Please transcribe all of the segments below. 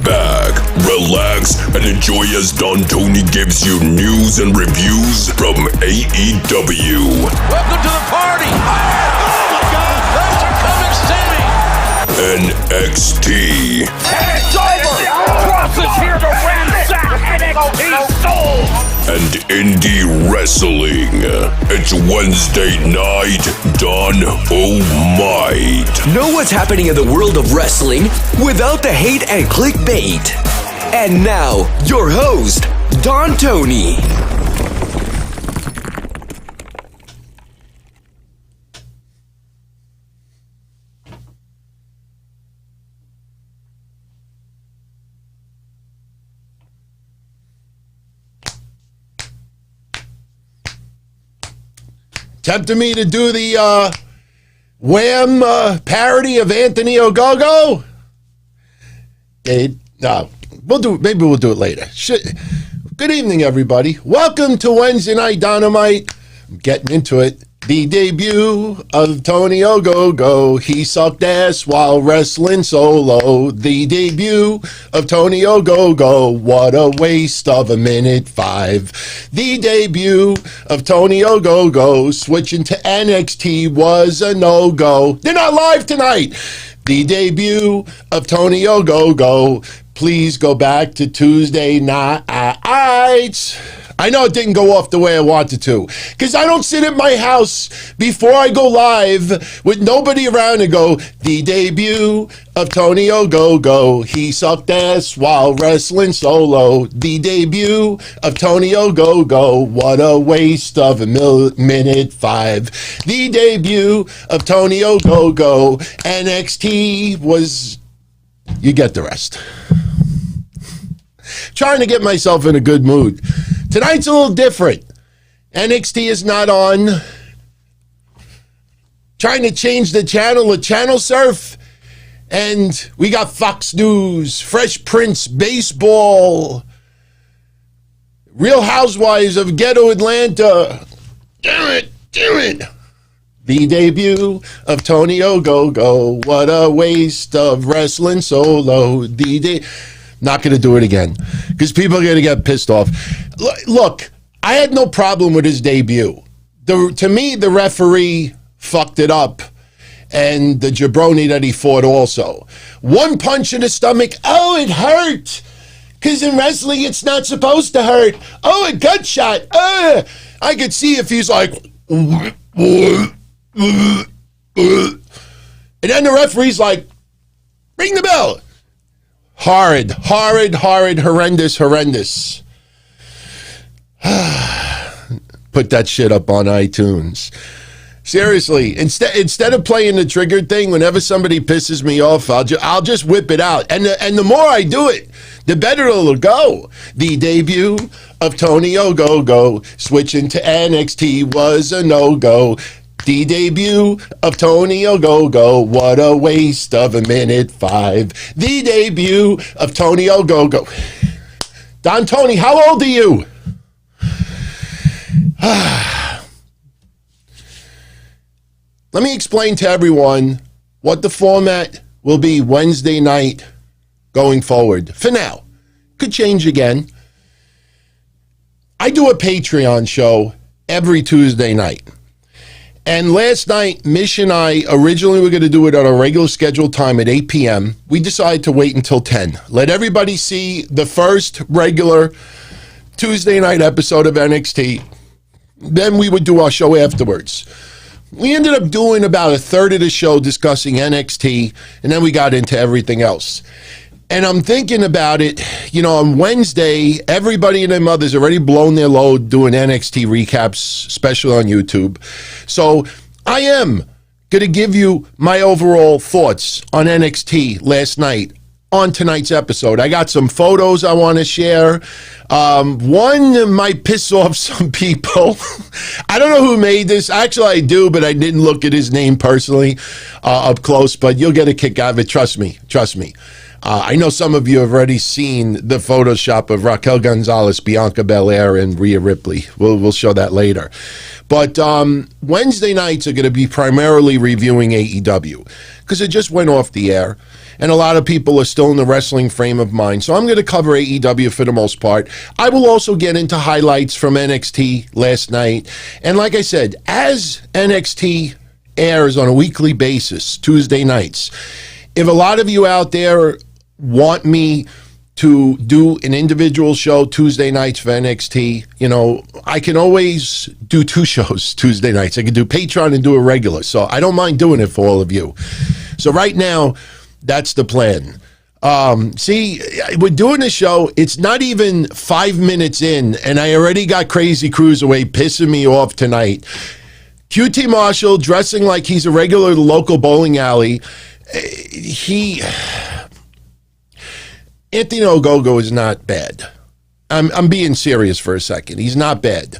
back, relax, and enjoy as Don Tony gives you news and reviews from AEW. Welcome to the party! Oh my God! Those are coming, Sammy! NXT. And it's over! Kross is here to ransack NXT soul! And indie wrestling. It's Wednesday night, Don-O-Mite. Know what's happening in the world of wrestling without the hate and clickbait. And now, your host, Don Tony. Tempted me to do the Wham parody of Anthony Ogogo. No, maybe we'll do it later. Good evening, everybody. Welcome to Wednesday Night Dynamite. I'm getting into it. The debut of Tony Ogogo. He sucked ass while wrestling solo. The debut of Tony Ogogo. What a waste of a minute 5. The debut of Tony Ogogo. Switching to NXT was a no-go. They're not live tonight. The debut of Tony Ogogo. Please go back to Tuesday nights. I know it didn't go off the way I wanted to, because I don't sit at my house before I go live with nobody around and go, the debut of Tony Ogogo. He sucked ass while wrestling solo. The debut of Tony Ogogo. What a waste of a minute 5. The debut of Tony Ogogo. NXT was... You get the rest. Trying to get myself in a good mood. Tonight's a little different. NXT is not on. Trying to change the channel to Channel Surf. And we got Fox News, Fresh Prince, baseball, Real Housewives of Ghetto Atlanta. Damn it. The debut of Tony Ogogo. What a waste of wrestling solo. Not going to do it again because people are going to get pissed off. Look, I had no problem with his debut. To me, the referee fucked it up, and the jabroni that he fought also. One punch in the stomach. Oh, it hurt. Because in wrestling, it's not supposed to hurt. Oh, a gut shot. I could see if he's like... And then the referee's like, ring the bell. Horrid, horrendous. Put that shit up on iTunes. Seriously, instead of playing the trigger thing, whenever somebody pisses me off, I'll just whip it out. And the more I do it, the better it'll go. The debut of Tony Ogogo switching to NXT was a no-go. The debut of Tony Ogogo. What a waste of a minute 5. The debut of Tony Ogogo. Don Tony, how old are you? Let me explain to everyone what the format will be Wednesday night going forward. For now, could change again. I do a Patreon show every Tuesday night. And last night, Mish and I originally were going to do it at our regular scheduled time at 8 p.m. We decided to wait until 10. Let everybody see the first regular Tuesday night episode of NXT. Then we would do our show afterwards. We ended up doing about a third of the show discussing NXT, and then we got into everything else. And I'm thinking about it, on Wednesday, everybody and their mother's already blown their load doing NXT recaps, especially on YouTube. So I am going to give you my overall thoughts on NXT last night on tonight's episode. I got some photos I want to share. One might piss off some people. I don't know who made this. Actually, I do, but I didn't look at his name personally up close, but you'll get a kick out of it. Trust me. I know some of you have already seen the Photoshop of Raquel Gonzalez, Bianca Belair, and Rhea Ripley. We'll show that later. But Wednesday nights are going to be primarily reviewing AEW because it just went off the air. and a lot of people are still in the wrestling frame of mind. So I'm going to cover AEW for the most part. I will also get into highlights from NXT last night. And like I said, as NXT airs on a weekly basis, Tuesday nights, if a lot of you out there want me to do an individual show Tuesday nights for NXT, I can always do 2 shows Tuesday nights. I can do Patreon and do a regular. So I don't mind doing it for all of you. So right now, that's the plan. See, we're doing a show. It's not even 5 minutes in, and I already got Crazy Cruiserweight pissing me off tonight. QT Marshall dressing like he's a regular local bowling alley. Anthony Ogogo is not bad. I'm being serious for a second. He's not bad.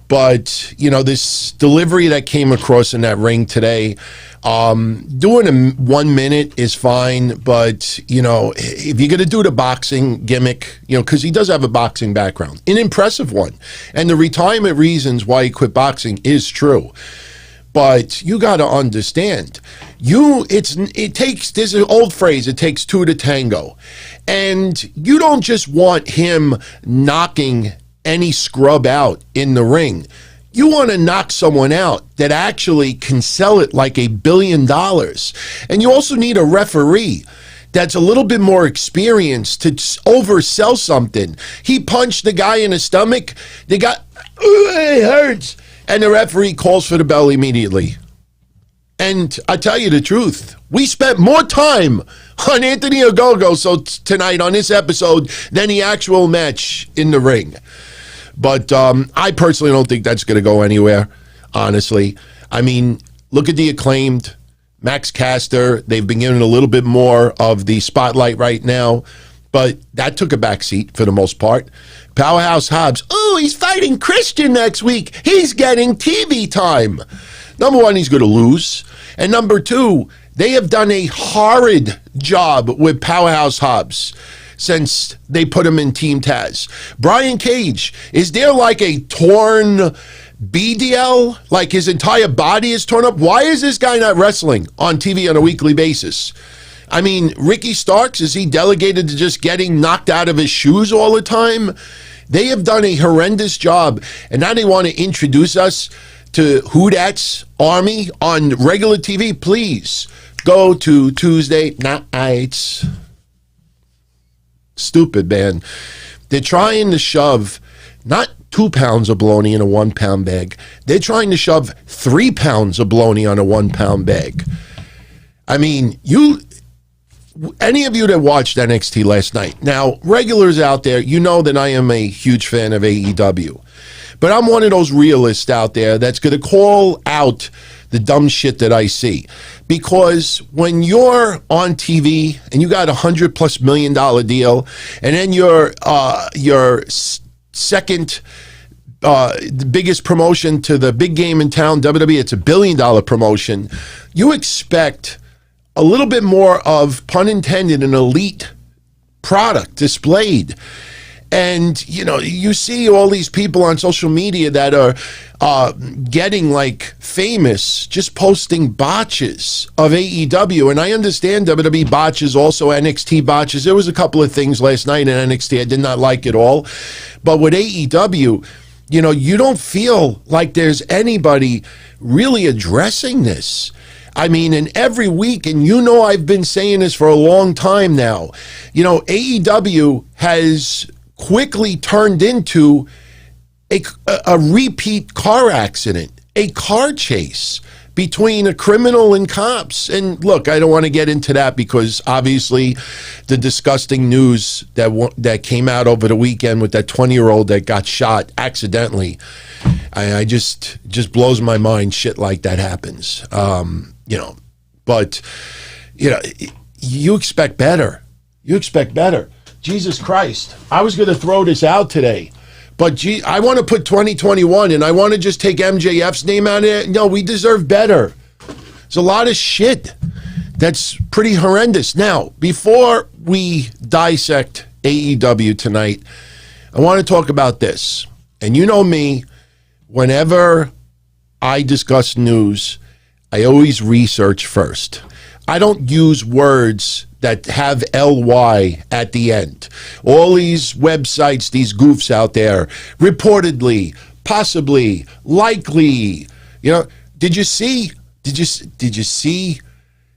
But, this delivery that came across in that ring today, doing a 1 minute is fine. But, if you're going to do the boxing gimmick, because he does have a boxing background, an impressive one. And the retirement reasons why he quit boxing is true. But you got to understand, there's an old phrase, it takes 2 to tango. And you don't just want him knocking any scrub out in the ring. You want to knock someone out that actually can sell it like $1 billion. And you also need a referee that's a little bit more experienced to oversell something. He punched the guy in the stomach. It hurts. And the referee calls for the bell immediately. And I tell you the truth, we spent more time on Anthony Ogogo tonight on this episode than the actual match in the ring. But I personally don't think that's going to go anywhere, honestly. I mean, look at the Acclaimed, Max Caster. They've been given a little bit more of the spotlight right now, but that took a backseat for the most part. Powerhouse Hobbs, he's fighting Christian next week. He's getting TV time. Number one, he's going to lose. And number two, they have done a horrid job with Powerhouse Hobbs since they put him in Team Taz. Brian Cage, is there like a torn BDL? Like his entire body is torn up? Why is this guy not wrestling on TV on a weekly basis? I mean, Ricky Starks, is he delegated to just getting knocked out of his shoes all the time? They have done a horrendous job, and now they want to introduce us to Who Dat's Army on regular TV. Please go to Tuesday nights. Stupid, man. They're trying to shove not 2 pounds of bologna in a 1 pound bag. They're trying to shove 3 pounds of bologna on a 1 pound bag. I mean, any of you that watched NXT last night, now, regulars out there, you know that I am a huge fan of AEW. But I'm one of those realists out there that's going to call out the dumb shit that I see. Because when you're on TV and you got $100+ million deal, and then your second the biggest promotion to the big game in town, WWE, it's $1 billion promotion, you expect a little bit more of, pun intended, an elite product displayed. And, you see all these people on social media that are getting like famous, just posting botches of AEW. And I understand WWE botches, also NXT botches. There was a couple of things last night in NXT I did not like at all. But with AEW, you don't feel like there's anybody really addressing this. I mean, and every week, and I've been saying this for a long time now, AEW has quickly turned into a repeat car accident, a car chase between a criminal and cops. And look, I don't want to get into that because obviously the disgusting news that came out over the weekend with that 20-year-old that got shot accidentally, I just blows my mind shit like that happens. But you expect better. You expect better. Jesus Christ. I was going to throw this out today, but I want to put 2021 and I want to just take MJF's name out of it. No, we deserve better. There's a lot of shit that's pretty horrendous. Now, before we dissect AEW tonight, I want to talk about this. And you know me, whenever I discuss news, I always research first. I don't use words that have LY at the end. All these websites, these goofs out there, reportedly, possibly, likely. You know, did you see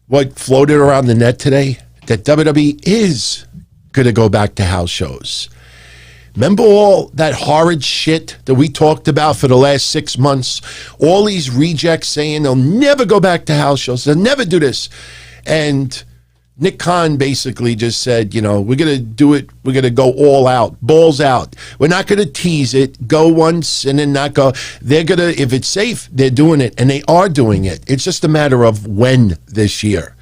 what floated around the net today? That WWE is going to go back to house shows. Remember all that horrid shit that we talked about for the last 6 months? All these rejects saying they'll never go back to house shows. They'll never do this. And Nick Khan basically just said, you know, we're going to do it. We're going to go all out, balls out. We're not going to tease it, go once and then not go. They're going to, if it's safe, they're doing it. And they are doing it. It's just a matter of when this year.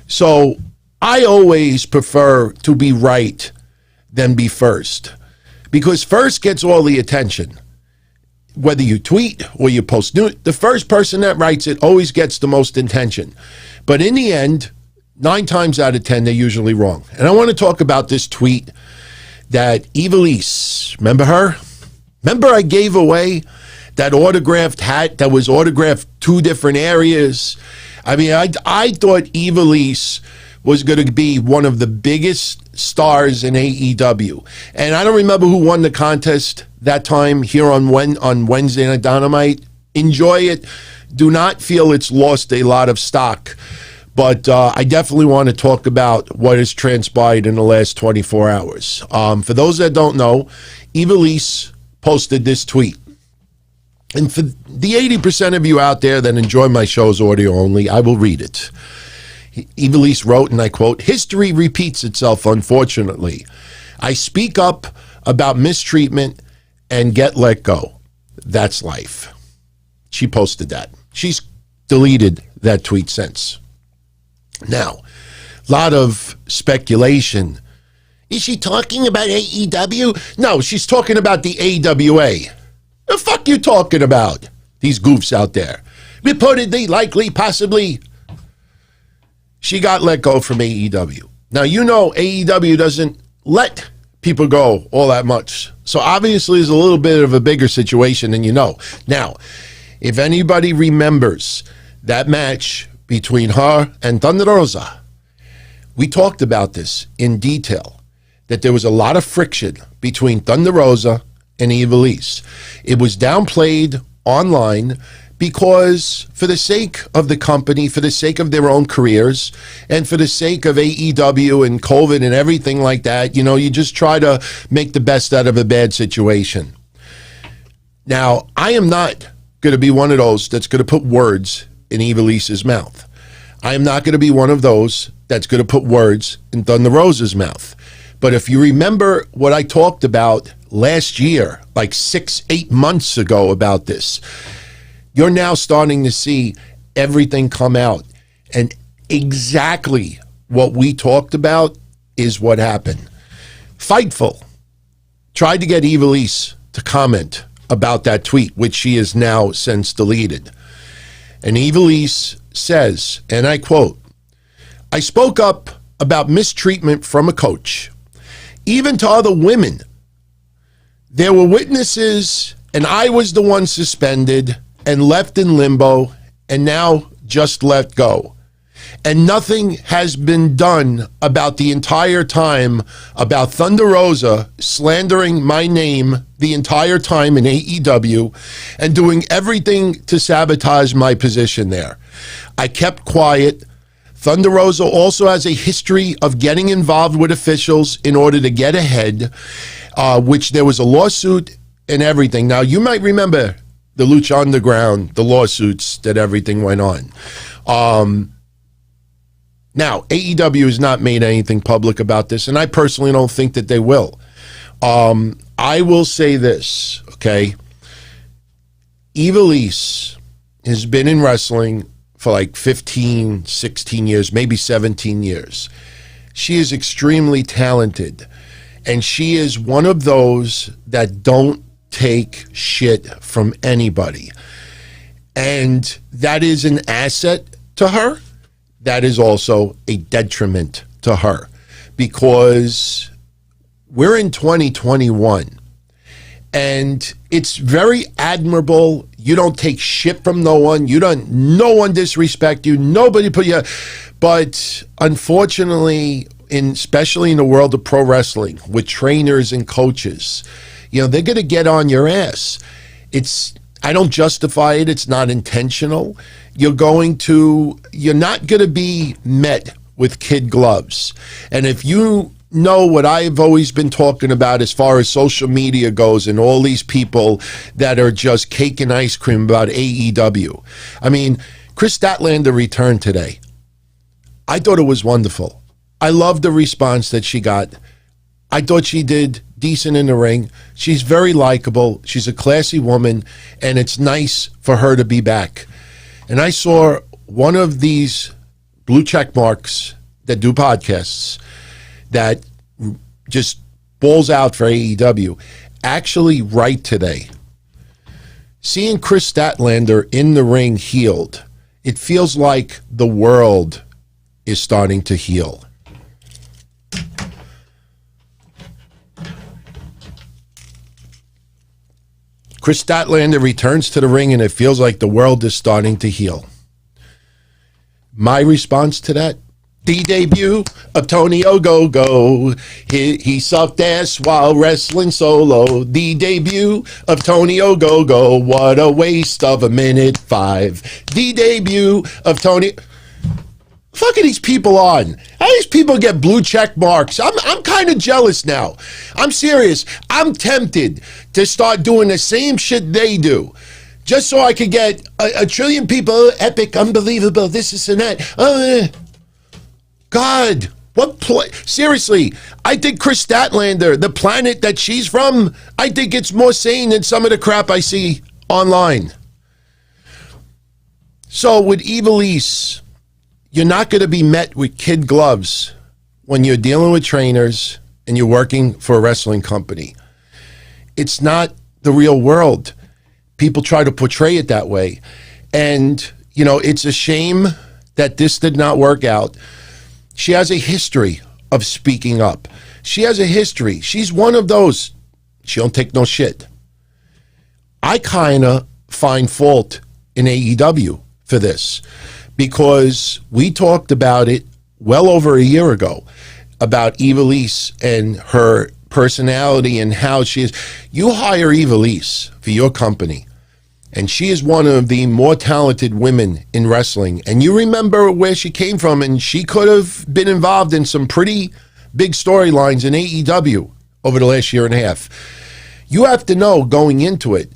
So I always prefer to be right than be first, because first gets all the attention. Whether you tweet or you post news, the first person that writes it always gets the most attention. But in the end, 9 times out of 10, they're usually wrong. And I want to talk about this tweet that Ivelisse, remember her? Remember I gave away that autographed hat that was autographed 2 different areas? I mean, I thought Ivelisse was going to be one of the biggest stars in AEW. And I don't remember who won the contest that time here on Wednesday Night Dynamite. Enjoy it. Do not feel it's lost a lot of stock. But I definitely want to talk about what has transpired in the last 24 hours. For those that don't know, Ivelisse posted this tweet. And for the 80% of you out there that enjoy my shows audio only, I will read it. Ivelisse wrote, and I quote, "History repeats itself, unfortunately. I speak up about mistreatment and get let go. That's life." She posted that. She's deleted that tweet since. Now, a lot of speculation. Is she talking about AEW? No, she's talking about the AWA. The fuck you talking about? These goofs out there. Reportedly, likely, possibly. She got let go from AEW. Now, you know AEW doesn't let people go all that much. So obviously it's a little bit of a bigger situation than you know. Now, if anybody remembers that match between her and Thunder Rosa, we talked about this in detail, that there was a lot of friction between Thunder Rosa and Ivelisse. It was downplayed online because for the sake of the company, for the sake of their own careers, and for the sake of AEW and COVID and everything like that, you know, you just try to make the best out of a bad situation. Now, I am not going to be one of those that's going to put words in Ivelisse's mouth. I am not going to be one of those that's going to put words in Thunder Rosa's mouth. But if you remember what I talked about last year, like 6-8 months ago about this, you're now starting to see everything come out. And exactly what we talked about is what happened. Fightful tried to get Ivelisse to comment about that tweet, which she has now since deleted. And Ivelisse says, and I quote, "I spoke up about mistreatment from a coach, even to other women. There were witnesses, and I was the one suspended and left in limbo, and now just let go. And nothing has been done about the entire time about Thunder Rosa slandering my name the entire time in AEW and doing everything to sabotage my position there. I kept quiet. Thunder Rosa also has a history of getting involved with officials in order to get ahead, which there was a lawsuit and everything." Now, you might remember the Lucha Underground, the lawsuits that everything went on. Now, AEW has not made anything public about this, and I personally don't think that they will. I will say this, okay? Ivelisse has been in wrestling for like 15, 16 years, maybe 17 years. She is extremely talented, and she is one of those that don't take shit from anybody. And that is an asset to her. That is also a detriment to her, because we're in 2021 And it's very admirable. You don't take shit from no one. No one disrespect you. Nobody put you. But unfortunately, especially in the world of pro wrestling, with trainers and coaches, they're going to get on your ass. I don't justify it. It's not intentional. You're not going to be met with kid gloves. And if you know what I've always been talking about as far as social media goes and all these people that are just cake and ice cream about AEW. I mean, Kris Statlander returned today. I thought it was wonderful. I loved the response that she got. I thought she did decent in the ring. She's very likable. She's a classy woman, and it's nice for her to be back. And I saw one of these blue check marks that do podcasts that just balls out for AEW actually write today. Seeing Kris Statlander in the ring healed, it feels like the world is starting to heal. Kris Statlander returns to the ring and it feels like the world is starting to heal. My response to that? The debut of Tony Ogogo. He sucked ass while wrestling solo. The debut of Tony Ogogo. What a waste of a minute 5. The debut of Tony... Fuck are these people on? How do these people get blue check marks? I'm kind of jealous now. I'm serious. I'm tempted to start doing the same shit they do. Just so I could get a trillion people, epic, unbelievable, this is and that. God, seriously, I think Kris Statlander, the planet that she's from, I think it's more sane than some of the crap I see online. So with Ivelisse, you're not going to be met with kid gloves when you're dealing with trainers and you're working for a wrestling company. It's not the real world. People try to portray it that way. And, it's a shame that this did not work out. She has a history of speaking up. She has a history. She's one of those. She don't take no shit. I kind of find fault in AEW for this because we talked about it well over a year ago about Ivelisse and her personality and how she is. You hire Ivelisse for your company, and she is one of the more talented women in wrestling. And you remember where she came from, and she could have been involved in some pretty big storylines in AEW over the last year and a half. You have to know going into it,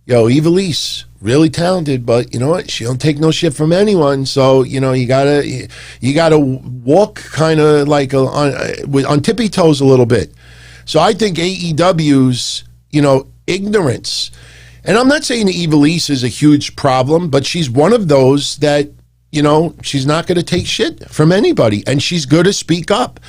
Ivelisse, really talented, but you know what? She don't take no shit from anyone. So, you gotta walk kind of like on tippy toes a little bit. So I think AEW's, ignorance. And I'm not saying Ivelisse is a huge problem, but she's one of those that, she's not going to take shit from anybody, and she's going to speak up.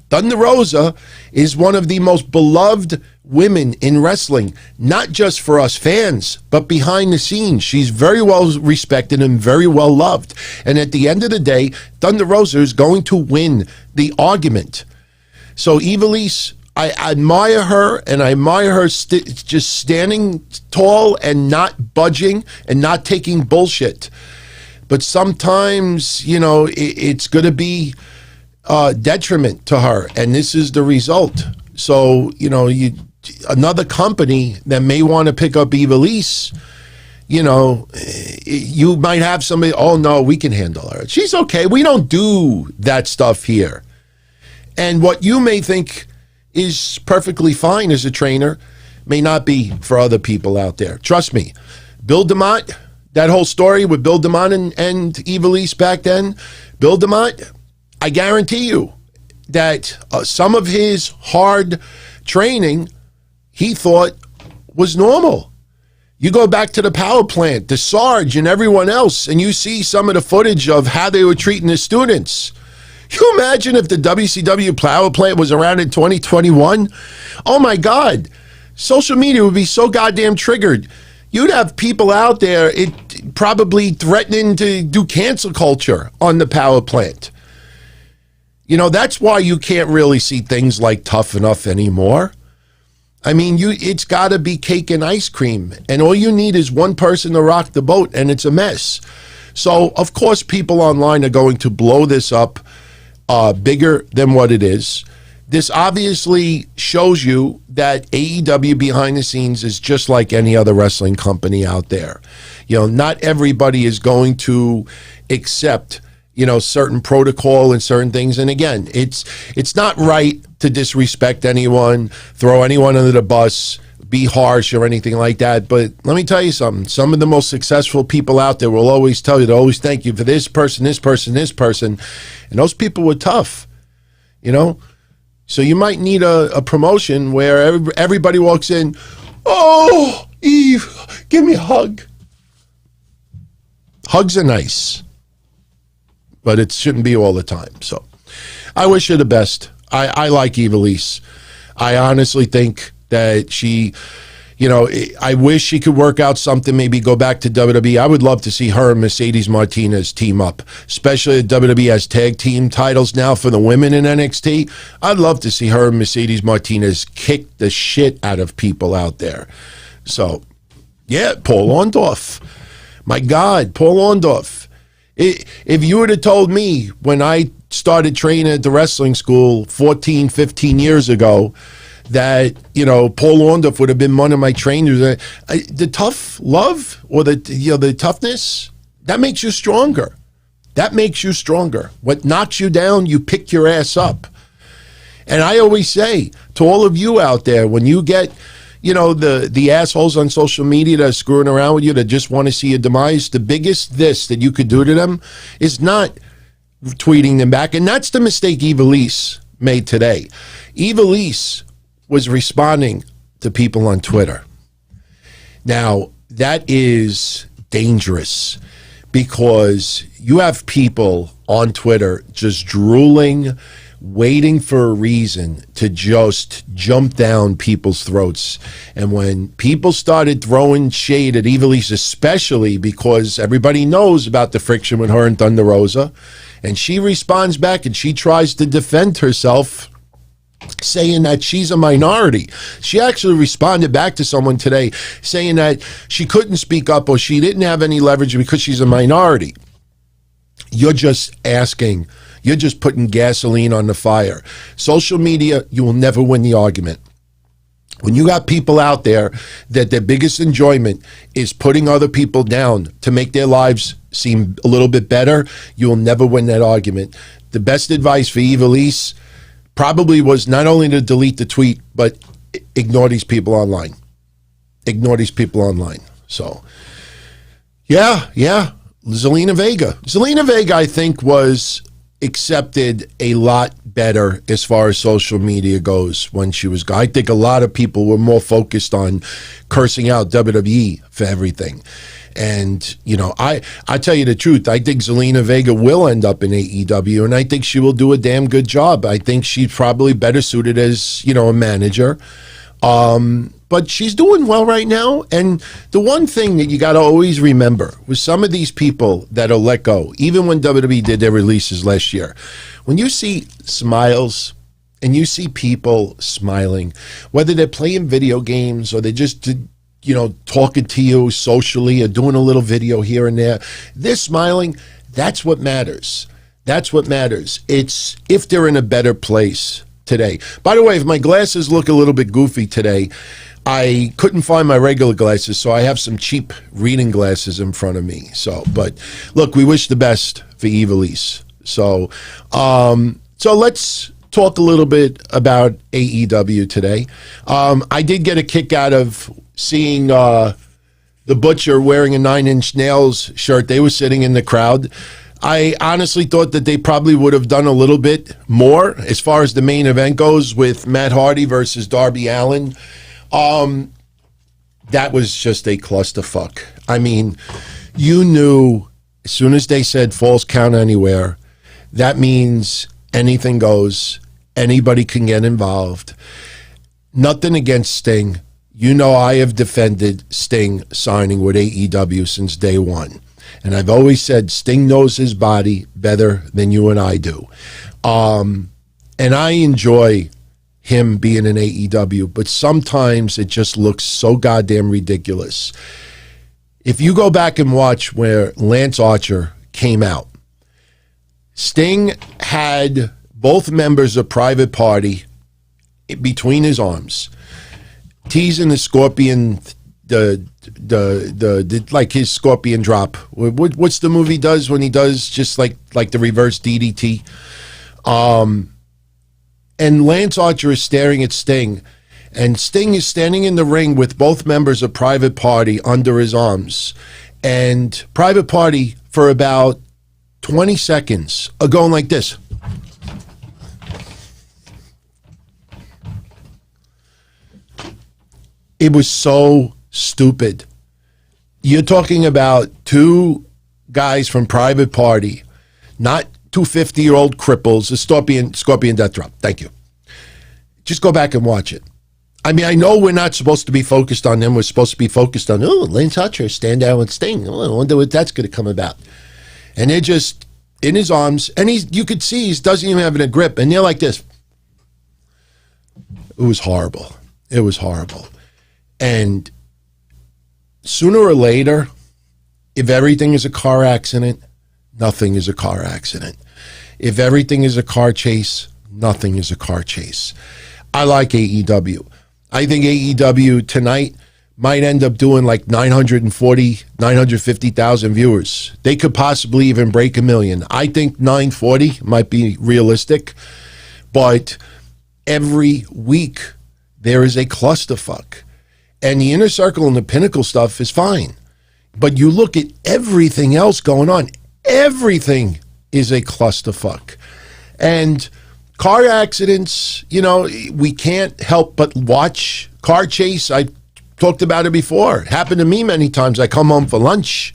Thunder Rosa is one of the most beloved women in wrestling, not just for us fans, but behind the scenes. She's very well respected and very well loved. And at the end of the day, Thunder Rosa is going to win the argument. So Ivelisse, I admire her, and I admire her just standing tall and not budging and not taking bullshit. But sometimes, it's going to be detriment to her, and this is the result. So, another company that may want to pick up Ivelisse, you might have somebody, oh no, we can handle her. She's okay. We don't do that stuff here. And what you may think is perfectly fine as a trainer may not be for other people out there. Trust me. Bill DeMott, that whole story with Bill DeMott and Ivelisse back then, Bill DeMott, I guarantee you that some of his hard training he thought was normal. You go back to the power plant, the Sarge and everyone else, and you see some of the footage of how they were treating the students. You imagine if the WCW power plant was around in 2021? Oh my God. Social media would be so goddamn triggered. You'd have people out there probably threatening to do cancel culture on the power plant. That's why you can't really see things like Tough Enough anymore. I mean, it's got to be cake and ice cream. And all you need is one person to rock the boat, and it's a mess. So, of course, people online are going to blow this up bigger than what it is. This obviously shows you that AEW behind the scenes is just like any other wrestling company out there. You know, not everybody is going to accept, you know, certain protocol and certain things. And again, it's not right to disrespect anyone, throw anyone under the bus, be harsh or anything like that. But let me tell you something. Some of the most successful people out there will always tell you, they'll always thank you for this person, this person, this person. And those people were tough, you know? So you might need a promotion where everybody walks in, oh, Eve, give me a hug. Hugs are nice, but it shouldn't be all the time. So I wish her the best. I like Ivelisse. I honestly think that she, you know, I wish she could work out something, maybe go back to WWE. I would love to see her and Mercedes Martinez team up, especially WWE has tag team titles now for the women in NXT. I'd love to see her and Mercedes Martinez kick the shit out of people out there. So, yeah, Paul Orndorff. My God, Paul Orndorff. If you would have told me when I started training at the wrestling school 14, 15 years ago that, you know, Paul Orndorff would have been one of my trainers, the tough love or the toughness, that makes you stronger. That makes you stronger. What knocks you down, you pick your ass up. And I always say to all of you out there, when you get, you know, the assholes on social media that are screwing around with you that just want to see your demise, the biggest that you could do to them is not tweeting them back. And that's the mistake Ivelisse made today. Ivelisse was responding to people on Twitter. Now, that is dangerous because you have people on Twitter just drooling, waiting for a reason to just jump down people's throats. And when people started throwing shade at Ivelisse, especially because everybody knows about the friction with her and Thunder Rosa, and she responds back and she tries to defend herself, saying that she's a minority. She actually responded back to someone today saying that she couldn't speak up or she didn't have any leverage because she's a minority. You're just asking. You're just putting gasoline on the fire. Social media, you will never win the argument. When you got people out there that their biggest enjoyment is putting other people down to make their lives seem a little bit better, you will never win that argument. The best advice for Ivelisse probably was not only to delete the tweet, but ignore these people online. Ignore these people online. So, yeah. Zelina Vega, I think, was accepted a lot better as far as social media goes when she was gone. I think a lot of people were more focused on cursing out WWE for everything. And, you know, I tell you the truth, I think Zelina Vega will end up in AEW, and I think she will do a damn good job. I think she's probably better suited as, you know, a manager. But she's doing well right now. And the one thing that you got to always remember with some of these people that are let go, even when WWE did their releases last year, when you see smiles and you see people smiling, whether they're playing video games or they're just, you know, talking to you socially or doing a little video here and there, they're smiling. That's what matters. That's what matters. It's if they're in a better place today. By the way, if my glasses look a little bit goofy today, I couldn't find my regular glasses, so I have some cheap reading glasses in front of me. So, but look, we wish the best for Ivelisse. So, so let's talk a little bit about AEW today. I did get a kick out of seeing the Butcher wearing a 9 Inch Nails shirt. They were sitting in the crowd. I honestly thought that they probably would have done a little bit more as far as the main event goes with Matt Hardy versus Darby Allin. That was just a clusterfuck. I mean, you knew as soon as they said Falls Count Anywhere, that means anything goes. Anybody can get involved. Nothing against Sting. You know I have defended Sting signing with AEW since day one. And I've always said Sting knows his body better than you and I do. And I enjoy him being in AEW, but sometimes it just looks so goddamn ridiculous. If you go back and watch where Lance Archer came out, Sting had both members of Private Party between his arms, teasing the Scorpion, the like his Scorpion drop. What's the movie does when he does just like the reverse DDT? And Lance Archer is staring at Sting, and Sting is standing in the ring with both members of Private Party under his arms, and Private Party for about 20 seconds are going like this. It was so stupid. You're talking about two guys from Private Party, not two 50-year-old cripples, a Scorpion death drop. Thank you. Just go back and watch it. I mean, I know we're not supposed to be focused on them. We're supposed to be focused on, Lance Archer stand down with Sting. I wonder what that's going to come about. And they're just in his arms, and you could see he doesn't even have a grip, and they're like this. It was horrible. It was horrible. And sooner or later, if everything is a car accident, nothing is a car accident. If everything is a car chase, nothing is a car chase. I like AEW. I think AEW tonight might end up doing like 950,000 viewers. They could possibly even break 1 million. I think 940 might be realistic, but every week there is a clusterfuck. And the Inner Circle and the Pinnacle stuff is fine. But you look at everything else going on, everything is a clusterfuck. And car accidents, we can't help but watch. Car chase, I talked about it before. It happened to me many times. I come home for lunch.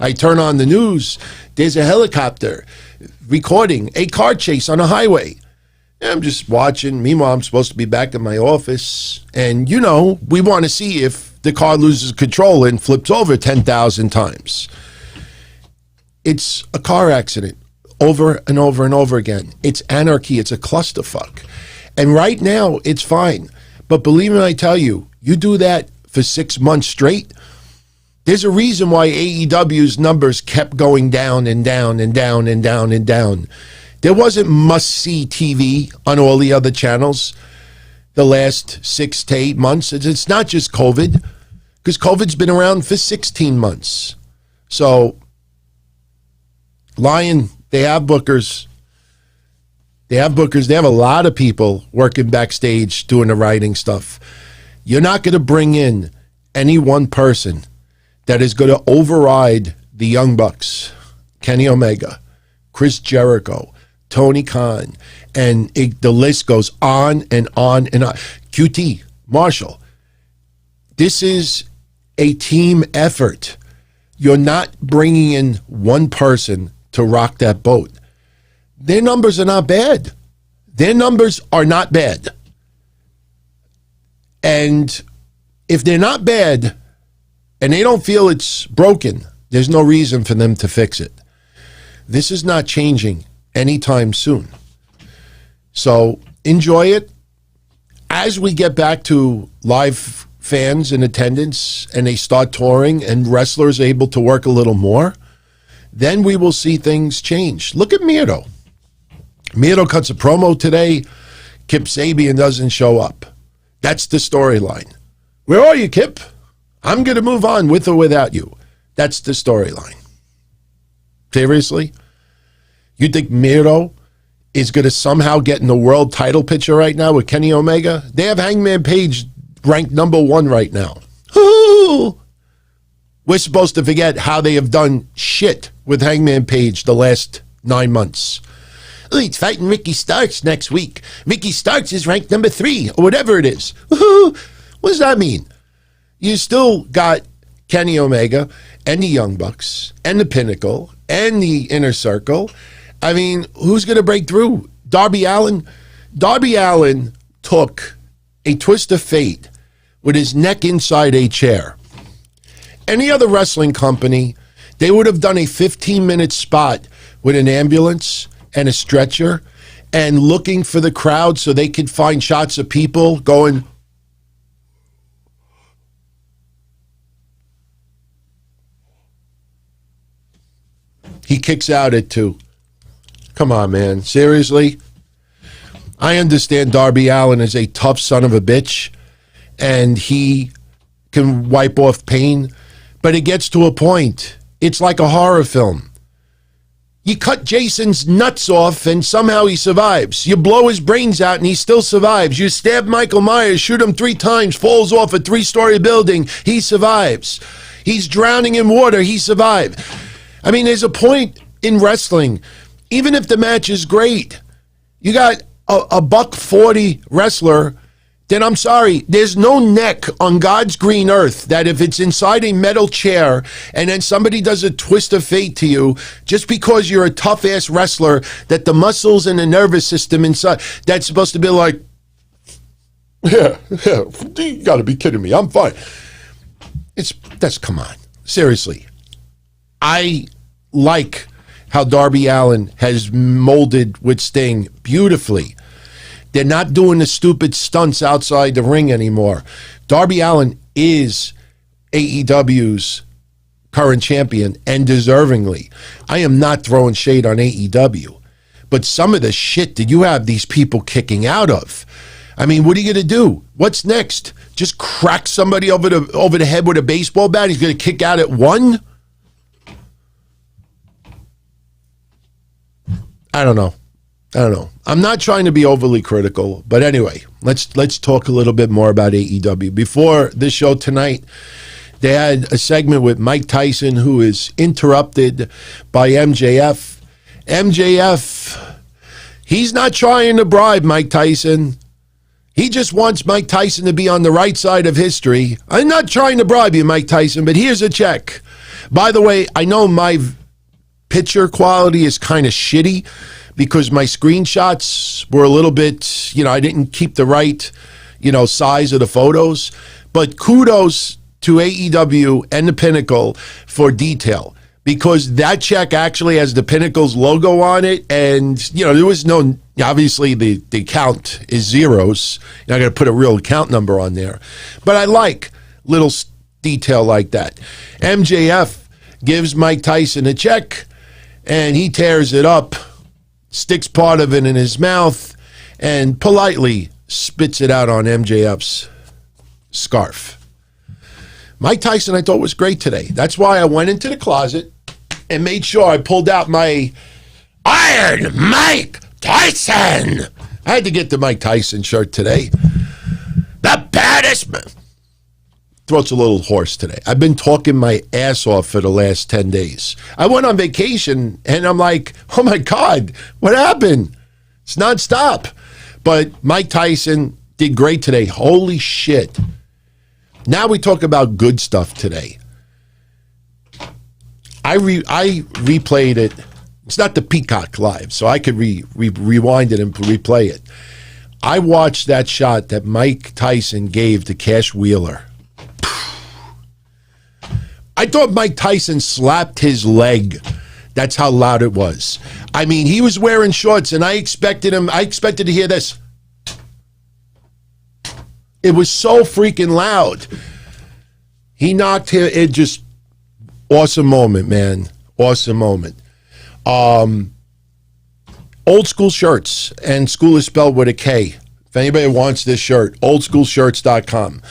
I turn on the news. There's a helicopter recording a car chase on a highway. I'm just watching. Meanwhile, I'm supposed to be back in my office. And, we want to see if the car loses control and flips over 10,000 times. It's a car accident over and over and over again. It's anarchy. It's a clusterfuck. And right now, it's fine. But believe me when I tell you, you do that for 6 months straight, there's a reason why AEW's numbers kept going down and down and down and down and down. There wasn't must-see TV on all the other channels the last 6 to 8 months. It's not just COVID, because COVID's been around for 16 months. So, Lion, they have bookers. They have bookers. They have a lot of people working backstage doing the writing stuff. You're not going to bring in any one person that is going to override the Young Bucks, Kenny Omega, Chris Jericho, Tony Khan, and the list goes on and on and on. QT, Marshall. This is a team effort. You're not bringing in one person to rock that boat. Their numbers are not bad. Their numbers are not bad. And if they're not bad and they don't feel it's broken, there's no reason for them to fix it. This is not changing anytime soon. So enjoy it. As we get back to live fans in attendance and they start touring and wrestlers are able to work a little more, then we will see things change. Look at Miro. Miro cuts a promo today. Kip Sabian doesn't show up. That's the storyline. Where are you, Kip? I'm going to move on with or without you. That's the storyline. Seriously? You think Miro is going to somehow get in the world title picture right now with Kenny Omega? They have Hangman Page ranked #1 right now. Ooh. We're supposed to forget how they have done shit with Hangman Page the last 9 months. Oh, he's fighting Ricky Starks next week. Ricky Starks is ranked #3 or whatever it is. What does that mean? You still got Kenny Omega and the Young Bucks and the Pinnacle and the Inner Circle. I mean, who's going to break through? Darby Allin? Darby Allin took a twist of fate with his neck inside a chair. Any other wrestling company, they would have done a 15-minute spot with an ambulance and a stretcher and looking for the crowd so they could find shots of people going, he kicks out at 2. Come on, man. Seriously? I understand Darby Allin is a tough son of a bitch, and he can wipe off pain, but it gets to a point. It's like a horror film. You cut Jason's nuts off, and somehow he survives. You blow his brains out, and he still survives. You stab Michael Myers, shoot him 3 times, falls off a 3-story building. He survives. He's drowning in water. He survived. I mean, there's a point in wrestling, even if the match is great, you got a $140 wrestler, then I'm sorry, there's no neck on God's green earth that if it's inside a metal chair and then somebody does a twist of fate to you, just because you're a tough-ass wrestler, that the muscles and the nervous system inside, that's supposed to be like, yeah, you gotta be kidding me, I'm fine. Come on, seriously. I like how Darby Allin has molded with Sting beautifully. They're not doing the stupid stunts outside the ring anymore. Darby Allin is AEW's current champion, and deservingly. I am not throwing shade on AEW, but some of the shit that you have these people kicking out of, I mean, what are you going to do? What's next? Just crack somebody over the head with a baseball bat? He's going to kick out at 1? I don't know. I'm not trying to be overly critical, but anyway, let's talk a little bit more about AEW. Before this show tonight, they had a segment with Mike Tyson, who is interrupted by MJF. MJF, he's not trying to bribe Mike Tyson. He just wants Mike Tyson to be on the right side of history. I'm not trying to bribe you, Mike Tyson, but here's a check. By the way, I know my picture quality is kind of shitty because my screenshots were a little bit, I didn't keep the right, size of the photos. But kudos to AEW and the Pinnacle for detail, because that check actually has the Pinnacle's logo on it. And, there was no, obviously the count is zeros. You're not going to put a real account number on there. But I like little detail like that. MJF gives Mike Tyson a check, and he tears it up, sticks part of it in his mouth, and politely spits it out on MJF's scarf. Mike Tyson, I thought, was great today. That's why I went into the closet and made sure I pulled out my Iron Mike Tyson. I had to get the Mike Tyson shirt today. The baddest man. Throat's a little hoarse today. I've been talking my ass off for the last 10 days. I went on vacation, and I'm like, oh, my God, what happened? It's nonstop. But Mike Tyson did great today. Holy shit. Now we talk about good stuff today. I replayed it. It's not the Peacock Live, so I could rewind it and replay it. I watched that shot that Mike Tyson gave to Cash Wheeler. I thought Mike Tyson slapped his leg. That's how loud it was. I mean, he was wearing shorts, and I expected to hear this. It was so freaking loud. He knocked him. It just, awesome moment, man. Awesome moment. Old school shirts, and school is spelled with a K. If anybody wants this shirt, oldschoolshirts.com.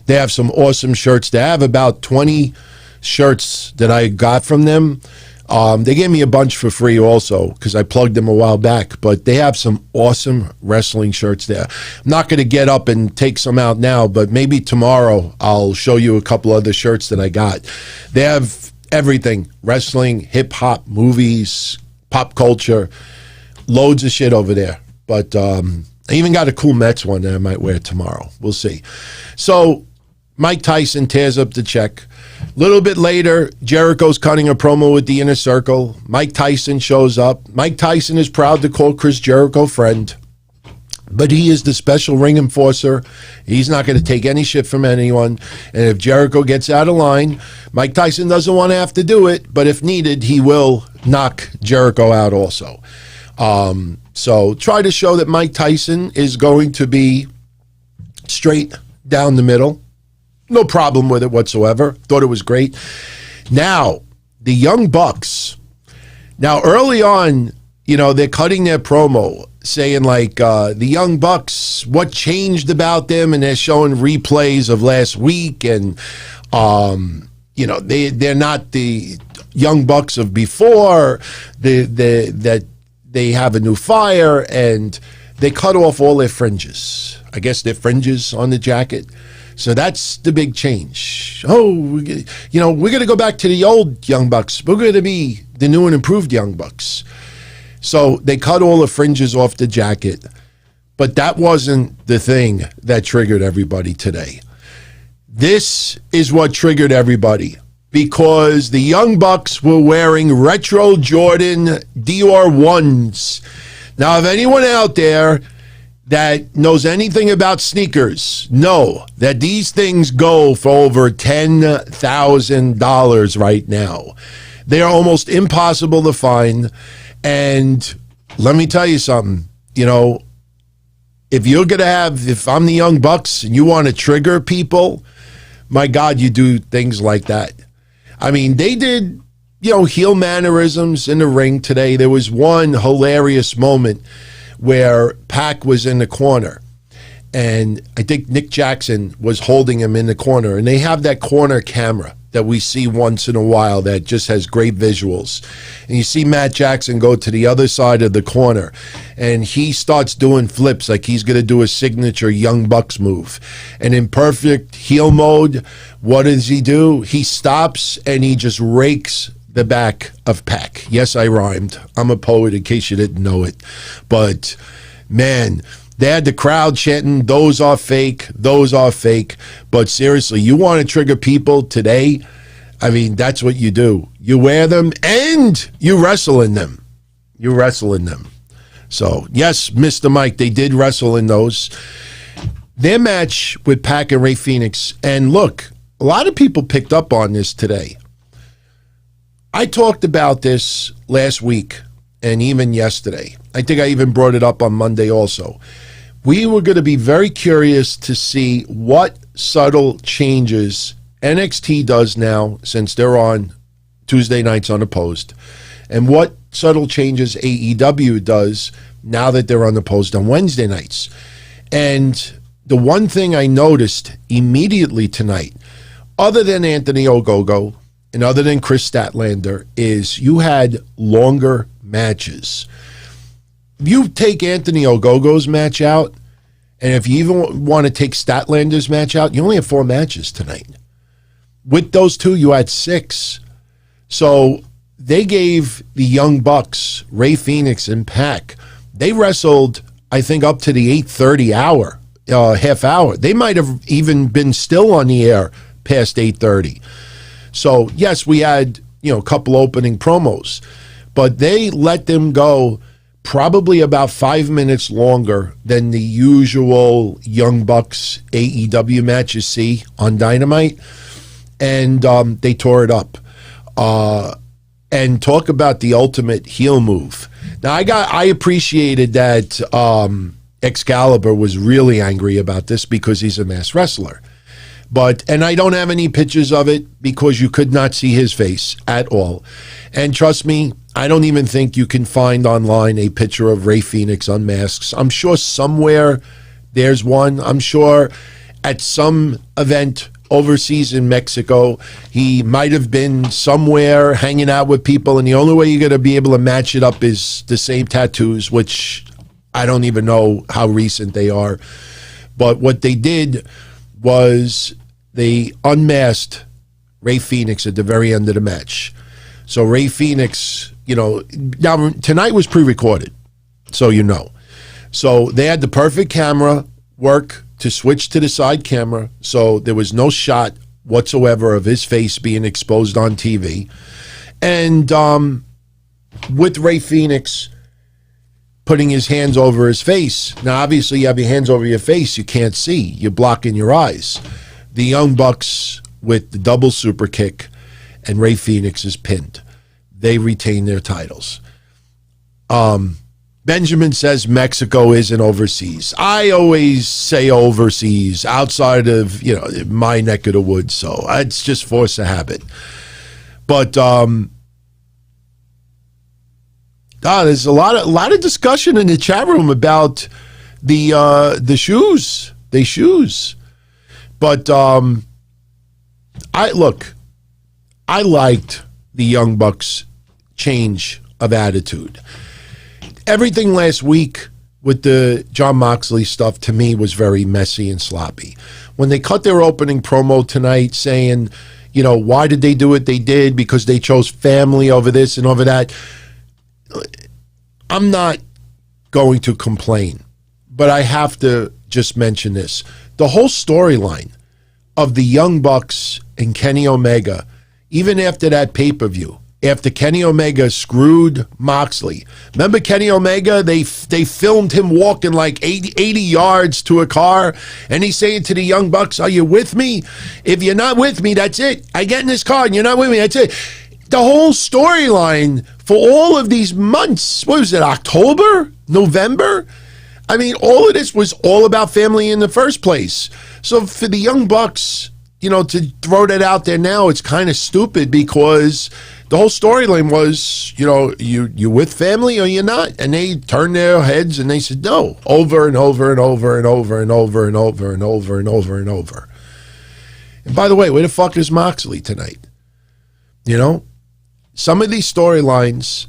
They have some awesome shirts. They have about 20 shirts that I got from them. They gave me a bunch for free also because I plugged them a while back, but they have some awesome wrestling shirts there. I'm not going to get up and take some out now, but maybe tomorrow I'll show you a couple other shirts that I got. They have everything: wrestling, hip-hop, movies, pop culture, loads of shit over there. But I even got a cool Mets one that I might wear tomorrow. We'll see. So Mike Tyson tears up the check. A little bit later, Jericho's cutting a promo with the Inner Circle. Mike Tyson shows up. Mike Tyson is proud to call Chris Jericho friend, but he is the special ring enforcer. He's not going to take any shit from anyone. And if Jericho gets out of line, Mike Tyson doesn't want to have to do it, but if needed, he will knock Jericho out also. So try to show that Mike Tyson is going to be straight down the middle. No problem with it whatsoever. Thought it was great. Now, the Young Bucks. Now, early on, they're cutting their promo saying like the Young Bucks, what changed about them, and they're showing replays of last week, and they're not the Young Bucks of before. That they have a new fire, and they cut off all their fringes. I guess their fringes on the jacket. So that's the big change. Oh, we're going to go back to the old Young Bucks. We're going to be the new and improved Young Bucks. So they cut all the fringes off the jacket. But that wasn't the thing that triggered everybody today. This is what triggered everybody, because the Young Bucks were wearing Retro Jordan Dior 1s. Now, if anyone out there that knows anything about sneakers know that these things go for over $10,000 right now. They are almost impossible to find. And let me tell you something, if I'm the Young Bucks and you want to trigger people, my God, you do things like that. I mean, they did, heel mannerisms in the ring today. There was one hilarious moment where Pac was in the corner, and I think Nick Jackson was holding him in the corner, and they have that corner camera that we see once in a while that just has great visuals. And you see Matt Jackson go to the other side of the corner, and he starts doing flips like he's going to do a signature Young Bucks move. And in perfect heel mode, what does he do? He stops, and he just rakes the back of Pac. Yes, I rhymed. I'm a poet, in case you didn't know it. But, man, they had the crowd chanting, those are fake, those are fake. But seriously, you want to trigger people today? I mean, that's what you do. You wear them and you wrestle in them. You wrestle in them. So, yes, Mr. Mike, they did wrestle in those. Their match with Pac and Rey Fenix, and look, a lot of people picked up on this today. I talked about this last week and even yesterday. I think I even brought it up on Monday also. We were going to be very curious to see what subtle changes NXT does now, since they're on Tuesday nights unopposed, and what subtle changes AEW does now that they're unopposed on Wednesday nights. And the one thing I noticed immediately tonight, other than Anthony Ogogo, and other than Kris Statlander, is you had longer matches. If you take Anthony Ogogo's match out, and if you even want to take Statlander's match out, you only have 4 matches tonight. With those two, you had 6. So they gave the Young Bucks, Rey Fenix and Pac, they wrestled, I think, up to the 8:30 hour, half hour. They might have even been still on the air past 8:30. So, yes, we had, a couple opening promos, but they let them go probably about 5 minutes longer than the usual Young Bucks AEW matches see on Dynamite, and they tore it up. And talk about the ultimate heel move. Now, I appreciated that Excalibur was really angry about this because he's a masked wrestler. And I don't have any pictures of it because you could not see his face at all. And trust me, I don't even think you can find online a picture of Rey Fenix unmasked. I'm sure somewhere there's one. I'm sure at some event overseas in Mexico, he might have been somewhere hanging out with people, and the only way you're going to be able to match it up is the same tattoos, which I don't even know how recent they are. But what they did was they unmasked Rey Fenix at the very end of the match. So Rey Fenix, now tonight was pre-recorded, so So they had the perfect camera work to switch to the side camera, so there was no shot whatsoever of his face being exposed on TV. And with Rey Fenix putting his hands over his face. Now, obviously, you have your hands over your face. You can't see. You're blocking your eyes. The Young Bucks with the double super kick, and Rey Fenix is pinned. They retain their titles. Benjamin says Mexico isn't overseas. I always say overseas, outside of, my neck of the woods. So it's just force of habit. But there's a lot of discussion in the chat room about the shoes. But I liked the Young Bucks' change of attitude. Everything last week with the Jon Moxley stuff, to me, was very messy and sloppy. When they cut their opening promo tonight saying, why did they do what they did? Because they chose family over this and over that. I'm not going to complain, but I have to just mention this. The whole storyline of the Young Bucks and Kenny Omega, even after that pay-per-view, after Kenny Omega screwed Moxley. Remember Kenny Omega? They filmed him walking like 80 yards to a car, and he's saying to the Young Bucks, are you with me? If you're not with me, that's it. I get in this car and you're not with me, that's it. The whole storyline for all of these months, what was it, October? November? I mean, all of this was all about family in the first place. So for the Young Bucks, to throw that out there now, it's kind of stupid because the whole storyline was, you with family or you're not? And they turned their heads and they said no, over and over and over and over and over and over and over and over and over. And by the way, where the fuck is Moxley tonight? Some of these storylines,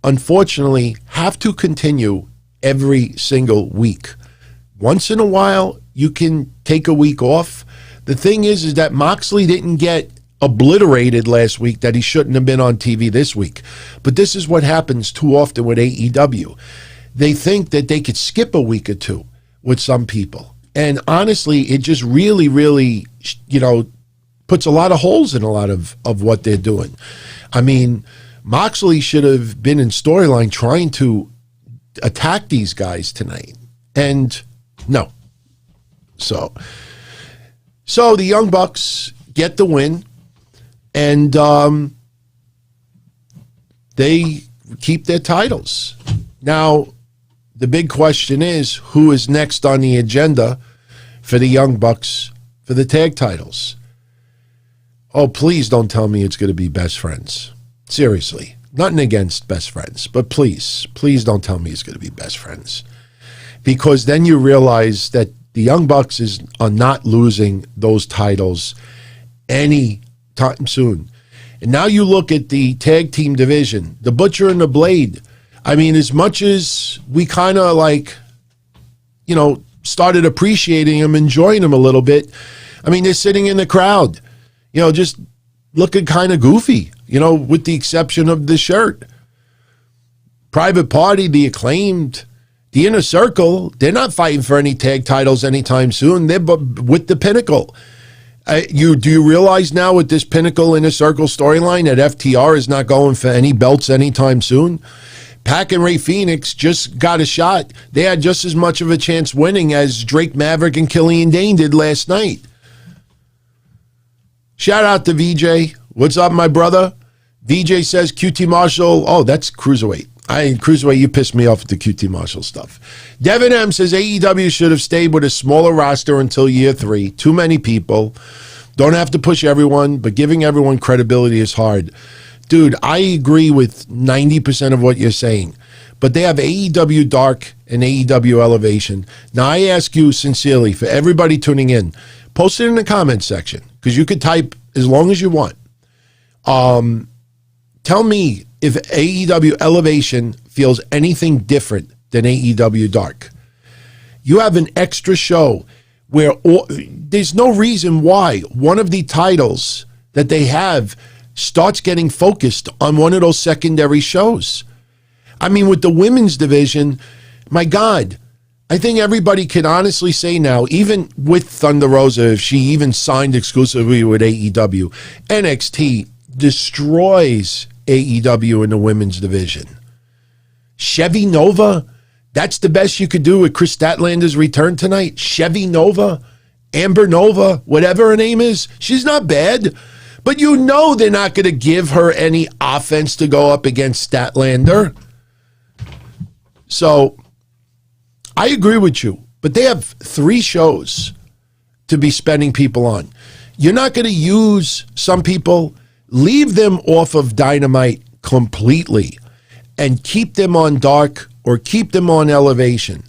unfortunately, have to continue every single week. Once in a while, you can take a week off. The thing is that Moxley didn't get obliterated last week, that he shouldn't have been on TV this week. But this is what happens too often with AEW. They think that they could skip a week or two with some people. And honestly, it just really, really, puts a lot of holes in a lot of what they're doing. I mean, Moxley should have been in storyline trying to attack these guys tonight. And no. So the Young Bucks get the win, and they keep their titles. Now, the big question is, who is next on the agenda for the Young Bucks for the tag titles? Oh, please don't tell me it's going to be Best Friends. Seriously. Nothing against Best Friends, but please don't tell me it's going to be Best Friends. Because then you realize that the Young Bucks are not losing those titles any time soon. And now you look at the tag team division, the Butcher and the Blade. I mean, as much as we kind of started appreciating them, enjoying them a little bit, I mean, they're sitting in the crowd, just looking kind of goofy, with the exception of the shirt. Private Party, the Acclaimed, the Inner Circle, they're not fighting for any tag titles anytime soon. They're with the Pinnacle. Do you realize now with this Pinnacle Inner Circle storyline that FTR is not going for any belts anytime soon? Pac and Ray Phoenix just got a shot. They had just as much of a chance winning as Drake Maverick and Killian Dane did last night. Shout out to VJ. What's up, my brother? VJ says QT Marshall. Oh, that's Cruiserweight. Cruiserweight, you pissed me off with the QT Marshall stuff. Devin M says AEW should have stayed with a smaller roster until year 3. Too many people. Don't have to push everyone, but giving everyone credibility is hard. Dude, I agree with 90% of what you're saying, but they have AEW Dark and AEW Elevation. Now, I ask you sincerely, for everybody tuning in, post it in the comments section, because you could type as long as you want. Tell me if AEW Elevation feels anything different than AEW Dark. You have an extra show where there's no reason why one of the titles that they have starts getting focused on one of those secondary shows. I mean, with the women's division, my God, I think everybody can honestly say now, even with Thunder Rosa, if she even signed exclusively with AEW, NXT destroys AEW in the women's division. Chevy Nova, that's the best you could do with Kris Statlander's return tonight. Chevy Nova, Amber Nova, whatever her name is, she's not bad. But they're not going to give her any offense to go up against Statlander. So I agree with you, but they have 3 shows to be spending people on. You're not going to use some people, leave them off of Dynamite completely and keep them on Dark or keep them on Elevation.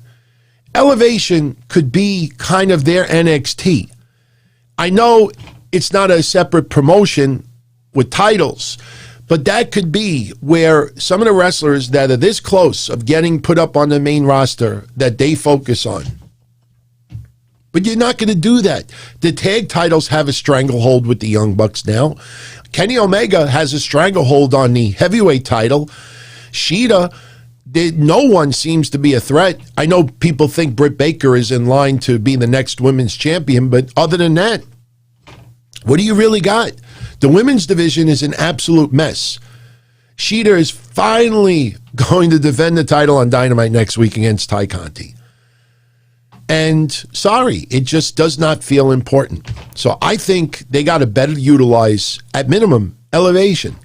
Elevation could be kind of their NXT. I know it's not a separate promotion with titles, but that could be where some of the wrestlers that are this close of getting put up on the main roster that they focus on. But you're not going to do that. The tag titles have a stranglehold with the Young Bucks now. Kenny Omega has a stranglehold on the heavyweight title. Shida, no one seems to be a threat. I know people think Britt Baker is in line to be the next women's champion, but other than that, what do you really got? The women's division is an absolute mess. Shida is finally going to defend the title on Dynamite next week against Ty Conti. And sorry, it just does not feel important. So I think they got to better utilize, at minimum, Elevation.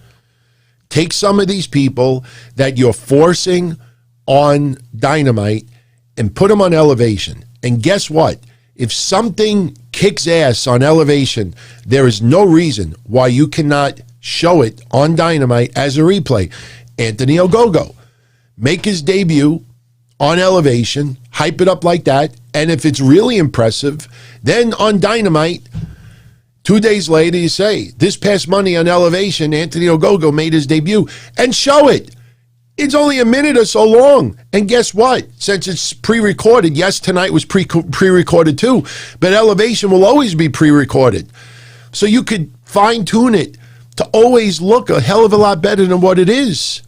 Take some of these people that you're forcing on Dynamite and put them on Elevation. And guess what? If something kicks ass on Elevation, there is no reason why you cannot show it on Dynamite as a replay. Anthony Ogogo, make his debut on Elevation, hype it up like that, and if it's really impressive, then on Dynamite, 2 days later, you say, this past Monday on Elevation, Anthony Ogogo made his debut, and show it. It's only a minute or so long. And guess what? Since it's pre-recorded, yes, tonight was pre-recorded too, but Elevation will always be pre-recorded. So you could fine-tune it to always look a hell of a lot better than what it is.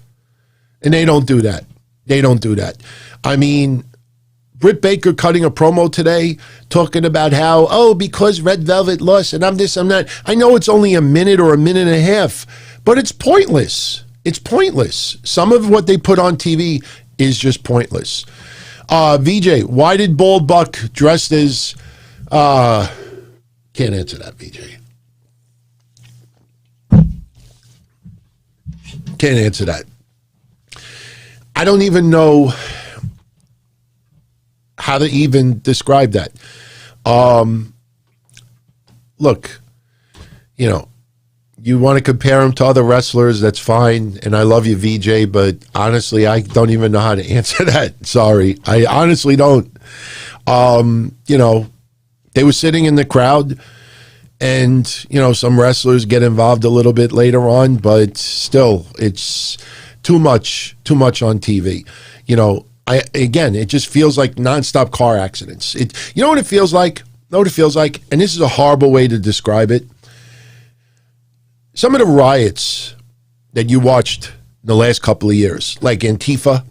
And they don't do that. They don't do that. I mean, Britt Baker cutting a promo today, talking about how, because Red Velvet lost, and I'm this, I'm that. I know it's only a minute or a minute and a half, but it's pointless. It's pointless. Some of what they put on TV is just pointless. VJ, why did Bald Buck dressed as... can't answer that, VJ. Can't answer that. I don't even know how to even describe that. Look, you want to compare him to other wrestlers, that's fine. And I love you, VJ, but honestly, I don't even know how to answer that. Sorry. I honestly don't. They were sitting in the crowd and, some wrestlers get involved a little bit later on, but still, it's too much on TV. It just feels like nonstop car accidents. You know what it feels like? And this is a horrible way to describe it. Some of the riots that you watched in the last couple of years, like Antifa,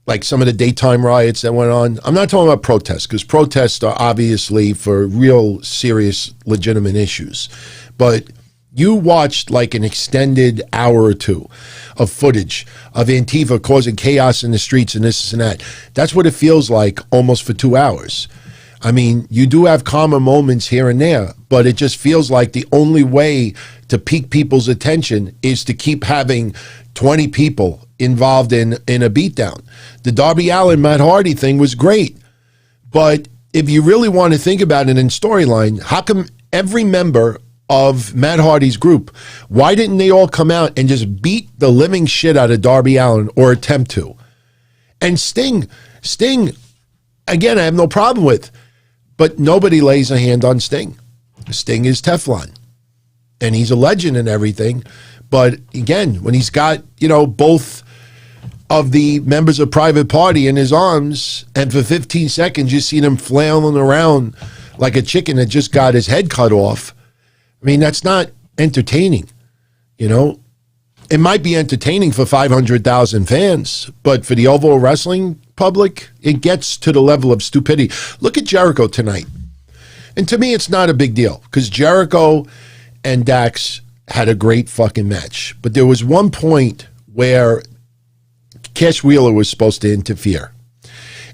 like some of the daytime riots that went on. I'm not talking about protests, because protests are obviously for real, serious, legitimate issues. But you watched like an extended hour or two of footage of Antifa causing chaos in the streets and this and that. That's what it feels like almost for 2 hours. I mean, you do have calmer moments here and there, but it just feels like the only way to pique people's attention is to keep having 20 people involved in a beatdown. The Darby Allin, Matt Hardy thing was great, but if you really want to think about it in storyline, how come every member of Matt Hardy's group, why didn't they all come out and just beat the living shit out of Darby Allin or attempt to? And Sting, again, I have no problem with, but nobody lays a hand on Sting. Sting is Teflon, and he's a legend and everything. But again, when he's got, both of the members of Private Party in his arms, and for 15 seconds you see him flailing around like a chicken that just got his head cut off. I mean, that's not entertaining, It might be entertaining for 500,000 fans, but for the overall wrestling public, it gets to the level of stupidity. Look at Jericho tonight. And to me, it's not a big deal, because Jericho and Dax had a great fucking match. But there was one point where Cash Wheeler was supposed to interfere.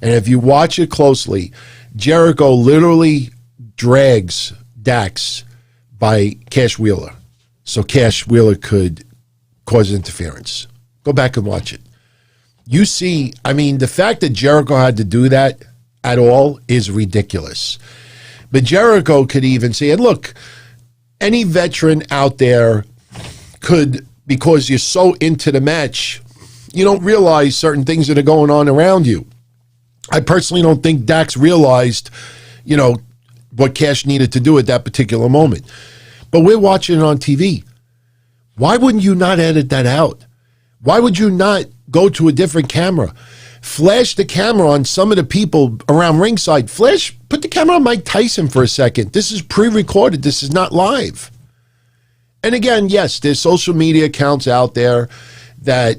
And if you watch it closely, Jericho literally drags Dax by Cash Wheeler, so Cash Wheeler could cause interference. Go back and watch it. you see, I mean, the fact that Jericho had to do that at all is ridiculous. But Jericho could even say, and look, any veteran out there could, because you're so into the match, you don't realize certain things that are going on around you. I personally don't think Dax realized, what Cash needed to do at that particular moment. But we're watching it on TV. Why wouldn't you not edit that out? Why would you not go to a different camera? Flash the camera on some of the people around ringside. Put the camera on Mike Tyson for a second. This is pre-recorded. This is not live. And again, yes, there's social media accounts out there that,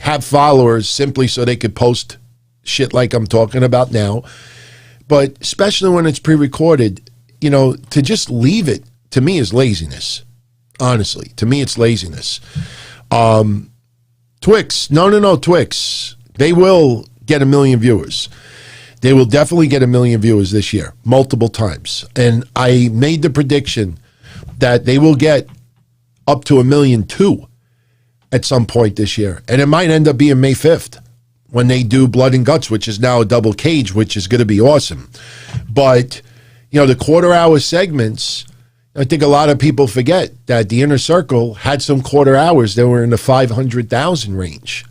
have followers simply so they could post shit like I'm talking about now. But especially when it's pre-recorded, to just leave it, to me, is laziness. Honestly, to me, it's laziness. Twix, no, Twix. They will get 1 million viewers. They will definitely get 1 million viewers this year, multiple times. And I made the prediction that they will get up to 1.2 million at some point this year. And it might end up being May 5th when they do Blood and Guts, which is now a double cage, which is going to be awesome. But, the quarter-hour segments, I think a lot of people forget that the Inner Circle had some quarter hours that were in the 500,000 range.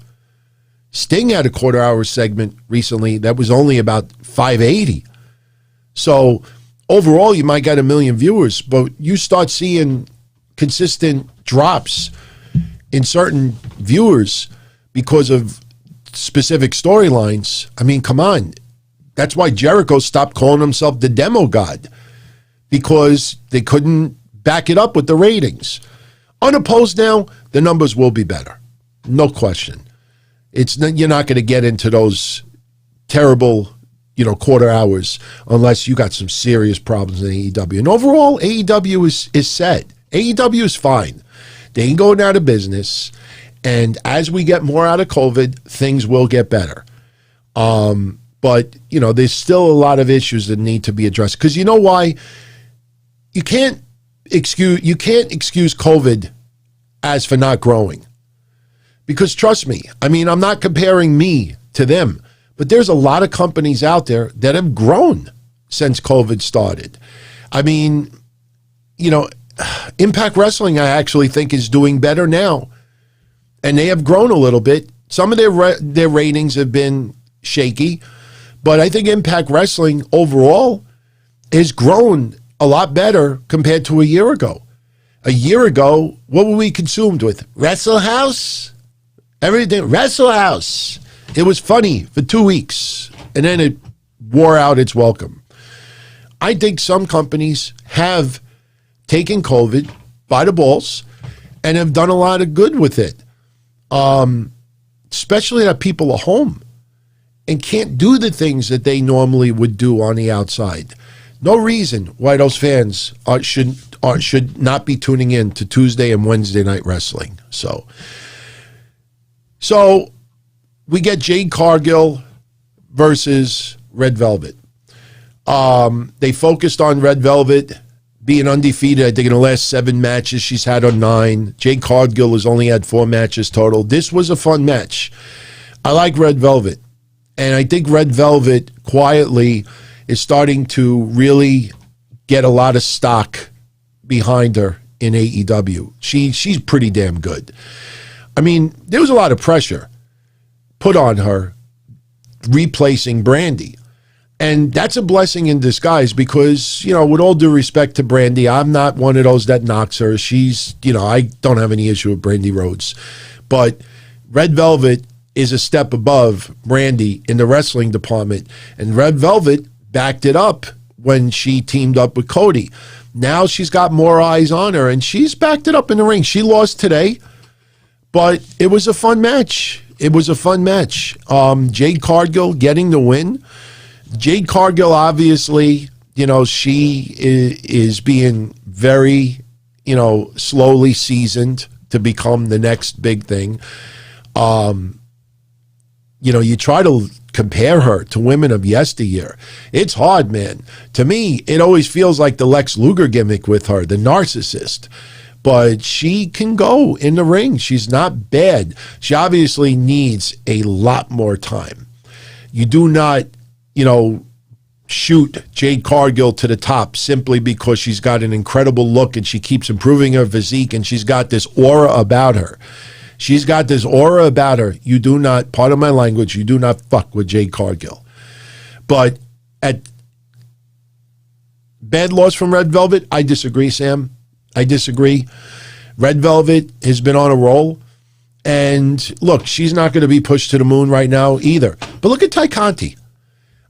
Sting had a quarter-hour segment recently that was only about 580. So overall, you might get 1 million viewers, but you start seeing consistent drops in certain viewers because of specific storylines. I mean, come on. That's why Jericho stopped calling himself the Demo God, because they couldn't back it up with the ratings. Unopposed now, the numbers will be better. No question. You're not going to get into those terrible, quarter hours unless you got some serious problems in AEW. And overall, AEW is set. AEW is fine. They ain't going out of business. And as we get more out of COVID, things will get better. But, there's still a lot of issues that need to be addressed. Because you know why? You can't excuse COVID as for not growing. Because trust me, I mean, I'm not comparing me to them, but there's a lot of companies out there that have grown since COVID started. I mean, Impact Wrestling, I actually think, is doing better now. And they have grown a little bit. Some of their ratings have been shaky, but I think Impact Wrestling overall has grown a lot better compared to a year ago. A year ago, what were we consumed with? Wrestle House? Everything. Wrestle House. It was funny for 2 weeks, and then it wore out its welcome. I think some companies have taken COVID by the balls and have done a lot of good with it. Especially that people are home and can't do the things that they normally would do on the outside. No reason why those fans should not be tuning in to Tuesday and Wednesday night wrestling. So we get Jade Cargill versus Red Velvet. They focused on Red Velvet being undefeated. I think in the last 7 matches she's had on 9. Jade Cargill has only had 4 matches total. This was a fun match. I like Red Velvet. And I think Red Velvet quietly is starting to really get a lot of stock behind her in AEW. She's pretty damn good. I mean, there was a lot of pressure put on her replacing Brandy. And that's a blessing in disguise because, with all due respect to Brandy, I'm not one of those that knocks her. She's, I don't have any issue with Brandy Rhodes. But Red Velvet is a step above Brandy in the wrestling department. And Red Velvet backed it up when she teamed up with Cody. Now she's got more eyes on her, and she's backed it up in the ring. She lost today, but it was a fun match. Jade Cargill getting the win. Jade Cargill, obviously, she is being very, slowly seasoned to become the next big thing. You try to compare her to women of yesteryear. It's hard, man. To me, it always feels like the Lex Luger gimmick with her, the narcissist. but she can go in the ring. She's not bad. She obviously needs a lot more time. You do not, shoot Jade Cargill to the top simply because she's got an incredible look and she keeps improving her physique and she's got this aura about her. She's got this aura about her. You do not, pardon my language, you do not fuck with Jade Cargill. But at bad loss from Red Velvet, I disagree, Sam. I disagree. Red Velvet has been on a roll. And look, she's not going to be pushed to the moon right now either. But look at Ty Conti.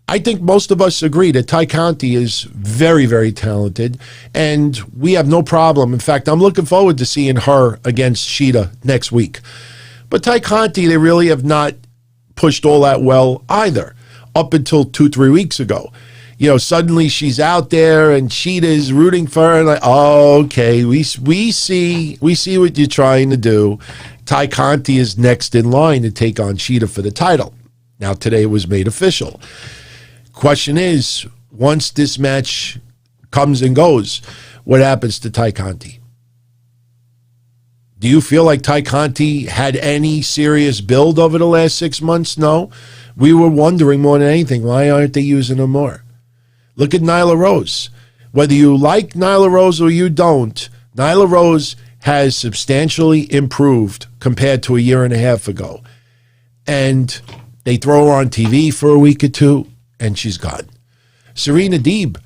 I think most of us agree that Ty Conti is very, very talented, and we have no problem. In fact, I'm looking forward to seeing her against Shida next week. But Ty Conti, they really have not pushed all that well either, up until 2-3 weeks ago. Suddenly she's out there and Shida is rooting for her, and like, oh, okay, we see what you're trying to do. Ty Conti is next in line to take on Shida for the title. Now, today it was made official. Question is, once this match comes and goes, what happens to Ty Conti? Do you feel like Ty Conti had any serious build over the last 6 months? No. We were wondering more than anything, why aren't they using him more? Look at Nyla Rose. Whether you like Nyla Rose or you don't, Nyla Rose has substantially improved compared to a year and a half ago. And they throw her on TV for a week or two, and she's gone. Serena Deeb,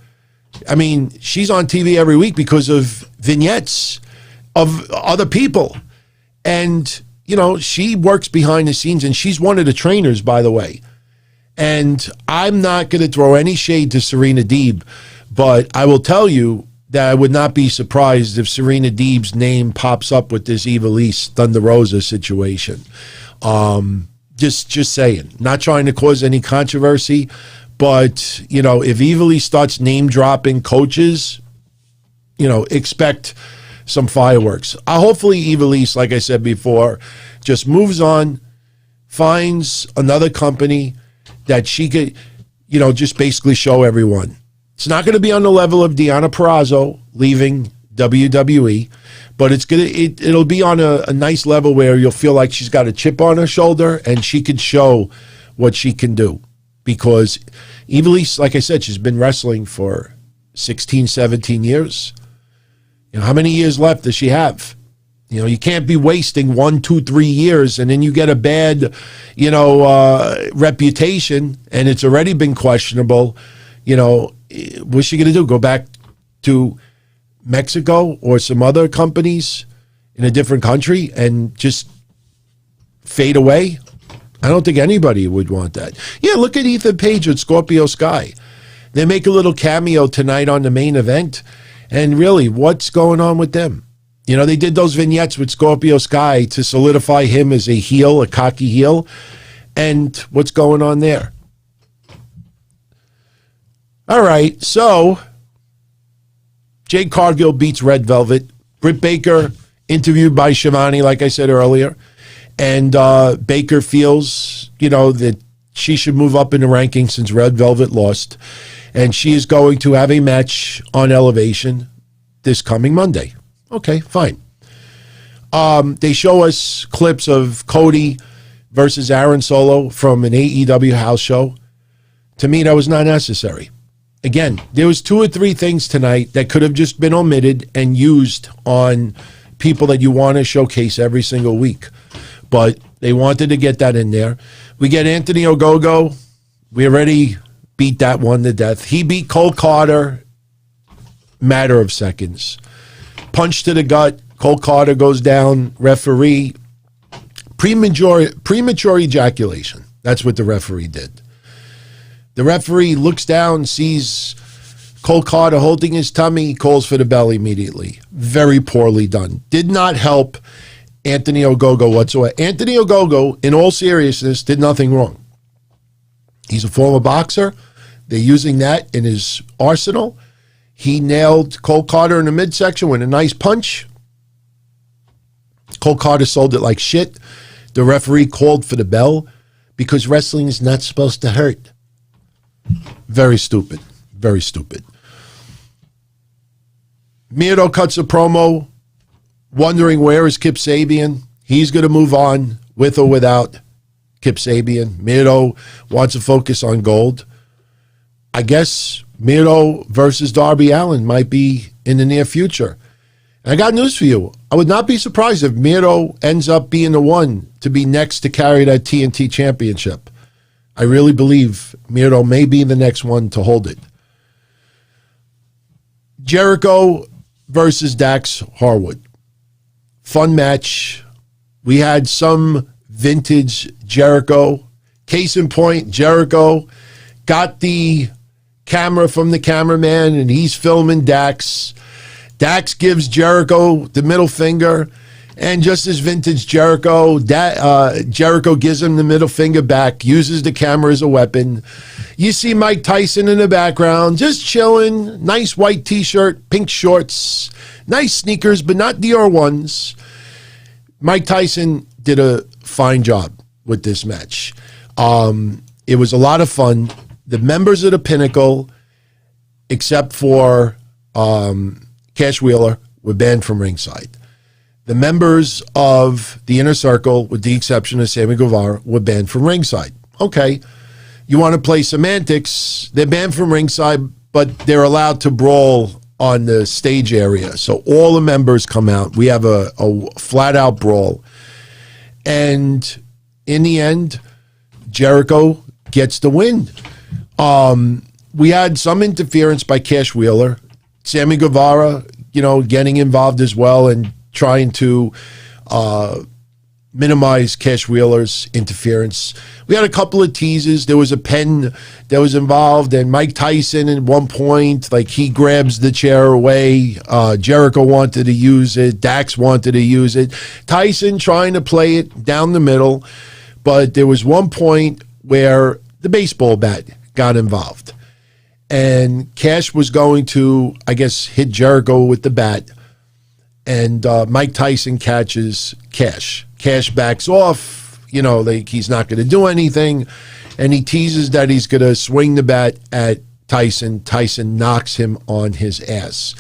she's on TV every week because of vignettes of other people. And, she works behind the scenes, and she's one of the trainers, by the way. And I'm not going to throw any shade to Serena Deeb, but I will tell you that I would not be surprised if Serena Deeb's name pops up with this Ivelisse Thunder Rosa situation. Just saying. Not trying to cause any controversy, but, if Ivelisse starts name-dropping coaches, expect some fireworks. Hopefully Ivelisse, like I said before, just moves on, finds another company that she could, just basically show everyone. It's not going to be on the level of Deonna Purrazzo leaving WWE, but it'll be on a nice level where you'll feel like she's got a chip on her shoulder and she can show what she can do. Because Ivelisse, like I said, she's been wrestling for 16, 17 years. How many years left does she have? You can't be wasting 1, 2, 3 years and then you get a bad, reputation and it's already been questionable. What's she going to do? Go back to Mexico or some other companies in a different country and just fade away? I don't think anybody would want that. Yeah, look at Ethan Page at Scorpio Sky. They make a little cameo tonight on the main event. And really, what's going on with them? They did those vignettes with Scorpio Sky to solidify him as a heel, a cocky heel. And what's going on there? All right, so Jade Cargill beats Red Velvet. Britt Baker interviewed by Shivani, like I said earlier. And Baker feels, that she should move up in the rankings since Red Velvet lost. And she is going to have a match on Elevation this coming Monday. Okay, fine. They show us clips of Cody versus Aaron Solo from an AEW house show. To me, that was not necessary. Again, there was 2 or 3 things tonight that could have just been omitted and used on people that you want to showcase every single week. But they wanted to get that in there. We get Anthony Ogogo. We already beat that one to death. He beat Cole Carter, matter of seconds. Punch to the gut. Cole Carter goes down. Referee. Premature ejaculation. That's what the referee did. The referee looks down, sees Cole Carter holding his tummy, calls for the bell immediately. Very poorly done. Did not help Anthony Ogogo whatsoever. Anthony Ogogo, in all seriousness, did nothing wrong. He's a former boxer. They're using that in his arsenal. He nailed Cole Carter in the midsection with a nice punch. Cole Carter sold it like shit. The referee called for the bell because wrestling is not supposed to hurt. Very stupid. Very stupid. Miro cuts a promo wondering where is Kip Sabian. He's going to move on with or without Kip Sabian. Miro wants to focus on gold. I guess Miro versus Darby Allin might be in the near future. And I got news for you. I would not be surprised if Miro ends up being the one to be next to carry that TNT championship. I really believe Miro may be the next one to hold it. Jericho versus Dax Harwood. Fun match. We had some vintage Jericho. Case in point, Jericho got the camera from the cameraman and he's filming Dax. Dax gives Jericho the middle finger, and just as vintage Jericho, Jericho gives him the middle finger back, uses the camera as a weapon. You see Mike Tyson in the background, just chilling, nice white t-shirt, pink shorts, nice sneakers, but not Dior ones. Mike Tyson did a fine job with this match. It was a lot of fun. The members of the Pinnacle, except for Cash Wheeler, were banned from ringside. The members of the Inner Circle, with the exception of Sammy Guevara, were banned from ringside. Okay, you want to play semantics, they're banned from ringside, but they're allowed to brawl on the stage area. So all the members come out. We have a flat-out brawl. And in the end, Jericho gets the win. We had some interference by Cash Wheeler. Sammy Guevara, getting involved as well and trying to minimize Cash Wheeler's interference. We had a couple of teases. There was a pen that was involved, and Mike Tyson at one point, he grabs the chair away. Jericho wanted to use it. Dax wanted to use it. Tyson trying to play it down the middle, but there was one point where the baseball bat got involved. And Cash was going to, I guess, hit Jericho with the bat. And Mike Tyson catches Cash. Cash backs off, he's not going to do anything. And he teases that he's going to swing the bat at Tyson. Tyson knocks him on his ass.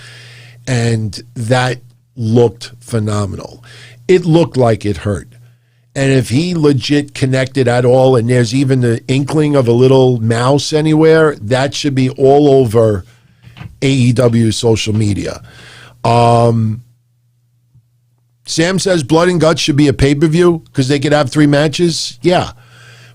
And that looked phenomenal. It looked like it hurt. And if he legit connected at all, and there's even the inkling of a little mouse anywhere, that should be all over AEW social media. Sam says Blood and Guts should be a pay-per-view because they could have 3 matches. Yeah.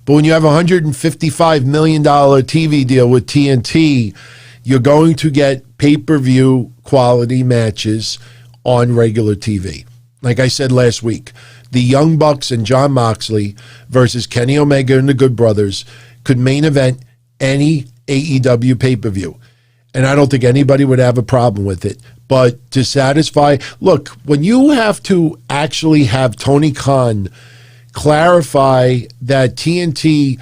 But when you have a $155 million TV deal with TNT, you're going to get pay-per-view quality matches on regular TV. Like I said last week, the Young Bucks and Jon Moxley versus Kenny Omega and the Good Brothers could main event any AEW pay-per-view. And I don't think anybody would have a problem with it. But to satisfy, look, when you have to actually have Tony Khan clarify that TNT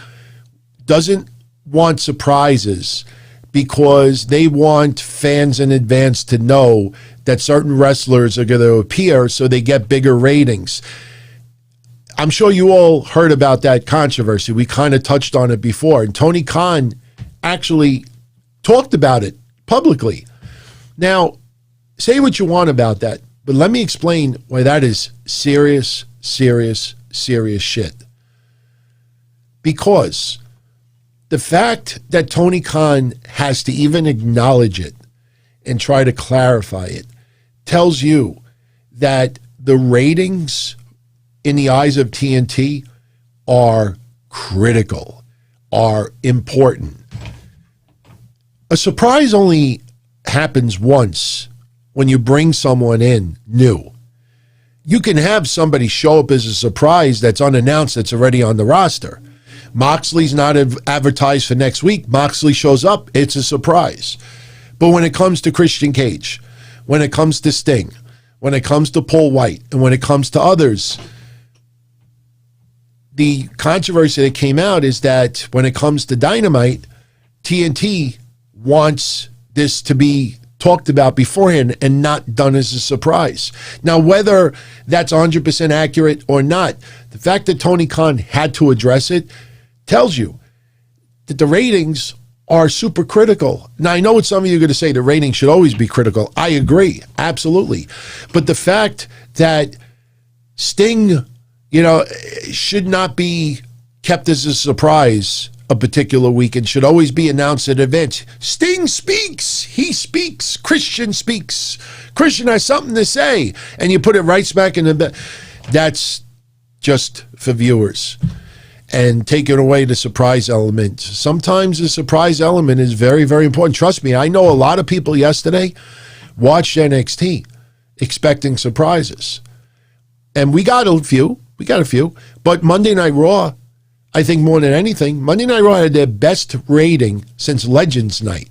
doesn't want surprises because they want fans in advance to know that certain wrestlers are going to appear so they get bigger ratings. I'm sure you all heard about that controversy. We kind of touched on it before. And Tony Khan actually talked about it publicly. Now, say what you want about that, but let me explain why that is serious, serious, serious shit. Because the fact that Tony Khan has to even acknowledge it and try to clarify it tells you that the ratings in the eyes of TNT are critical, are important. A surprise only happens once when you bring someone in new. You can have somebody show up as a surprise that's unannounced, that's already on the roster. Moxley's not advertised for next week. Moxley shows up, it's a surprise. But when it comes to Christian Cage, when it comes to Sting, when it comes to Paul White, and when it comes to others, the controversy that came out is that when it comes to Dynamite, TNT wants this to be talked about beforehand and not done as a surprise. Now, whether that's 100% accurate or not, the fact that Tony Khan had to address it tells you that the ratings are super critical. Now, I know what some of you are going to say, the ratings should always be critical. I agree, absolutely. But the fact that Sting, should not be kept as a surprise a particular week and should always be announced in advance. Sting speaks. He speaks. Christian speaks. Christian has something to say. And you put it right smack in the... That's just for viewers. And taking away the surprise element. Sometimes the surprise element is very, very important. Trust me, I know a lot of people yesterday watched NXT expecting surprises. And we got a few. But Monday Night Raw, I think more than anything, Monday Night Raw had their best rating since Legends Night.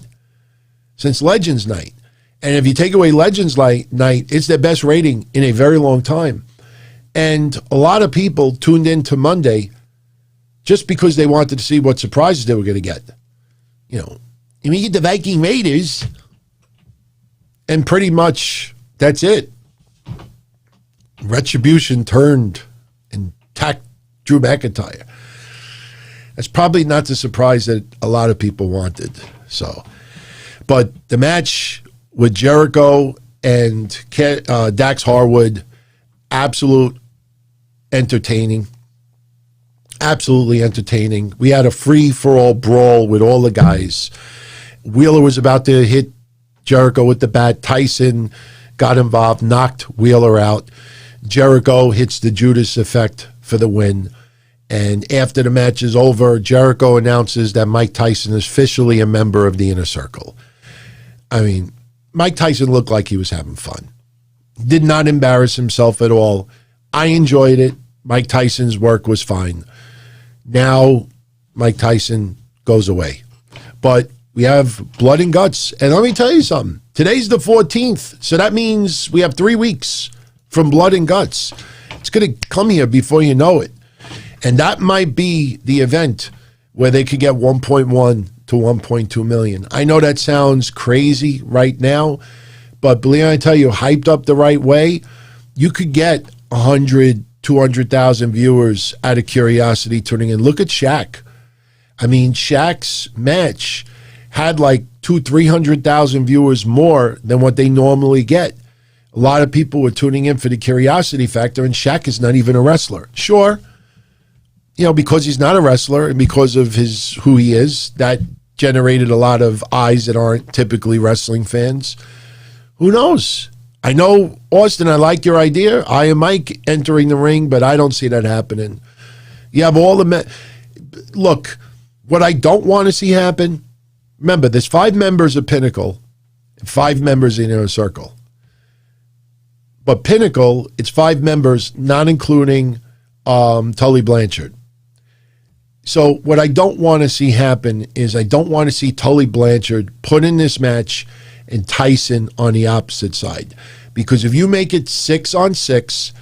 And if you take away Legends Night, it's their best rating in a very long time. And a lot of people tuned in to Monday just because they wanted to see what surprises they were going to get. And we get the Viking Raiders, and pretty much that's it. Retribution turned and attacked Drew McIntyre. That's probably not the surprise that a lot of people wanted. But the match with Jericho and Dax Harwood, absolutely entertaining. We had a free-for-all brawl with all the guys. Wheeler was about to hit Jericho with the bat. Tyson got involved, knocked Wheeler out. Jericho hits the Judas effect for the win. And after the match is over, Jericho announces that Mike Tyson is officially a member of the Inner Circle. I mean, Mike Tyson looked like he was having fun. Did not embarrass himself at all. I enjoyed it. Mike Tyson's work was fine. Now, Mike Tyson goes away. But we have blood and guts. And let me tell you something. Today's the 14th. So that means we have 3 weeks from blood and guts. It's going to come here before you know it. And that might be the event where they could get 1.1 to 1.2 million. I know that sounds crazy right now, but believe me, I tell you, hyped up the right way, you could get 100, 200,000 viewers out of curiosity tuning in. Look at Shaq. I mean, Shaq's match had like 300,000 viewers more than what they normally get. A lot of people were tuning in for the curiosity factor, and Shaq is not even a wrestler. Sure, because he's not a wrestler and because of who he is, that generated a lot of eyes that aren't typically wrestling fans. Who knows? I know, Austin, I like your idea. I am Mike entering the ring, but I don't see that happening. You have all the look, what I don't want to see happen, remember, there's 5 members of Pinnacle and 5 members in Inner Circle. But Pinnacle, it's 5 members, not including Tully Blanchard. So what I don't want to see happen is I don't want to see Tully Blanchard put in this match and Tyson on the opposite side. Because if you make it 6-on-6,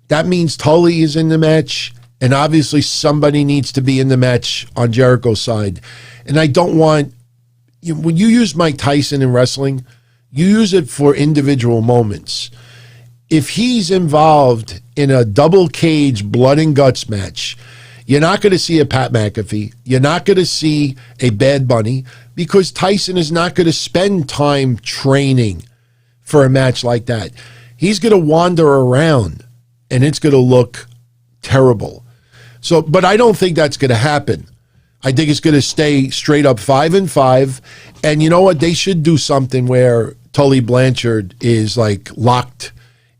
that means Tully is in the match, and obviously somebody needs to be in the match on Jericho's side. And I don't want, when you use Mike Tyson in wrestling, you use it for individual moments. If he's involved in a double cage blood and guts match, you're not going to see a Pat McAfee. You're not going to see a Bad Bunny because Tyson is not going to spend time training for a match like that. He's going to wander around and it's going to look terrible. So, but I don't think that's going to happen. I think it's going to stay straight up 5-5. And you know what? They should do something where Tully Blanchard is like locked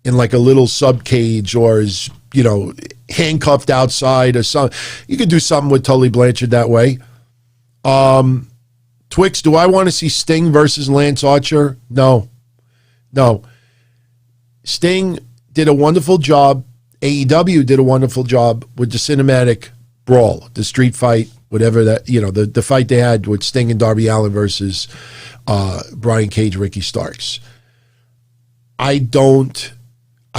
in like a little sub cage or is, handcuffed outside or something. You could do something with Tully Blanchard that way. Twix, do I want to see Sting versus Lance Archer? No. Sting did a wonderful job. AEW did a wonderful job with the cinematic brawl, the street fight, whatever that, the fight they had with Sting and Darby Allin versus Brian Cage, Ricky Starks. I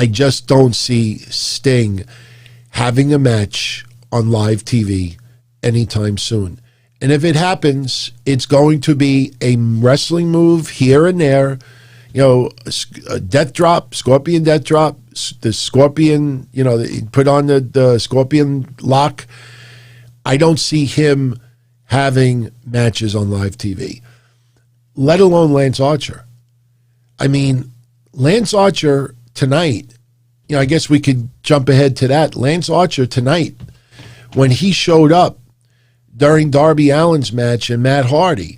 just don't see Sting having a match on live TV anytime soon. And if it happens, it's going to be a wrestling move here and there. A death drop, scorpion death drop, the scorpion, put on the scorpion lock. I don't see him having matches on live TV, let alone Lance Archer. I mean, Lance Archer tonight, I guess we could jump ahead to that. Lance Archer tonight, when he showed up during Darby Allin's match and Matt Hardy,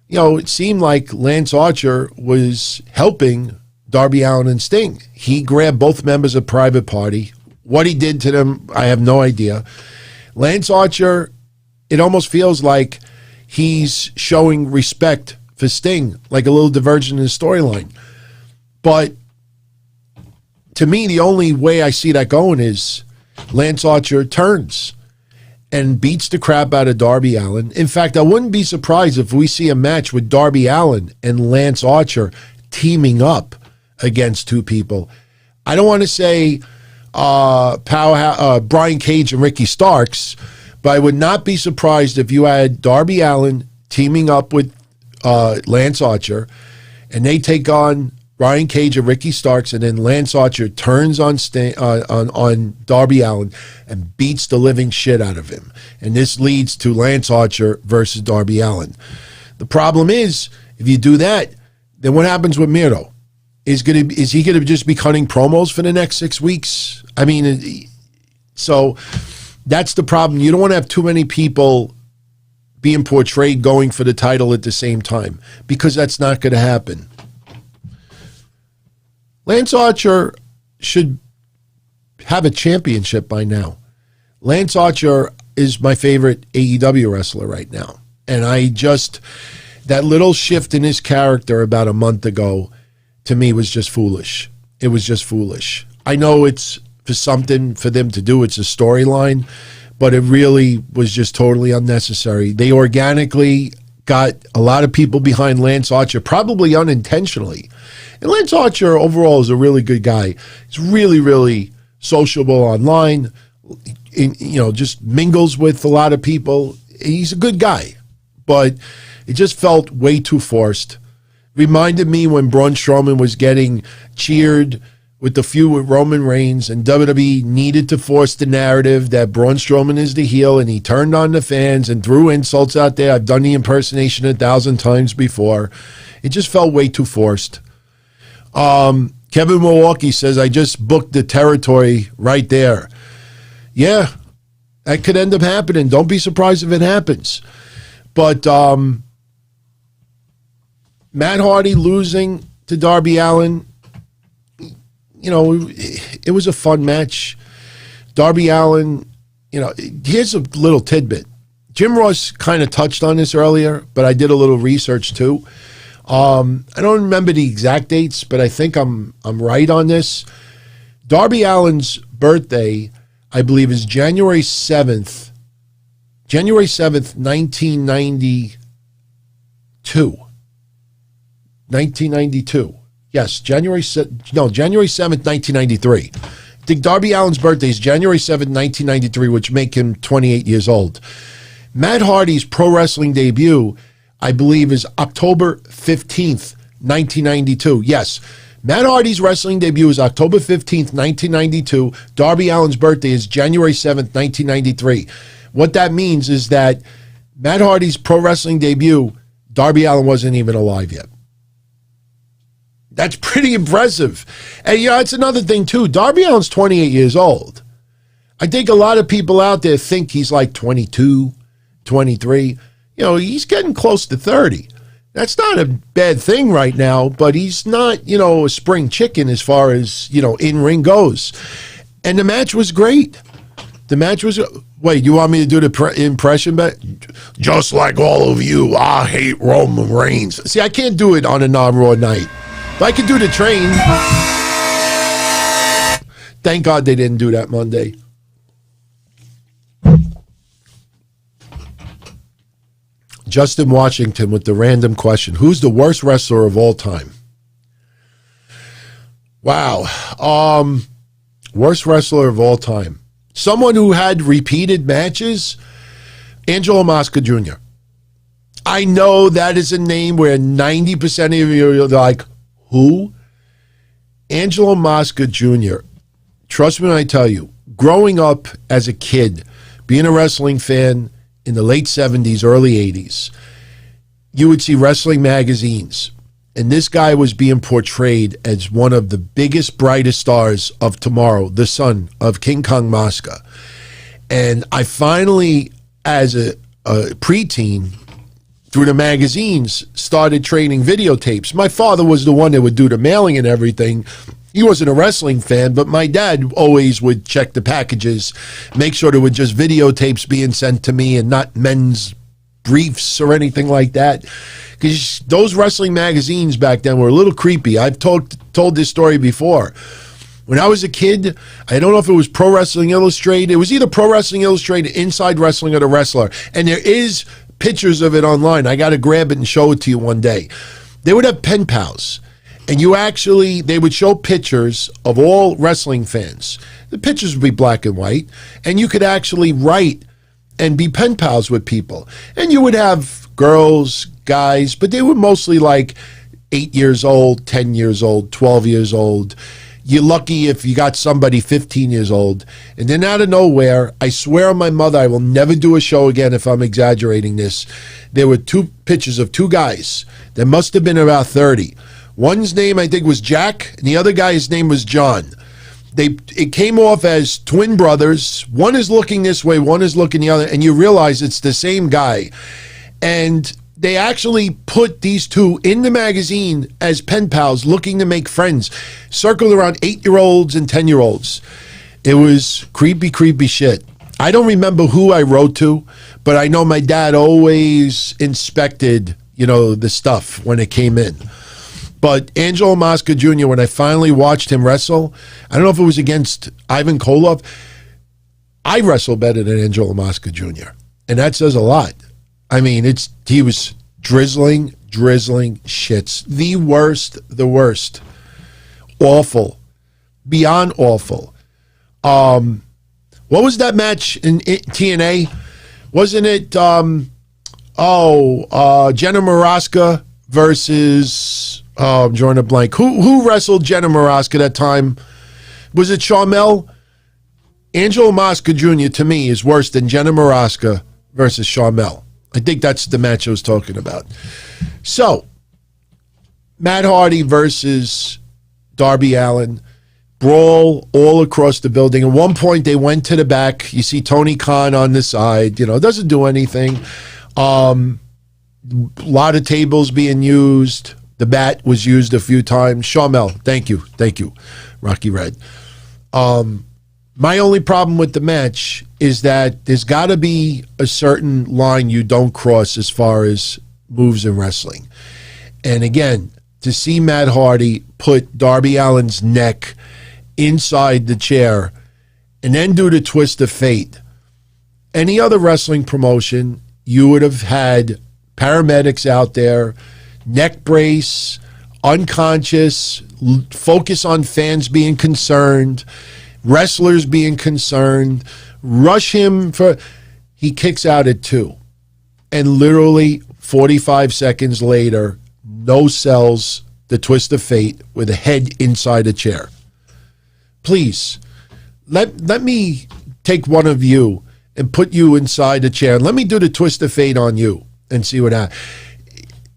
it seemed like Lance Archer was helping Darby Allin and Sting. He grabbed both members of Private Party. What he did to them, I have no idea. Lance Archer, it almost feels like he's showing respect for Sting, like a little diversion in the storyline. But to me, the only way I see that going is Lance Archer turns and beats the crap out of Darby Allin. In fact, I wouldn't be surprised if we see a match with Darby Allin and Lance Archer teaming up against two people. I don't want to say Brian Cage and Ricky Starks, but I would not be surprised if you had Darby Allin teaming up with Lance Archer, and they take on Brian Cage and Ricky Starks, and then Lance Archer turns on Darby Allin and beats the living shit out of him. And this leads to Lance Archer versus Darby Allin. The problem is, if you do that, then what happens with Miro? Is he going to just be cutting promos for the next 6 weeks? I mean, so that's the problem. You don't want to have too many people being portrayed going for the title at the same time, because that's not going to happen. Lance Archer should have a championship by now. Lance Archer is my favorite AEW wrestler right now. And that little shift in his character about a month ago, to me, was just foolish. It was just foolish. I know it's for something for them to do. It's a storyline, but it really was just totally unnecessary. They organically got a lot of people behind Lance Archer, probably unintentionally. And Lance Archer overall is a really good guy. He's really, really sociable online. Just mingles with a lot of people. He's a good guy, but it just felt way too forced. Reminded me when Braun Strowman was getting cheered with the feud with Roman Reigns, and WWE needed to force the narrative that Braun Strowman is the heel, and he turned on the fans and threw insults out there. I've done the impersonation 1,000 times before. It just felt way too forced. Kevin Milwaukee says, I just booked the territory right there. Yeah, that could end up happening. Don't be surprised if it happens. But Matt Hardy losing to Darby Allin, it was a fun match. Darby Allin, here's a little tidbit. Jim Ross kind of touched on this earlier, but I did a little research too. I don't remember the exact dates, but I think I'm right on this. Darby Allin's birthday, I believe, is January 7th, 1992. 1992. Yes, January 7th, 1993. I think Darby Allin's birthday is January 7th, 1993, which make him 28 years old. Matt Hardy's pro wrestling debut, I believe, is October 15th, 1992. Yes, Matt Hardy's wrestling debut is October 15th, 1992. Darby Allin's birthday is January 7th, 1993. What that means is that Matt Hardy's pro wrestling debut, Darby Allin wasn't even alive yet. That's pretty impressive. And, it's another thing, too. Darby Allin's 28 years old. I think a lot of people out there think he's like 22, 23. He's getting close to 30. That's not a bad thing right now, but he's not, a spring chicken as far as, in-ring goes. And the match was great. The match was... Wait, you want me to do the impression? But just like all of you, I hate Roman Reigns. See, I can't do it on a non-Raw night. But I could do the train. Thank God they didn't do that Monday. Justin Washington with the random question. Who's the worst wrestler of all time? Wow. Worst wrestler of all time. Someone who had repeated matches? Angelo Mosca Jr. I know that is a name where 90% of you are like, who? Angelo Mosca Jr. Trust me when I tell you, growing up as a kid, being a wrestling fan in the late 70s, early 80s, you would see wrestling magazines, and this guy was being portrayed as one of the biggest, brightest stars of tomorrow, the son of King Kong Mosca. And I finally, as a preteen, through the magazines, started trading videotapes. My father was the one that would do the mailing and everything. He wasn't a wrestling fan, but my dad always would check the packages, make sure there were just videotapes being sent to me and not men's briefs or anything like that. Because those wrestling magazines back then were a little creepy. I've told this story before. When I was a kid, I don't know if it was Pro Wrestling Illustrated. It was either Pro Wrestling Illustrated, Inside Wrestling, or The Wrestler. And there is pictures of it online. I got to grab it and show it to you one day. They would have pen pals. And they would show pictures of all wrestling fans. The pictures would be black and white. And you could actually write and be pen pals with people. And you would have girls, guys, but they were mostly like 8 years old, 10 years old, 12 years old. You're lucky if you got somebody 15 years old. And then out of nowhere, I swear on my mother, I will never do a show again if I'm exaggerating this. There were two pictures of two guys that must have been about 30. One's name, I think, was Jack, and the other guy's name was John. It came off as twin brothers. One is looking this way, one is looking the other, and you realize it's the same guy. And they actually put these two in the magazine as pen pals looking to make friends, circled around 8-year-olds and 10-year-olds. It was creepy, creepy shit. I don't remember who I wrote to, but I know my dad always inspected, the stuff when it came in. But Angelo Mosca Jr., when I finally watched him wrestle, I don't know if it was against Ivan Koloff, I wrestled better than Angelo Mosca Jr., and that says a lot. I mean, he was drizzling shits. The worst. Awful. Beyond awful. What was that match in TNA? Wasn't it, Jenna Maraska versus, I'm drawing a blank. Who wrestled Jenna Maraska that time? Was it Sharmell? Angelo Mosca Jr. to me is worse than Jenna Maraska versus Sharmell. I think that's the match I was talking about. So, Matt Hardy versus Darby Allin. Brawl all across the building. At one point, they went to the back. You see Tony Khan on the side. Doesn't do anything. A lot of tables being used. The bat was used a few times. Sharmell, thank you. Rocky Red. My only problem with the match is that there's got to be a certain line you don't cross as far as moves in wrestling. And again, to see Matt Hardy put Darby Allin's neck inside the chair and then do the twist of fate. Any other wrestling promotion, you would have had paramedics out there, neck brace, unconscious, focus on fans being concerned, wrestlers being concerned, rush him he kicks out at 2. And literally 45 seconds later, no sells the twist of fate with a head inside a chair. Please, let me take one of you and put you inside a chair. Let me do the twist of fate on you and see what happens.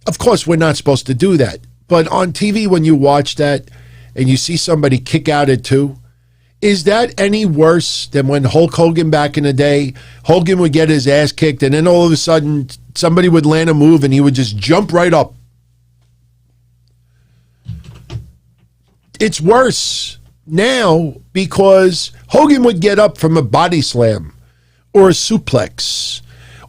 Of course, we're not supposed to do that. But on TV, when you watch that and you see somebody kick out at 2, is that any worse than when Hulk Hogan back in the day, Hogan would get his ass kicked and then all of a sudden somebody would land a move and he would just jump right up? It's worse now because Hogan would get up from a body slam or a suplex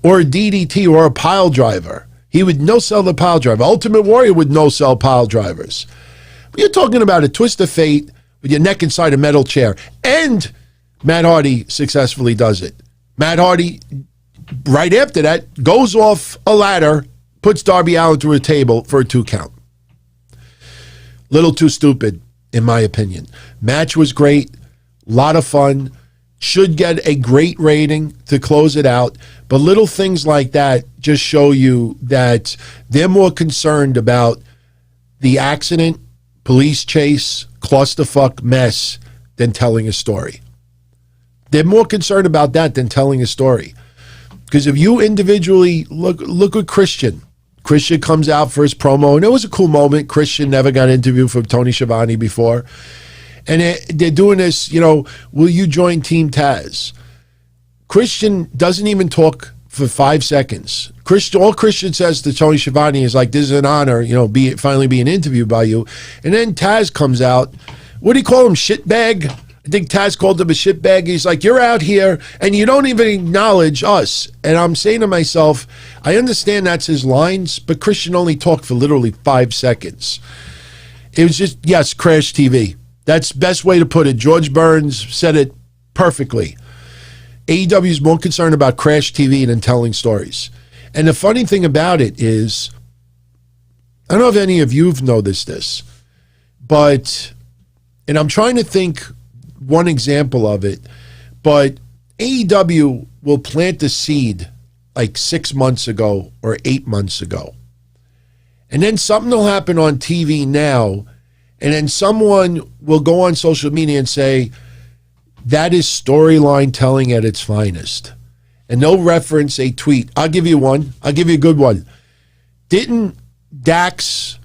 or a DDT or a pile driver. He would no-sell the pile driver. Ultimate Warrior would no-sell pile drivers. But you're talking about a twist of fate with your neck inside a metal chair. And Matt Hardy successfully does it. Matt Hardy, right after that, goes off a ladder, puts Darby Allin through a table for a 2 count. Little too stupid, in my opinion. Match was great. Lot of fun. Should get a great rating to close it out. But little things like that just show you that they're more concerned about the accident, police chase, clusterfuck mess than telling a story. They're more concerned about that than telling a story. Because if you individually look at Christian comes out for his promo, and it was a cool moment. Christian never got interviewed from Tony Schiavone before. And they're doing this, will you join Team Taz? Christian doesn't even talk for 5 seconds. All Christian says to Tony Schiavone is like, this is an honor, finally being interviewed by you. And then Taz comes out. What do you call him, shitbag? I think Taz called him a shitbag. He's like, you're out here and you don't even acknowledge us. And I'm saying to myself, I understand that's his lines, but Christian only talked for literally 5 seconds. It was just, yes, Crash TV. That's the best way to put it. George Burns said it perfectly. AEW is more concerned about Crash TV than telling stories. And the funny thing about it is, I don't know if any of you have noticed this, but, and I'm trying to think one example of it, but AEW will plant the seed like 6 months ago or 8 months ago. And then something will happen on TV now, and then someone will go on social media and say, that is storyline telling at its finest. And they'll reference a tweet. I'll give you one. I'll give you a good one. Didn't Dax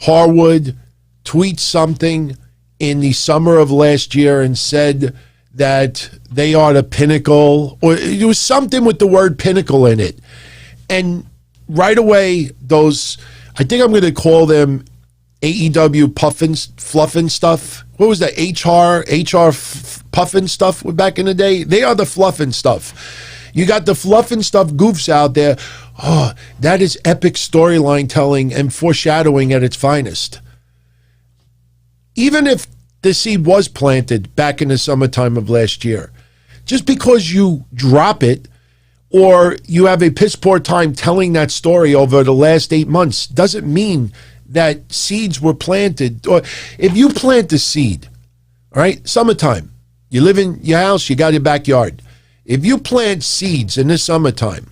Harwood tweet something in the summer of last year and said that they are the pinnacle, or it was something with the word pinnacle in it? And right away, those, I think I'm going to call them AEW fluffin stuff. What was that? HR puffin stuff back in the day? They are the fluffin stuff. You got the fluffin stuff goofs out there. Oh, that is epic storyline telling and foreshadowing at its finest. Even if the seed was planted back in the summertime of last year, just because you drop it or you have a piss poor time telling that story over the last 8 months doesn't mean that seeds were planted. Or if you plant the seed, all right, summertime, you live in your house, you got your backyard. If you plant seeds in the summertime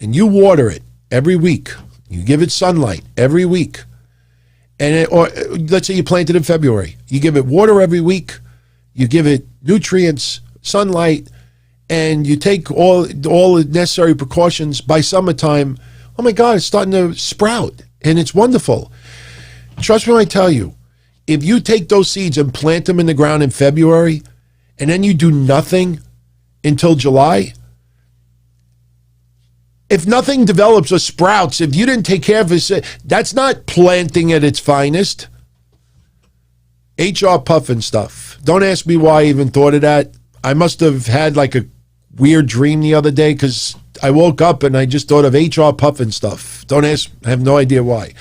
and you water it every week, you give it sunlight every week, and or let's say you plant it in February, you give it water every week, you give it nutrients, sunlight, and you take all the necessary precautions, by summertime, oh my God, it's starting to sprout, and it's wonderful. Trust me when I tell you, if you take those seeds and plant them in the ground in February, and then you do nothing until July, if nothing develops or sprouts, if you didn't take care of it, that's not planting at its finest. HR puffin stuff. Don't ask me why I even thought of that. I must have had like a weird dream the other day, because I woke up and I just thought of HR puffin stuff. Don't ask, I have no idea why.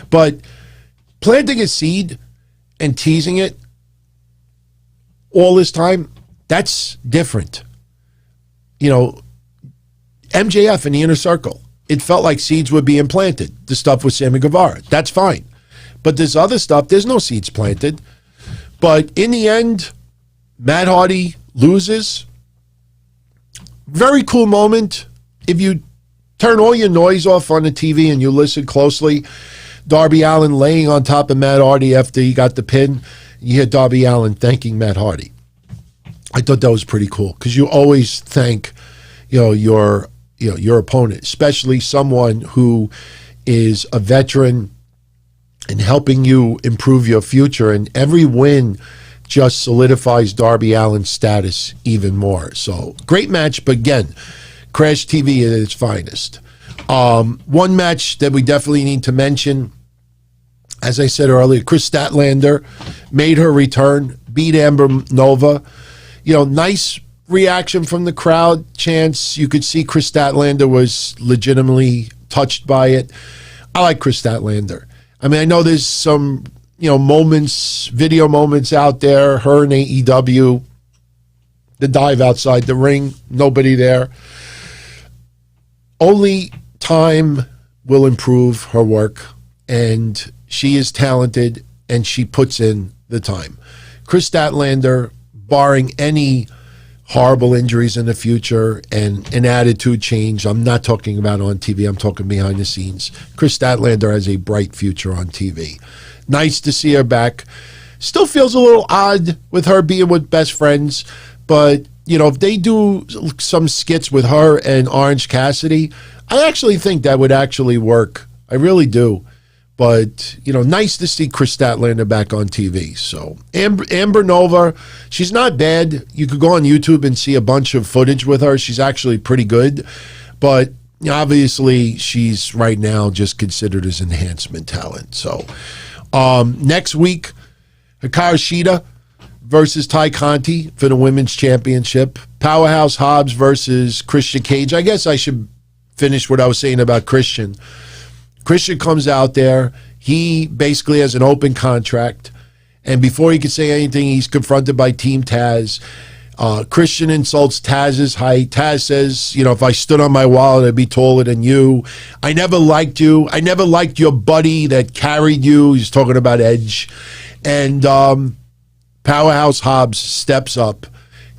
But planting a seed and teasing it all this time, that's different. MJF in the Inner Circle, it felt like seeds were being planted. The stuff with Sammy Guevara, that's fine. But this other stuff, there's no seeds planted. But in the end, Matt Hardy loses. Very cool moment. If you turn all your noise off on the TV and you listen closely, Darby Allin laying on top of Matt Hardy after he got the pin, you hear Darby Allin thanking Matt Hardy. I thought that was pretty cool, because you always thank your opponent, especially someone who is a veteran and helping you improve your future. And every win just solidifies Darby Allin's status even more. So great match, but again, Crash TV at its finest. One match that we definitely need to mention, as I said earlier, Kris Statlander made her return, beat Amber Nova. Nice reaction from the crowd, chants. You could see Kris Statlander was legitimately touched by it. I like Kris Statlander. I mean, I know there's some, moments, video moments out there, her and AEW, the dive outside the ring, nobody there. Only time will improve her work, and she is talented, and she puts in the time. Kris Statlander, barring any horrible injuries in the future and an attitude change, I'm not talking about on TV, I'm talking behind the scenes, Kris Statlander has a bright future on TV. Nice to see her back. Still feels a little odd with her being with best friends, but if they do some skits with her and Orange Cassidy, I actually think that would actually work. I really do. But, nice to see Kris Statlander back on TV. So, Amber Nova, she's not bad. You could go on YouTube and see a bunch of footage with her. She's actually pretty good. But, obviously, she's right now just considered as enhancement talent. So, next week, Hikaru Shida versus Ty Conti for the Women's Championship. Powerhouse Hobbs versus Christian Cage. I guess I should finish what I was saying about Christian. Christian comes out there. He basically has an open contract. And before he can say anything, he's confronted by Team Taz. Christian insults Taz's height. Taz says, if I stood on my wallet, I'd be taller than you. I never liked you. I never liked your buddy that carried you. He's talking about Edge. And Powerhouse Hobbs steps up,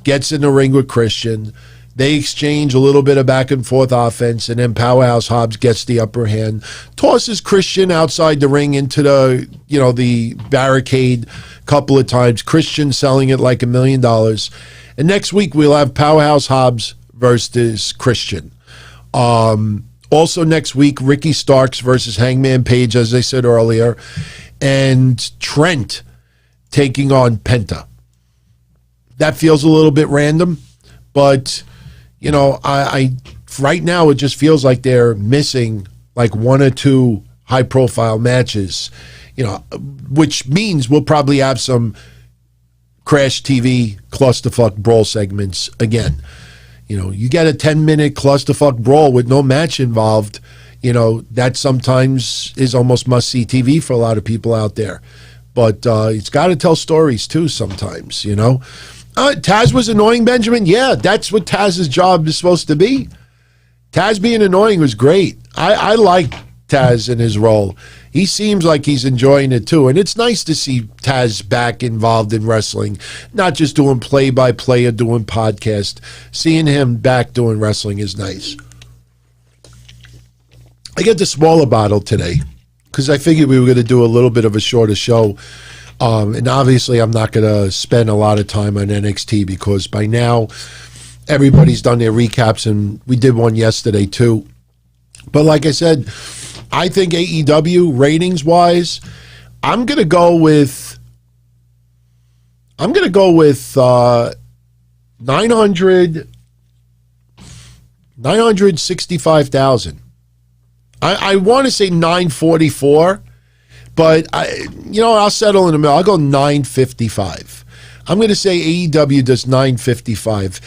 gets in the ring with Christian. They exchange a little bit of back and forth offense, and then Powerhouse Hobbs gets the upper hand, tosses Christian outside the ring into the barricade a couple of times. Christian selling it like $1 million. And next week we'll have Powerhouse Hobbs versus Christian. Also next week, Ricky Starks versus Hangman Page, as I said earlier, and Trent taking on Penta. That feels a little bit random, but I right now it just feels like they're missing like one or two high-profile matches, which means we'll probably have some Crash TV clusterfuck brawl segments again. You get a 10-minute clusterfuck brawl with no match involved, that sometimes is almost must-see TV for a lot of people out there. But it's got to tell stories too sometimes, Taz was annoying, Benjamin. Yeah, that's what Taz's job is supposed to be. Taz being annoying was great. I like Taz in his role. He seems like he's enjoying it too. And it's nice to see Taz back involved in wrestling, not just doing play-by-play or doing podcast. Seeing him back doing wrestling is nice. I get the smaller bottle today because I figured we were going to do a little bit of a shorter show. And obviously, I'm not going to spend a lot of time on NXT because by now, everybody's done their recaps, and we did one yesterday too. But like I said, I think AEW ratings-wise, I'm going to go with 965,000. I want to say 944. But, I'll settle in the middle. I'll go 955. I'm going to say AEW does 955.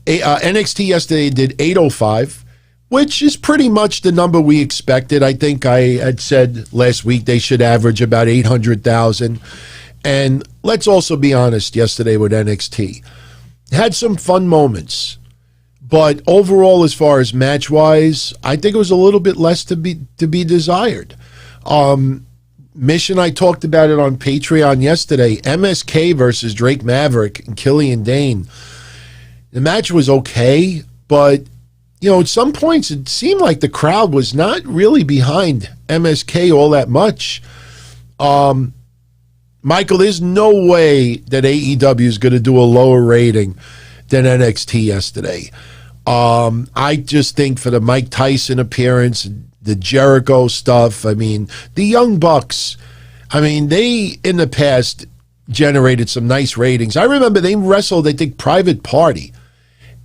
NXT yesterday did 805, which is pretty much the number we expected. I think I had said last week they should average about 800,000. And let's also be honest, yesterday with NXT. Had some fun moments. But overall, as far as match-wise, I think it was a little bit less to be desired. Mission, I talked about it on Patreon yesterday. MSK versus Drake Maverick and Killian Dane. The match was okay, but, at some points it seemed like the crowd was not really behind MSK all that much. Michael, there's no way that AEW is going to do a lower rating than NXT yesterday. I just think for the Mike Tyson appearance, the Jericho stuff, the Young Bucks, they in the past generated some nice ratings. I remember they wrestled, I think, Private Party,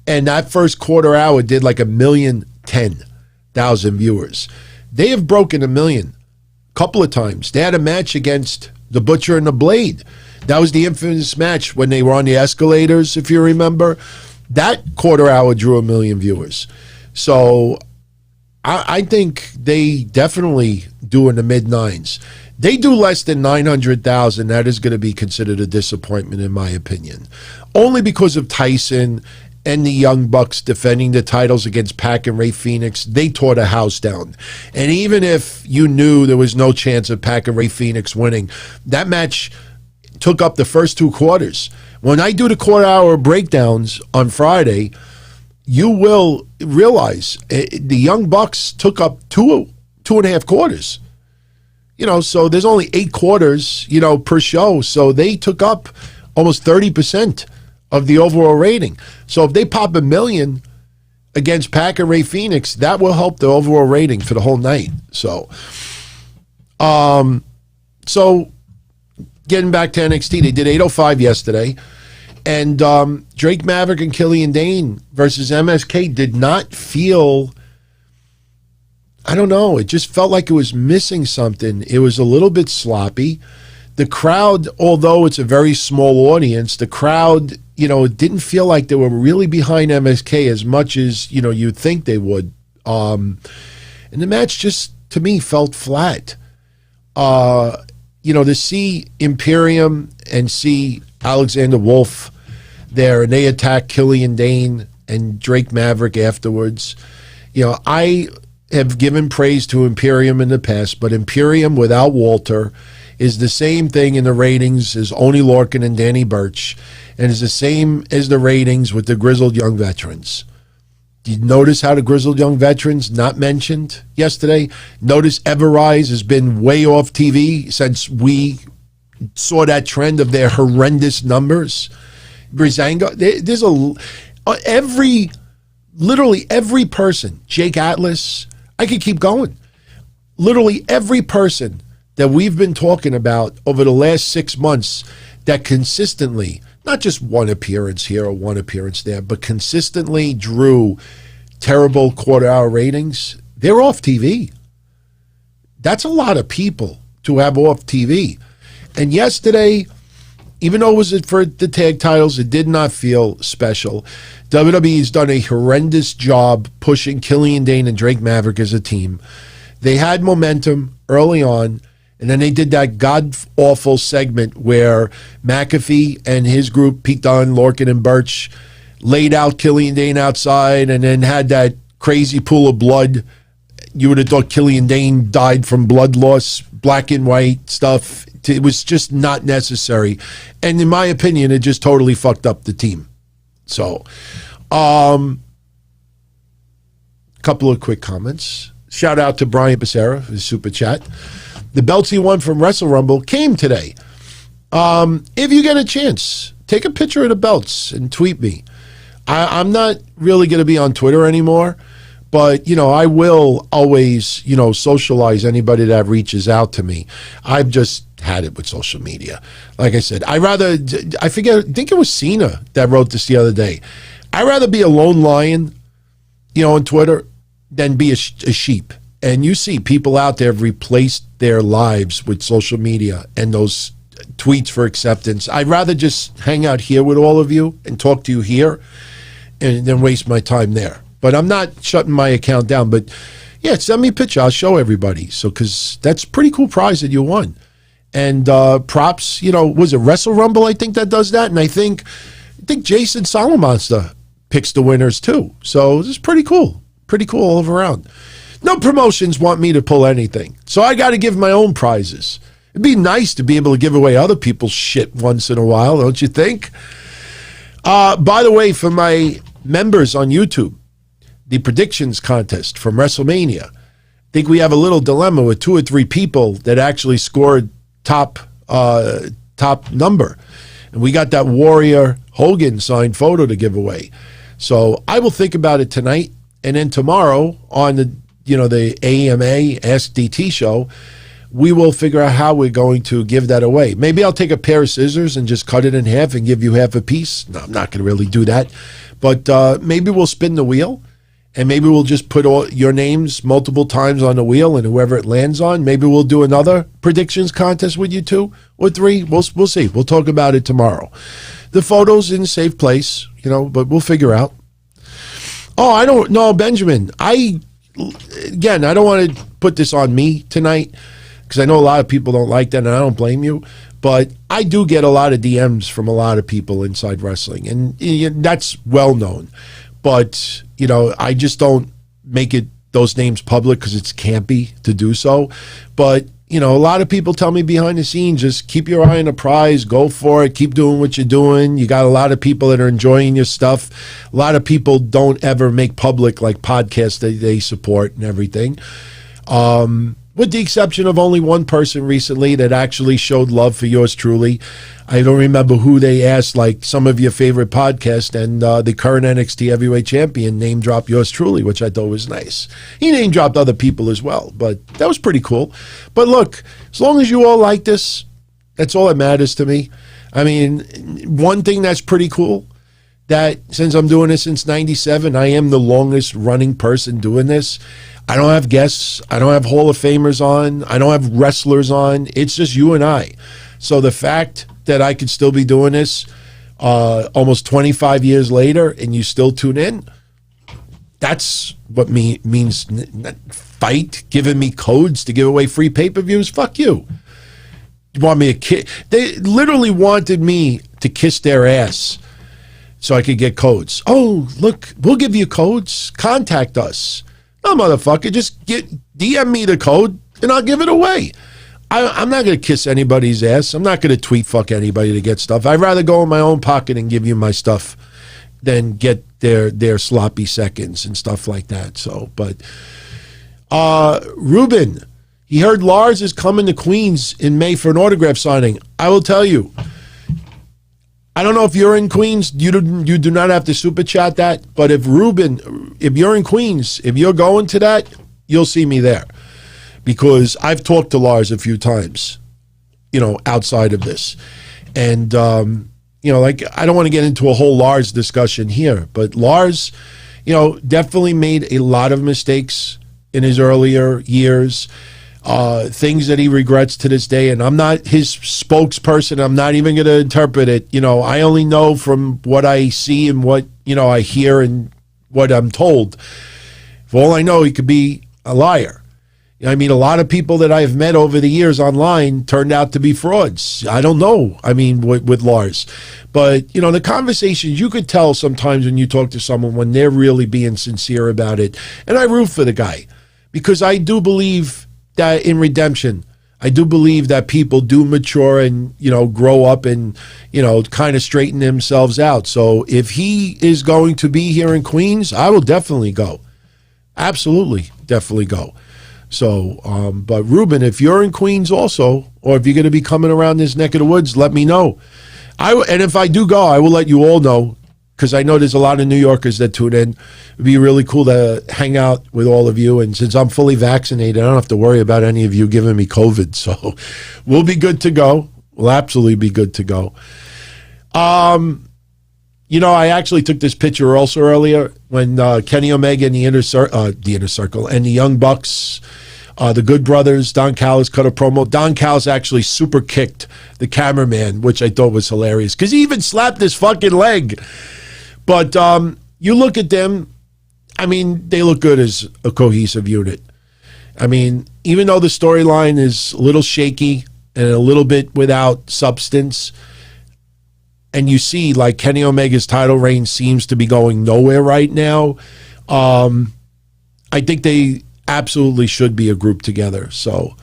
and that first quarter hour did like 1,010,000 viewers. They have broken 1 million a couple of times. They had a match against the Butcher and the Blade. That was the infamous match when they were on the escalators, if you remember. That quarter hour drew 1 million viewers. So I think they definitely do in the mid-9s. They do less than 900,000. That is going to be considered a disappointment, in my opinion. Only because of Tyson and the Young Bucks defending the titles against Pac and Ray Phoenix. They tore the house down. And even if you knew there was no chance of Pac and Ray Phoenix winning, that match took up the first 2 quarters. When I do the quarter-hour breakdowns on Friday, you will realize the Young Bucks took up 2.5 quarters. So there's only 8 quarters, per show. So they took up almost 30% of the overall rating. So if they pop 1 million against Pac and Ray Phoenix, that will help the overall rating for the whole night. So, getting back to NXT, they did 805 yesterday, and Drake Maverick and Killian Dane versus MSK did not feel, I don't know, it just felt like it was missing something. It was a little bit sloppy. The crowd, although it's a very small audience, the crowd, it didn't feel like they were really behind MSK as much as, you'd think they would. And the match just, to me, felt flat. To see Imperium and see Alexander Wolf there, and they attack Killian Dane and Drake Maverick afterwards. I have given praise to Imperium in the past, but Imperium without Walter is the same thing in the ratings as Oney Lorcan and Danny Burch, and is the same as the ratings with the Grizzled Young Veterans. Did you notice how the Grizzled Young Veterans not mentioned yesterday? Notice Everrise has been way off TV since we saw that trend of their horrendous numbers. Breezango, there's literally every person, Jake Atlas, I could keep going. Literally every person that we've been talking about over the last 6 months that consistently, not just one appearance here or one appearance there, but consistently drew terrible quarter-hour ratings, they're off TV. That's a lot of people to have off TV. And yesterday, even though it was for the tag titles, it did not feel special. WWE's done a horrendous job pushing Killian Dane and Drake Maverick as a team. They had momentum early on, and then they did that god-awful segment where McAfee and his group, Pete Dunne, Lorcan, and Burch, laid out Killian Dane outside and then had that crazy pool of blood. You would have thought Killian Dane died from blood loss, black and white stuff. It was just not necessary. And in my opinion, it just totally fucked up the team. So, couple of quick comments. Shout out to Brian Becerra for his super chat. The belts he won from Wrestle Rumble came today. If you get a chance, take a picture of the belts and tweet me. I'm not really going to be on Twitter anymore, but, I will always, socialize anybody that reaches out to me. I've just had it with social media. Like I said, I think it was Cena that wrote this the other day. I'd rather be a lone lion, on Twitter than be a sheep. And you see people out there have replaced their lives with social media and those tweets for acceptance. I'd rather just hang out here with all of you and talk to you here and then waste my time there. But I'm not shutting my account down. But, yeah, send me a picture. I'll show everybody. So, because that's a pretty cool prize that you won. And props, was it Wrestle Rumble, I think, that does that? And I think Jason Solomonster picks the winners, too. So, this is pretty cool. Pretty cool all around. No promotions want me to pull anything. So I got to give my own prizes. It'd be nice to be able to give away other people's shit once in a while, don't you think? By the way, for my members on YouTube, the predictions contest from WrestleMania, I think we have a little dilemma with 2 or 3 people that actually scored top number. And we got that Warrior Hogan signed photo to give away. So I will think about it tonight. And then tomorrow on the AMA Ask DT show, we will figure out how we're going to give that away. Maybe I'll take a pair of scissors and just cut it in half and give you half a piece. No, I'm not going to really do that. But maybe we'll spin the wheel, and maybe we'll just put all your names multiple times on the wheel, and whoever it lands on, maybe we'll do another predictions contest with you 2 or 3. We'll see. We'll talk about it tomorrow. The photo's in a safe place, but we'll figure out. Oh, I don't know, Benjamin. I don't want to put this on me tonight because I know a lot of people don't like that, and I don't blame you. But I do get a lot of DMs from a lot of people inside wrestling, and that's well known. But, I just don't make those names public because it's campy to do so. But, a lot of people tell me behind the scenes, just keep your eye on the prize, go for it, keep doing what you're doing. You got a lot of people that are enjoying your stuff. A lot of people don't ever make public like podcasts that they support and everything. with the exception of only one person recently that actually showed love for yours truly. I don't remember who they asked, like some of your favorite podcasts, and the current NXT Heavyweight Champion name dropped yours truly, which I thought was nice. He name dropped other people as well, but that was pretty cool. But look, as long as you all like this, that's all that matters to me. I mean, one thing that's pretty cool, that since I'm doing this since 97, I am the longest running person doing this. I don't have guests. I don't have Hall of Famers on. I don't have wrestlers on. It's just you and I. So the fact that I could still be doing this almost 25 years later and you still tune in, that's what means fight, giving me codes to give away free pay-per-views. Fuck you. You want me to kiss? They literally wanted me to kiss their ass so I could get codes. Oh, look, we'll give you codes. Contact us. No, motherfucker, just DM me the code and I'll give it away. I'm not going to kiss anybody's ass. I'm not going to tweet fuck anybody to get stuff. I'd rather go in my own pocket and give you my stuff than get their sloppy seconds and stuff like that. So, but Ruben, he heard Lars is coming to Queens in May for an autograph signing. I will tell you, I don't know if you're in Queens. You do not have to super chat that. But if you're in Queens, if you're going to that, you'll see me there. Because I've talked to Lars a few times, outside of this. And, like, I don't want to get into a whole Lars discussion here. But Lars, definitely made a lot of mistakes in his earlier years. Things that he regrets to this day, and I'm not his spokesperson. I'm not even going to interpret it. I only know from what I see and what, I hear and what I'm told. For all I know, he could be a liar. I mean, a lot of people that I've met over the years online turned out to be frauds. I don't know. I mean, with Lars. But, the conversations, you could tell sometimes when you talk to someone when they're really being sincere about it. And I root for the guy because I do believe that in redemption, I do believe that people do mature and, grow up and, kind of straighten themselves out. So if he is going to be here in Queens, I will definitely go. Absolutely, definitely go. So, but Ruben, if you're in Queens also, or if you're going to be coming around this neck of the woods, let me know. And if I do go, I will let you all know, because I know there's a lot of New Yorkers that tune in. It'd be really cool to hang out with all of you. And since I'm fully vaccinated, I don't have to worry about any of you giving me COVID. So we'll be good to go. We'll absolutely be good to go. I actually took this picture also earlier when Kenny Omega and the Inner Circle and the Young Bucks, the Good Brothers, Don Callis cut a promo. Don Callis actually super kicked the cameraman, which I thought was hilarious because he even slapped his fucking leg. But you look at them, I mean, they look good as a cohesive unit. I mean, even though the storyline is a little shaky and a little bit without substance, and you see like Kenny Omega's title reign seems to be going nowhere right now, I think they absolutely should be a group together. So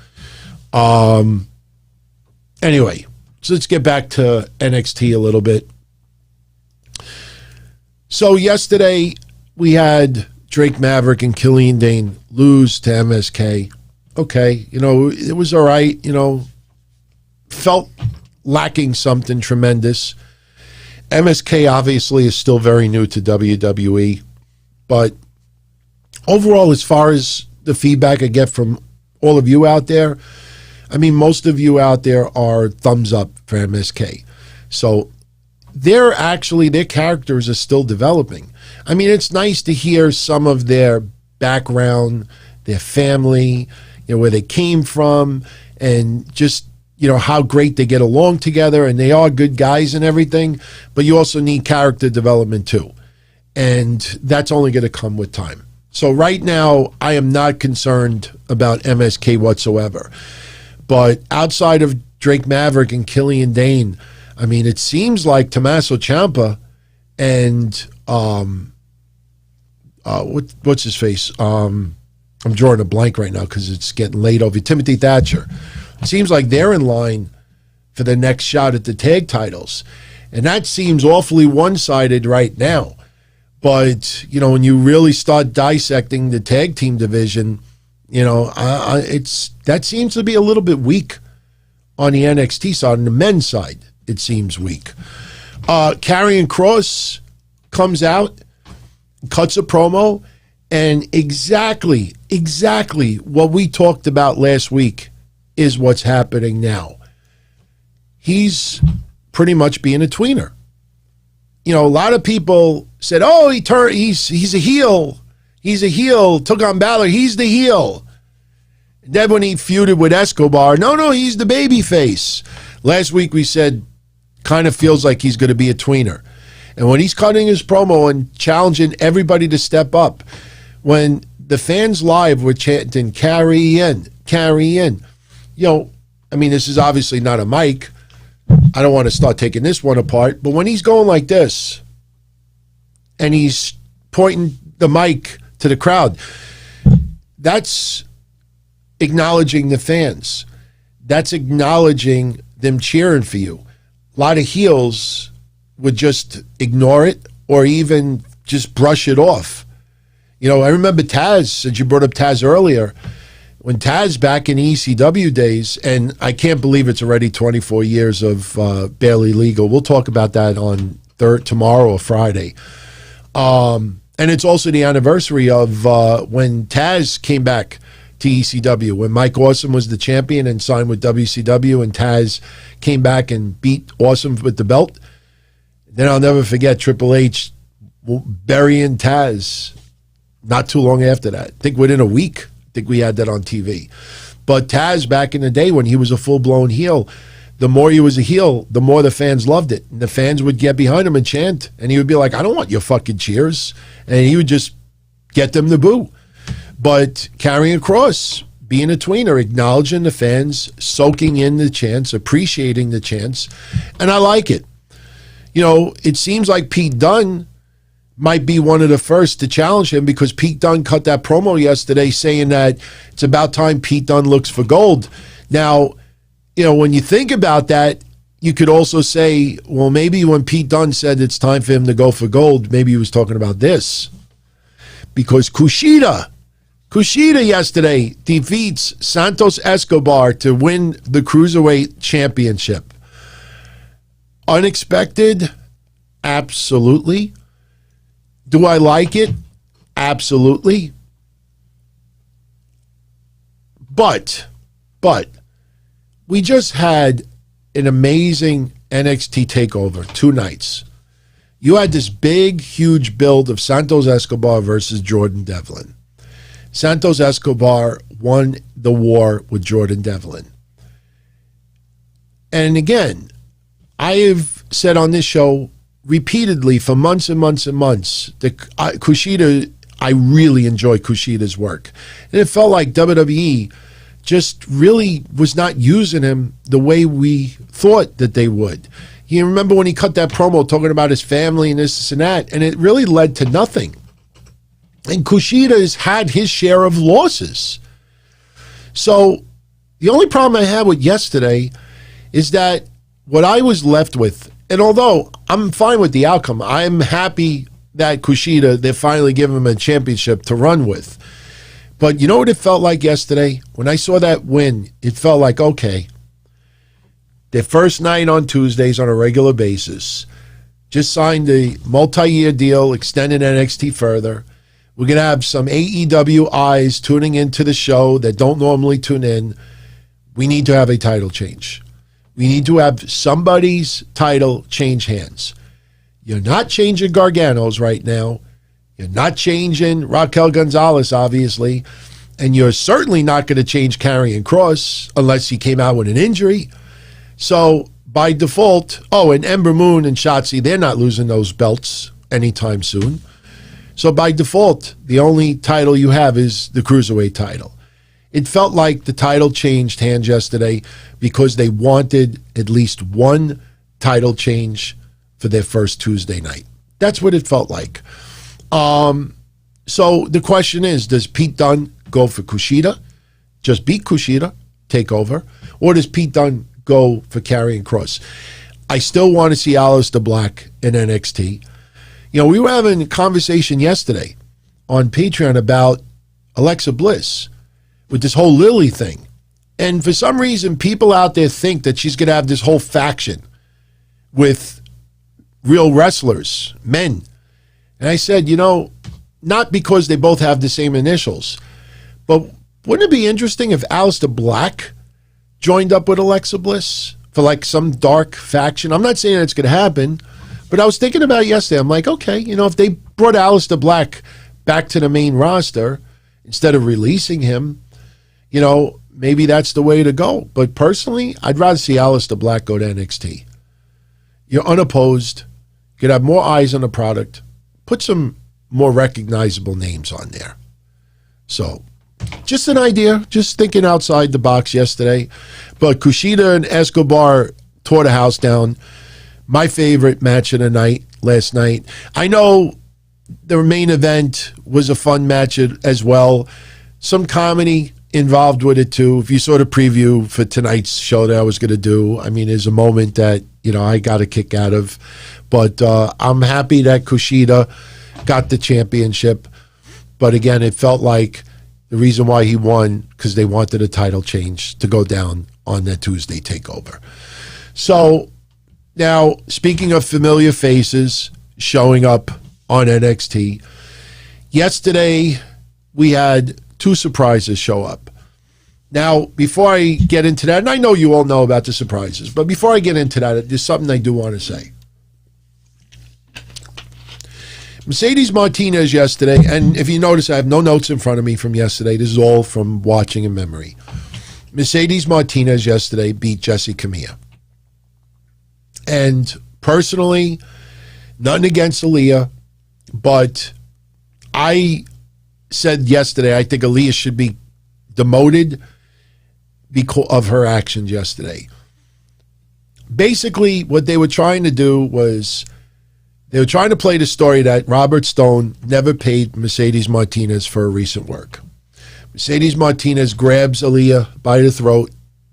anyway, so let's get back to NXT a little bit. So yesterday we had Drake Maverick and Killian Dane lose to MSK. Okay, it was all right. Felt lacking something tremendous. MSK obviously is still very new to WWE, but overall, as far as the feedback I get from all of you out there, I mean, most of you out there are thumbs up for MSK. So their characters are still developing. I mean, it's nice to hear some of their background, their family, where they came from, and just, how great they get along together, and they are good guys and everything, but you also need character development too. And that's only going to come with time. So right now, I am not concerned about MSK whatsoever. But outside of Drake Maverick and Killian Dane, I mean, it seems like Tommaso Ciampa and what's his face? I'm drawing a blank right now because it's getting late over. Timothy Thatcher. It seems like they're in line for the next shot at the tag titles. And that seems awfully one-sided right now. But, when you really start dissecting the tag team division, that seems to be a little bit weak on the NXT side. On the men's side, it seems weak. Karrion Kross comes out, cuts a promo, and exactly what we talked about last week is what's happening now. He's pretty much being a tweener. A lot of people said, "Oh, he's a heel. He's a heel. Took on Balor. He's the heel." And then when he feuded with Escobar, no, he's the baby face. Last week we said, kind of feels like he's going to be a tweener. And when he's cutting his promo and challenging everybody to step up, when the fans live were chanting, "Carry in, carry in." This is obviously not a mic. I don't want to start taking this one apart, but when he's going like this and he's pointing the mic to the crowd, that's acknowledging the fans. That's acknowledging them cheering for you. A lot of heels would just ignore it or even just brush it off. I remember Taz, since you brought up Taz earlier, when Taz back in ECW days, and I can't believe it's already 24 years of Barely Legal. We'll talk about that on tomorrow or Friday. And it's also the anniversary of when Taz came back to ECW, when Mike Awesome was the champion and signed with WCW, and Taz came back and beat Awesome with the belt. Then I'll never forget Triple H burying Taz not too long after that. I think within a week. I think we had that on TV. But Taz, back in the day when he was a full-blown heel, the more he was a heel, the more the fans loved it. And the fans would get behind him and chant. And he would be like, "I don't want your fucking cheers." And he would just get them to boo. But Karrion Kross, being a tweener, acknowledging the fans, soaking in the chants, appreciating the chants. And I like it. It seems like Pete Dunne might be one of the first to challenge him, because Pete Dunne cut that promo yesterday saying that it's about time Pete Dunne looks for gold. Now, when you think about that, you could also say, well, maybe when Pete Dunne said it's time for him to go for gold, maybe he was talking about this. Because Kushida yesterday defeats Santos Escobar to win the Cruiserweight Championship. Unexpected? Absolutely. Do I like it? Absolutely. But we just had an amazing NXT takeover 2 nights. You had this big, huge build of Santos Escobar versus Jordan Devlin. Santos Escobar won the war with Jordan Devlin. And again, I have said on this show repeatedly for months and months and months that Kushida, I really enjoy Kushida's work. And it felt like WWE just really was not using him the way we thought that they would. You remember when he cut that promo talking about his family and this and that, and it really led to nothing. And Kushida has had his share of losses. So the only problem I had with yesterday is that what I was left with, and although I'm fine with the outcome, I'm happy that Kushida, they're finally giving him a championship to run with. But you know what it felt like yesterday? When I saw that win, it felt like, okay, their first night on Tuesdays on a regular basis, just signed a multi-year deal, extending NXT further. We're going to have some AEW eyes tuning into the show that don't normally tune in. We need to have a title change. We need to have somebody's title change hands. You're not changing Gargano's right now. You're not changing Raquel Gonzalez, obviously. And you're certainly not going to change Karrion Kross unless he came out with an injury. So by default, and Ember Moon and Shotzi, they're not losing those belts anytime soon. So by default, the only title you have is the Cruiserweight title. It felt like the title changed hands yesterday because they wanted at least one title change for their first Tuesday night. That's what it felt like. So the question is, does Pete Dunne go for Kushida? Just beat Kushida, take over? Or does Pete Dunne go for Karrion Kross? I still want to see Aleister Black in NXT. We were having a conversation yesterday on Patreon about Alexa Bliss. with this whole Lily thing. And for some reason, people out there think that she's going to have this whole faction with real wrestlers, men. And I said, not because they both have the same initials, but wouldn't it be interesting if Aleister Black joined up with Alexa Bliss for like some dark faction? I'm not saying it's going to happen, but I was thinking about it yesterday. I'm like, okay, if they brought Aleister Black back to the main roster instead of releasing him, maybe that's the way to go. But personally, I'd rather see Aleister Black go to NXT. You're unopposed. You could have more eyes on the product. Put some more recognizable names on there. So, just an idea. Just thinking outside the box yesterday. But Kushida and Escobar tore the house down. My favorite match of the night last night. I know the main event was a fun match as well. Some comedy involved with it too. If you saw the preview for tonight's show that I was going to do, there's a moment that, I got a kick out of. But I'm happy that Kushida got the championship. But again, it felt like the reason why he won, because they wanted a title change to go down on that Tuesday takeover. So now, speaking of familiar faces showing up on NXT, yesterday we had 2 surprises show up. Now, before I get into that, and I know you all know about the surprises, but before I get into that, there's something I do want to say. Mercedes Martinez yesterday, and if you notice, I have no notes in front of me from yesterday. This is all from watching in memory. Mercedes Martinez yesterday beat Jessi Kamea. And personally, nothing against Aaliyah, but I said yesterday I think Aaliyah should be demoted because of her actions yesterday. Basically, what they were trying to do was they were trying to play the story that Robert Stone never paid Mercedes Martinez for her recent work. Mercedes Martinez grabs Aaliyah by the throat,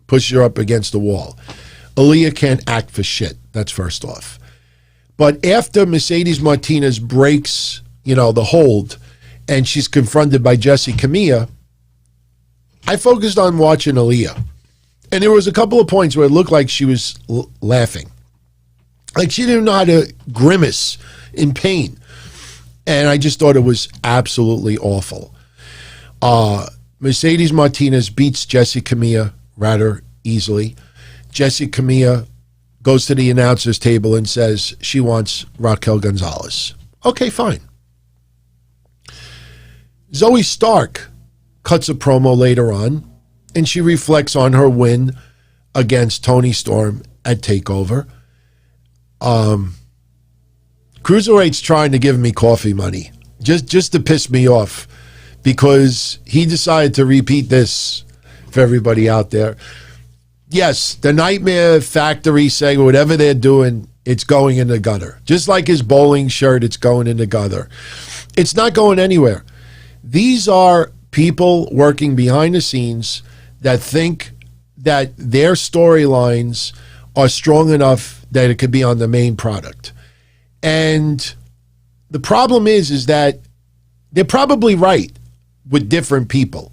pushes her up against the wall. Aaliyah can't act for shit. That's first off. But after Mercedes Martinez breaks, the hold, and she's confronted by Jessi Kamea, I focused on watching Aaliyah. And there was a couple of points where it looked like she was laughing. Like she didn't know how to grimace in pain. And I just thought it was absolutely awful. Mercedes Martinez beats Jessi Kamea rather easily. Jessi Kamea goes to the announcer's table and says she wants Raquel Gonzalez. Okay, fine. Zoey Stark cuts a promo later on, and she reflects on her win against Toni Storm at TakeOver. Cruiserweight's trying to give me coffee money just to piss me off because he decided to repeat this for everybody out there. Yes, the Nightmare Factory segment, whatever they're doing, it's going in the gutter. Just like his bowling shirt, it's going in the gutter. It's not going anywhere. These are people working behind the scenes that think that their storylines are strong enough that it could be on the main product. And the problem is that they're probably right with different people.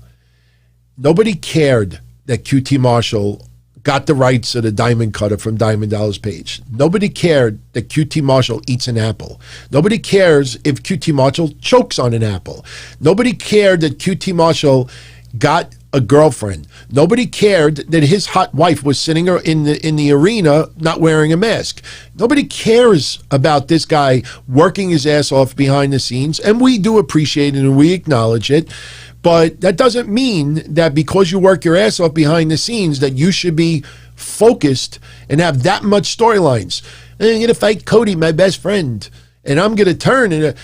Nobody cared that QT Marshall got the rights of the Diamond Cutter from Diamond Dallas Page. Nobody cared that QT Marshall eats an apple. Nobody cares if QT Marshall chokes on an apple. Nobody cared that QT Marshall got a girlfriend. Nobody cared that his hot wife was sitting in the arena not wearing a mask. Nobody cares about this guy working his ass off behind the scenes, and we do appreciate it and we acknowledge it. But that doesn't mean that because you work your ass off behind the scenes that you should be focused and have that much storylines. And I'm going to fight Cody, my best friend, and I'm going to turn. And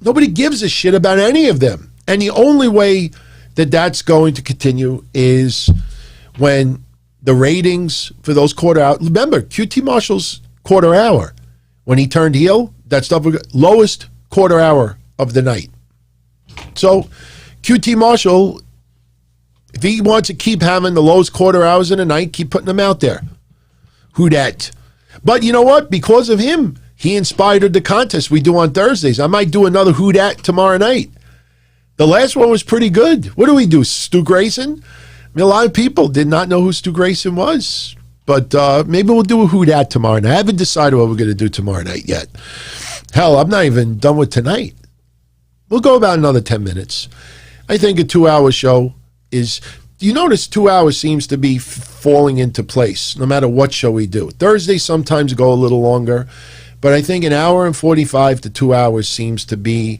nobody gives a shit about any of them. And the only way that that's going to continue is when the ratings for those quarter hour. Remember, QT Marshall's quarter hour, when he turned heel, that stuff was lowest quarter hour of the night. So QT Marshall, if he wants to keep having the lowest quarter hours in the night, keep putting them out there. Who dat? But you know what? Because of him, he inspired the contest we do on Thursdays. I might do another Who Dat tomorrow night. The last one was pretty good. What do we do, Stu Grayson? I mean, a lot of people did not know who Stu Grayson was. But maybe we'll do a Who Dat tomorrow night. I haven't decided what we're going to do tomorrow night yet. Hell, I'm not even done with tonight. We'll go about another 10 minutes. I think a 2-hour show is... You notice 2 hours seems to be falling into place, no matter what show we do. Thursdays sometimes go a little longer, but I think an hour and 45 to 2 hours seems to be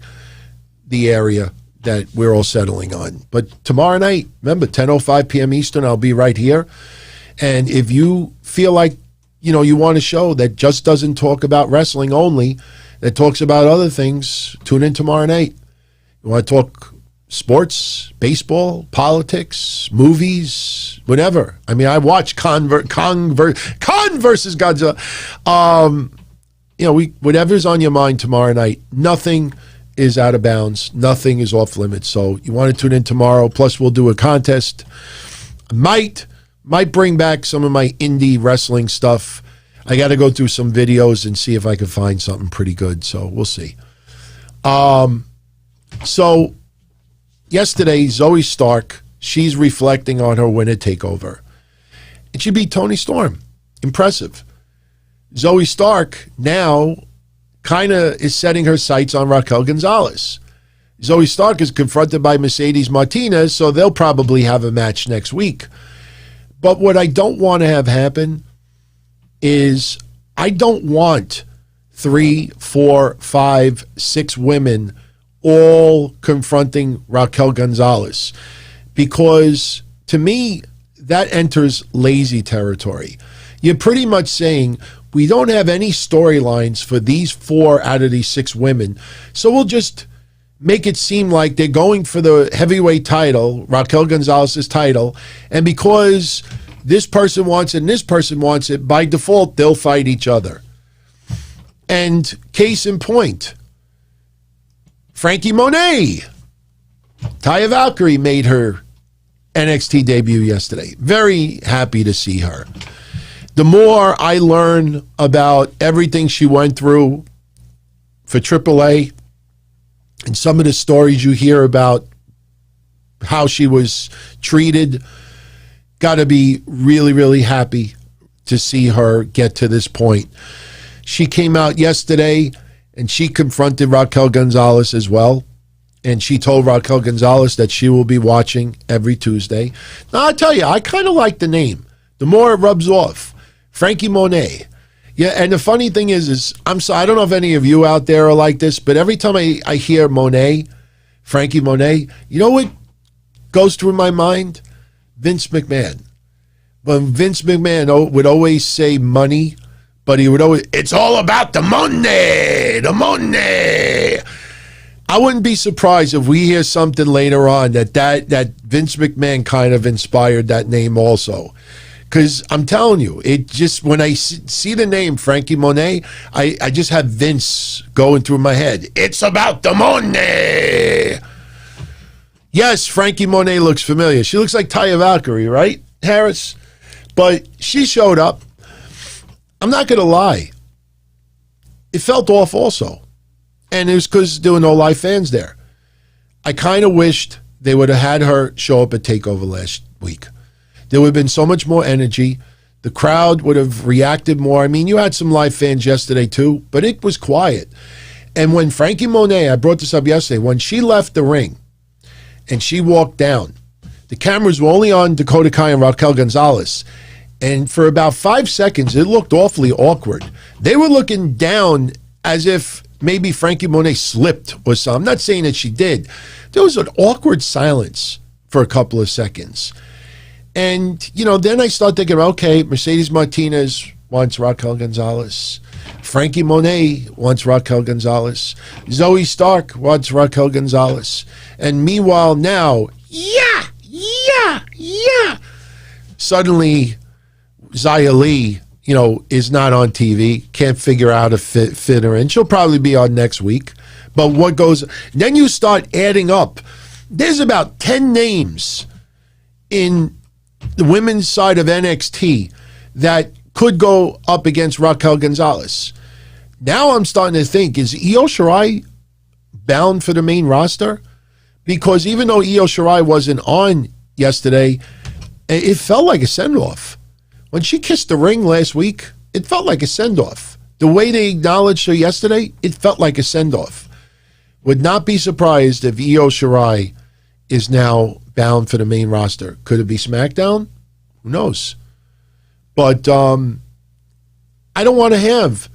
the area that we're all settling on. But tomorrow night, remember, 10:05 p.m. Eastern, I'll be right here. And if you feel like, you want a show that just doesn't talk about wrestling only, that talks about other things, tune in tomorrow night. You want to talk sports, baseball, politics, movies, whatever. I mean, I watch Khan versus Godzilla. Whatever's on your mind tomorrow night, nothing is out of bounds. Nothing is off limits. So you want to tune in tomorrow. Plus, we'll do a contest. Might bring back some of my indie wrestling stuff. I got to go through some videos and see if I can find something pretty good. So we'll see. So yesterday, Zoey Stark, she's reflecting on her win at TakeOver. And she beat Toni Storm. Impressive. Zoey Stark now kind of is setting her sights on Raquel Gonzalez. Zoey Stark is confronted by Mercedes Martinez, so they'll probably have a match next week. But what I don't want to have happen is I don't want 3, 4, 5, 6 women all confronting Raquel Gonzalez, because to me, that enters lazy territory. You're pretty much saying, we don't have any storylines for these 4 out of these 6 women, so we'll just make it seem like they're going for the heavyweight title, Raquel Gonzalez's title, and because this person wants it and this person wants it, by default, they'll fight each other. And case in point, Franky Monet. Taya Valkyrie made her NXT debut yesterday. Very happy to see her. The more I learn about everything she went through for AAA and some of the stories you hear about how she was treated, got to be really, really happy to see her get to this point. She came out yesterday and she confronted Raquel Gonzalez as well. And she told Raquel Gonzalez that she will be watching every Tuesday. Now, I'll tell you, I kind of like the name. The more it rubs off. Franky Monet. Yeah, and the funny thing is I'm sorry, I don't know if any of you out there are like this, but every time I hear Monet, Franky Monet, you know what goes through my mind? Vince McMahon. When Vince McMahon would always say money, but he would always, it's all about the money, the money. I wouldn't be surprised if we hear something later on that Vince McMahon kind of inspired that name also. Because I'm telling you, it just, when I see the name Franky Monet, I just have Vince going through my head. It's about the money. Yes, Franky Monet looks familiar. She looks like Taya Valkyrie, right, Harris? But she showed up. I'm not going to lie. It felt off also. And it was because there were no live fans there. I kind of wished they would have had her show up at TakeOver last week. There would have been so much more energy. The crowd would have reacted more. I mean, you had some live fans yesterday too, but it was quiet. And when Franky Monet, I brought this up yesterday, when she left the ring and she walked down, the cameras were only on Dakota Kai and Raquel Gonzalez. And for about 5 seconds, it looked awfully awkward. They were looking down as if maybe Franky Monet slipped or something. I'm not saying that she did. There was an awkward silence for a couple of seconds. And, then I start thinking, okay, Mercedes Martinez wants Raquel Gonzalez. Franky Monet wants Raquel Gonzalez. Zoey Stark wants Raquel Gonzalez. And meanwhile now, suddenly Xia Li, is not on TV, can't figure out how to fit her in. She'll probably be on next week. But what goes, then you start adding up. There's about 10 names in the women's side of NXT that could go up against Raquel Gonzalez. Now I'm starting to think, is Io Shirai bound for the main roster? because even though Io Shirai wasn't on yesterday, it felt like a send-off. When she kissed the ring last week, it felt like a send-off. The way they acknowledged her yesterday, it felt like a send-off. Would not be surprised if Io Shirai is now bound for the main roster. Could it be SmackDown? Who knows? But I don't want to have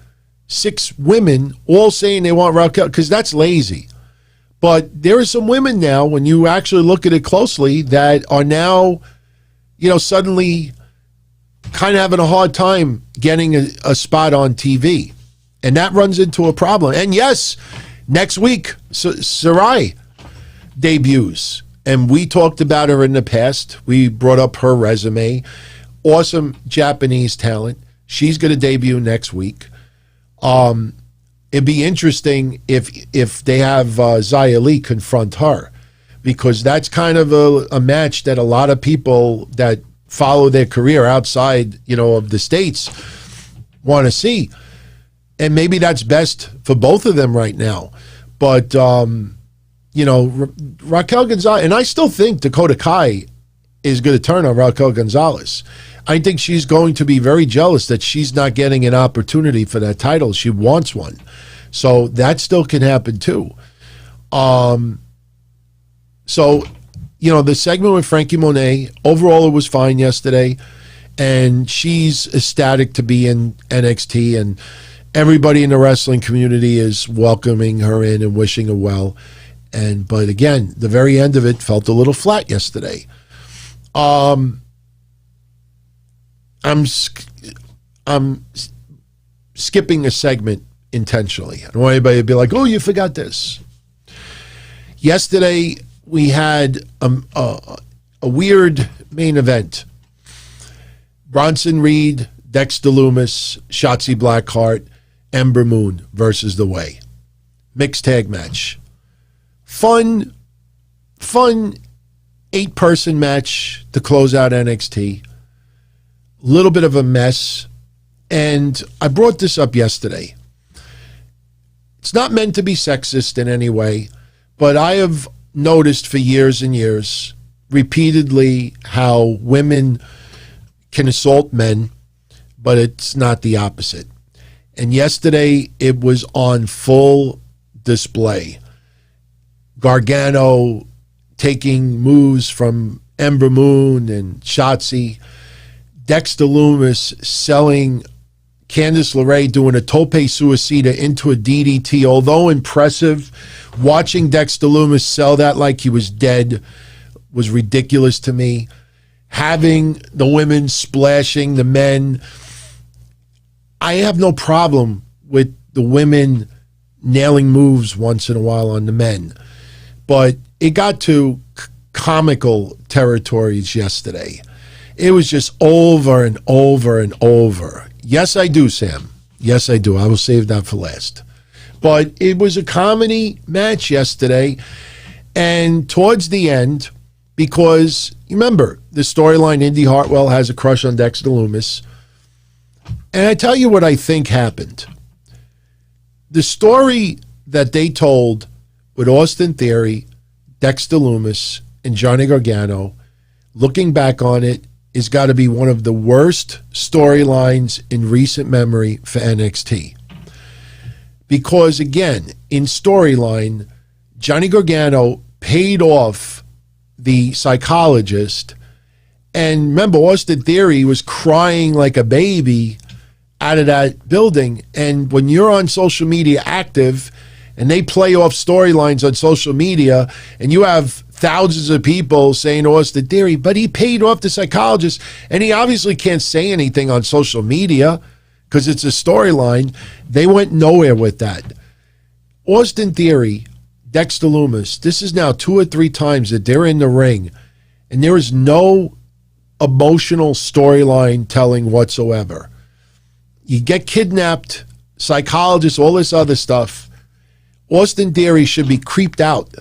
6 women all saying they want Raquel, because that's lazy. But there are some women now, when you actually look at it closely, that are now, suddenly kind of having a hard time getting a spot on TV. And that runs into a problem. And yes, next week, Sarai debuts. And we talked about her in the past. We brought up her resume. Awesome Japanese talent. She's going to debut next week. It'd be interesting if they have Xia Li confront her, because that's kind of a match that a lot of people that follow their career outside, of the States want to see. And maybe that's best for both of them right now. But, Raquel Gonzalez, and I still think Dakota Kai is going to turn on Raquel Gonzalez. I think she's going to be very jealous that she's not getting an opportunity for that title. She wants one. So that still can happen too. The segment with Franky Monet, overall it was fine yesterday. And she's ecstatic to be in NXT, and everybody in the wrestling community is welcoming her in and wishing her well. But again, the very end of it felt a little flat yesterday. I'm skipping a segment intentionally. I don't want anybody to be like, oh, you forgot this. Yesterday, we had a weird main event. Bronson Reed, Dexter Lumis, Shotzi Blackheart, Ember Moon versus The Way. Mixed tag match. Fun 8-person match to close out NXT. Little bit of a mess. And I brought this up yesterday. It's not meant to be sexist in any way, but I have noticed for years and years repeatedly how women can assault men, but it's not the opposite. And yesterday it was on full display. Gargano taking moves from Ember Moon and Shotzi. Dexter Lumis selling Candice LeRae doing a tope suicida into a DDT. Although impressive, watching Dexter Lumis sell that like he was dead was ridiculous to me. Having the women splashing the men. I have no problem with the women nailing moves once in a while on the men. But it got to comical territories yesterday. It was just over and over and over. Yes, I do, Sam. Yes, I do. I will save that for last. But it was a comedy match yesterday. And towards the end, because, remember, the storyline, Indi Hartwell has a crush on Dexter Lumis. And I tell you what I think happened. The story that they told with Austin Theory, Dexter Lumis, and Johnny Gargano, looking back on it, has got to be one of the worst storylines in recent memory for NXT. Because, again, in storyline, Johnny Gargano paid off the psychologist. And remember, Austin Theory was crying like a baby out of that building. And when you're on social media active and they play off storylines on social media and you have thousands of people saying Austin Theory, but he paid off the psychologist, and he obviously can't say anything on social media because it's a storyline. They went nowhere with that. Austin Theory, Dexter Lumis, this is now 2 or 3 times that they're in the ring, and there is no emotional storyline telling whatsoever. You get kidnapped, psychologists, all this other stuff. Austin Theory should be creeped out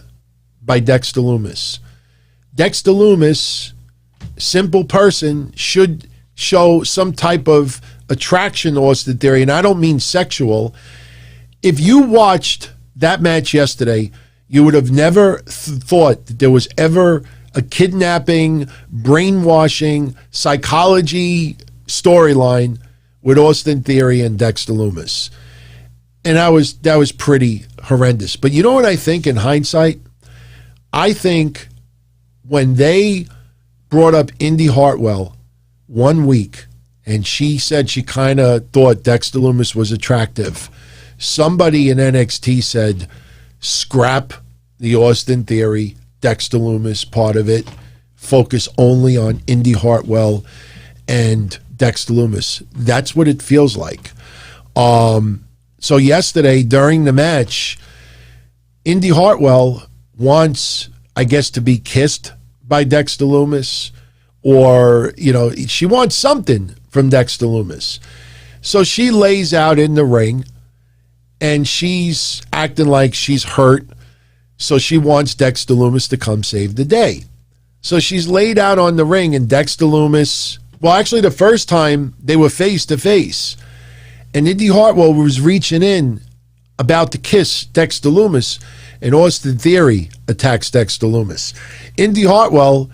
by Dexter Lumis. Dexter Lumis, simple person, should show some type of attraction to Austin Theory, and I don't mean sexual. If you watched that match yesterday, You would have never thought that there was ever a kidnapping, brainwashing, psychology storyline with Austin Theory and Dexter Lumis. And that was pretty horrendous. But you know what I think in hindsight? I think when they brought up Indi Hartwell 1 week and she said she kind of thought Dexter Lumis was attractive, somebody in NXT said, scrap the Austin Theory, Dexter Lumis part of it, focus only on Indi Hartwell and Dexter Lumis. That's what it feels like. So yesterday during the match, Indi Hartwell wants, I guess, to be kissed by Dexter Lumis, or, she wants something from Dexter Lumis. So she lays out in the ring and she's acting like she's hurt. So she wants Dexter Lumis to come save the day. So she's laid out on the ring and Dexter Lumis, well, actually the first time they were face to face, and Indi Hartwell was reaching in about to kiss Dexter Lumis, and Austin Theory attacks Dexter Lumis. Indi Hartwell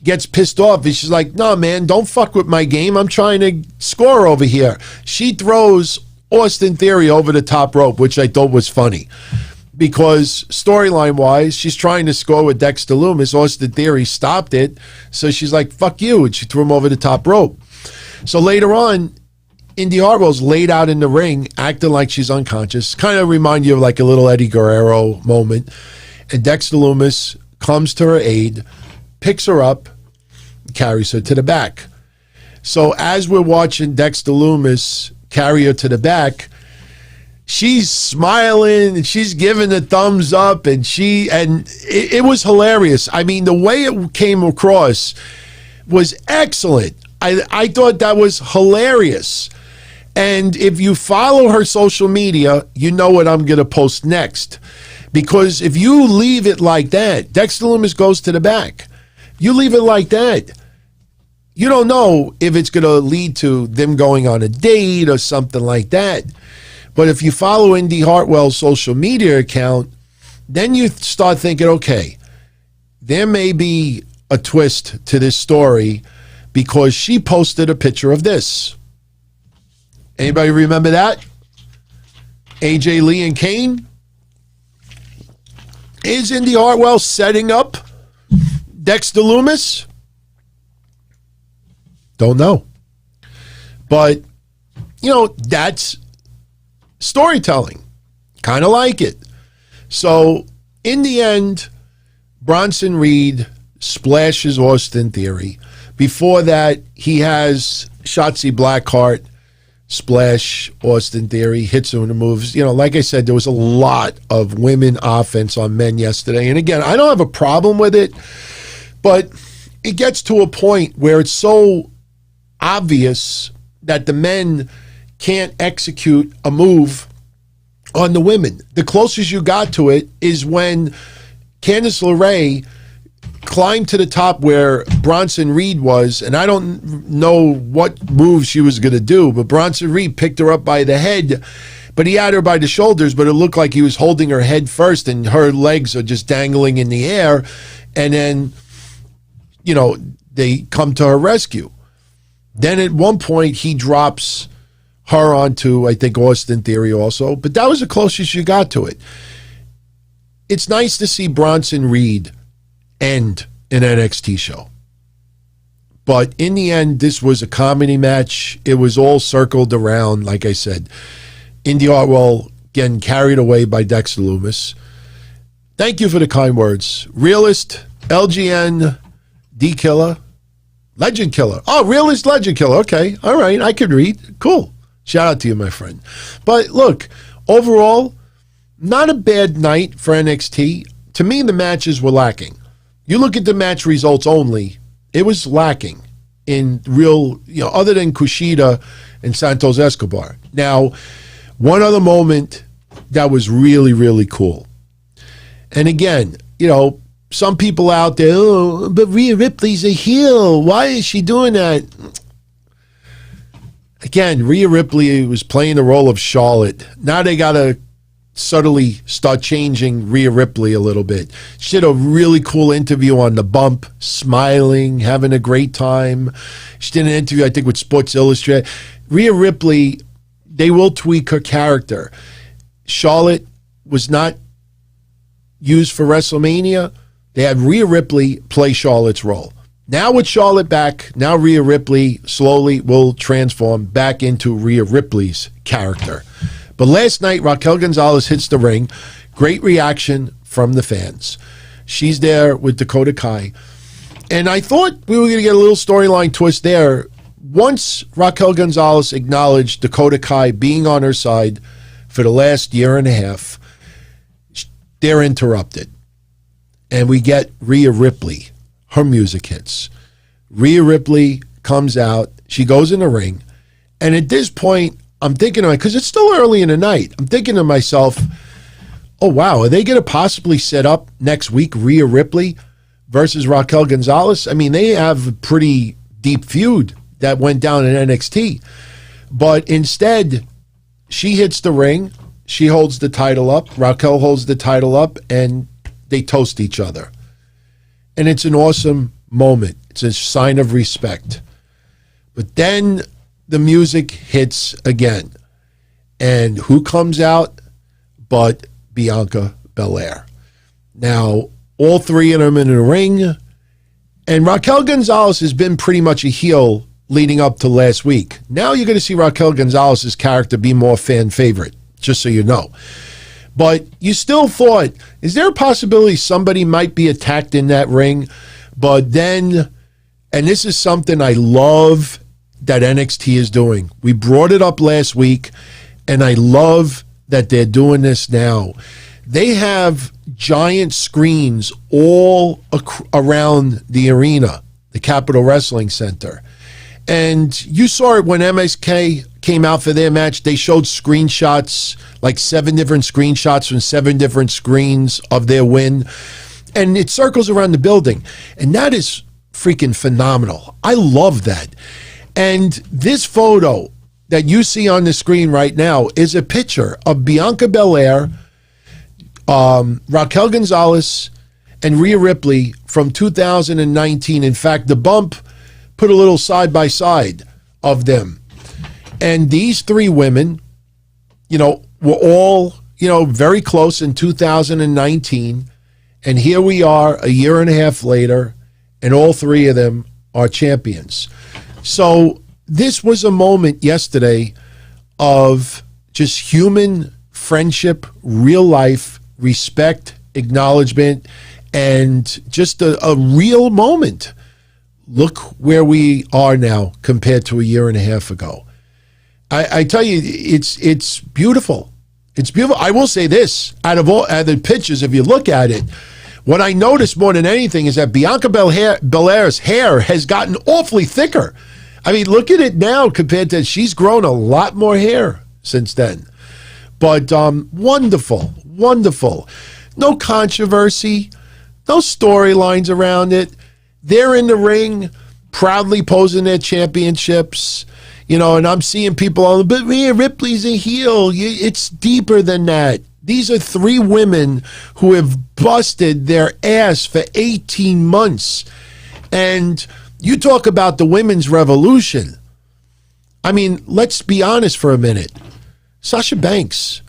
gets pissed off and she's like, no, man, don't fuck with my game. I'm trying to score over here. She throws Austin Theory over the top rope, which I thought was funny because storyline-wise, she's trying to score with Dexter Lumis. Austin Theory stopped it, so she's like, fuck you, and she threw him over the top rope. So later on, Indi Hartwell's laid out in the ring, acting like she's unconscious. Kind of remind you of like a little Eddie Guerrero moment. And Dexter Lumis comes to her aid, picks her up, carries her to the back. So as we're watching Dexter Lumis carry her to the back, she's smiling and she's giving the thumbs up, and it was hilarious. I mean, the way it came across was excellent. I thought that was hilarious. And if you follow her social media, you know what I'm going to post next. Because if you leave it like that, Dexter Lumis goes to the back. You leave it like that, you don't know if it's going to lead to them going on a date or something like that. But if you follow Indi Hartwell's social media account, then you start thinking, okay, there may be a twist to this story because she posted a picture of this. Anybody remember that? AJ Lee and Kane? Is Indi Hartwell setting up Dexter Lumis? Don't know. But, that's storytelling. Kind of like it. So, in the end, Bronson Reed splashes Austin Theory. Before that, he has Shotzi Blackheart splash Austin Theory, hits him with the moves. Like I said, there was a lot of women offense on men yesterday. And again, I don't have a problem with it, but it gets to a point where it's so obvious that the men can't execute a move on the women. The closest you got to it is when Candice LeRae climbed to the top where Bronson Reed was, and I don't know what move she was going to do, but Bronson Reed picked her up by the head, but he had her by the shoulders, but it looked like he was holding her head first, and her legs are just dangling in the air, and then, they come to her rescue. Then at one point, he drops her onto, I think, Austin Theory also, but that was the closest you got to it. It's nice to see Bronson Reed end an NXT show. But in the end, this was a comedy match. It was all circled around, like I said, Indi Hartwell getting carried away by Dexter Lumis. Thank you for the kind words. Realist, LGN, D-Killer, Legend Killer. Oh, Realist, Legend Killer. Okay. All right. I could read. Cool. Shout out to you, my friend. But look, overall, not a bad night for NXT. To me, the matches were lacking. You look at the match results only, it was lacking in real, other than Kushida and Santos Escobar. Now, one other moment that was really, really cool. And again, some people out there, oh, but Rhea Ripley's a heel. Why is she doing that? Again, Rhea Ripley was playing the role of Charlotte. Now they got to subtly start changing Rhea Ripley a little bit. She did a really cool interview on the bump, smiling, having a great time. She did an interview, I think, with Sports Illustrated. Rhea Ripley, they will tweak her character. Charlotte was not used for WrestleMania. They had Rhea Ripley play Charlotte's role. Now with Charlotte back, now Rhea Ripley slowly will transform back into Rhea Ripley's character. But last night, Raquel Gonzalez hits the ring. Great reaction from the fans. She's there with Dakota Kai. And I thought we were going to get a little storyline twist there. Once Raquel Gonzalez acknowledged Dakota Kai being on her side for the last year and a half, they're interrupted. And we get Rhea Ripley. Her music hits. Rhea Ripley comes out. She goes in the ring. And at this point, I'm thinking, because it's still early in the night, I'm thinking to myself, oh, wow, are they going to possibly set up next week Rhea Ripley versus Raquel Gonzalez? I mean, they have a pretty deep feud that went down in NXT. But instead, she hits the ring. She holds the title up. Raquel holds the title up, and they toast each other. And it's an awesome moment. It's a sign of respect. But then the music hits again. And who comes out but Bianca Belair? Now, all three of them in the ring. And Raquel Gonzalez has been pretty much a heel leading up to last week. Now you're going to see Raquel Gonzalez's character be more fan favorite, just so you know. But you still thought, is there a possibility somebody might be attacked in that ring? But then, and this is something I love that NXT is doing. We brought it up last week, and I love that they're doing this now. They have giant screens all around the arena, the Capitol Wrestling Center. And you saw it when MSK came out for their match. They showed screenshots, like 7 different screenshots from 7 different screens of their win. And it circles around the building. And that is freaking phenomenal. I love that. And this photo that you see on the screen right now is a picture of Bianca Belair, Raquel Gonzalez, and Rhea Ripley from 2019. In fact, the bump put a little side-by-side of them. And these 3 women, were all, very close in 2019. And here we are a year and a half later, and all 3 of them are champions. So this was a moment yesterday of just human friendship, real life, respect, acknowledgement, and just a real moment. Look where we are now compared to a year and a half ago. I tell you, it's beautiful. It's beautiful. I will say this, out of the pictures, if you look at it, what I noticed more than anything is that Bianca Belair's hair has gotten awfully thicker. I mean, look at it now compared to, she's grown a lot more hair since then. But wonderful, wonderful. No controversy, no storylines around it. They're in the ring, proudly posing their championships, and I'm seeing people on, but Rhea Ripley's a heel. It's deeper than that. These are 3 women who have busted their ass for 18 months. And you talk about the women's revolution. I mean, let's be honest for a minute. Sasha Banks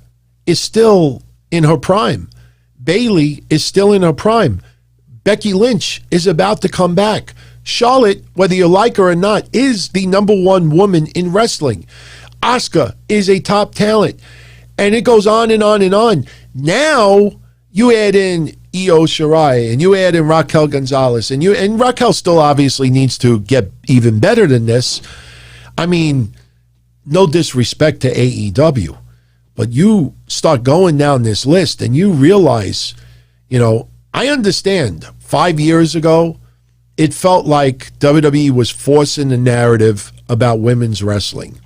is still in her prime. Bayley is still in her prime. Becky Lynch is about to come back. Charlotte, whether you like her or not, is the #1 woman in wrestling. Asuka is a top talent. And it goes on and on and on. Now you add in Io Shirai and you add in Raquel Gonzalez, and Raquel still obviously needs to get even better than this. I mean, no disrespect to AEW, but you start going down this list and you realize, I understand 5 years ago, it felt like WWE was forcing the narrative about women's wrestling.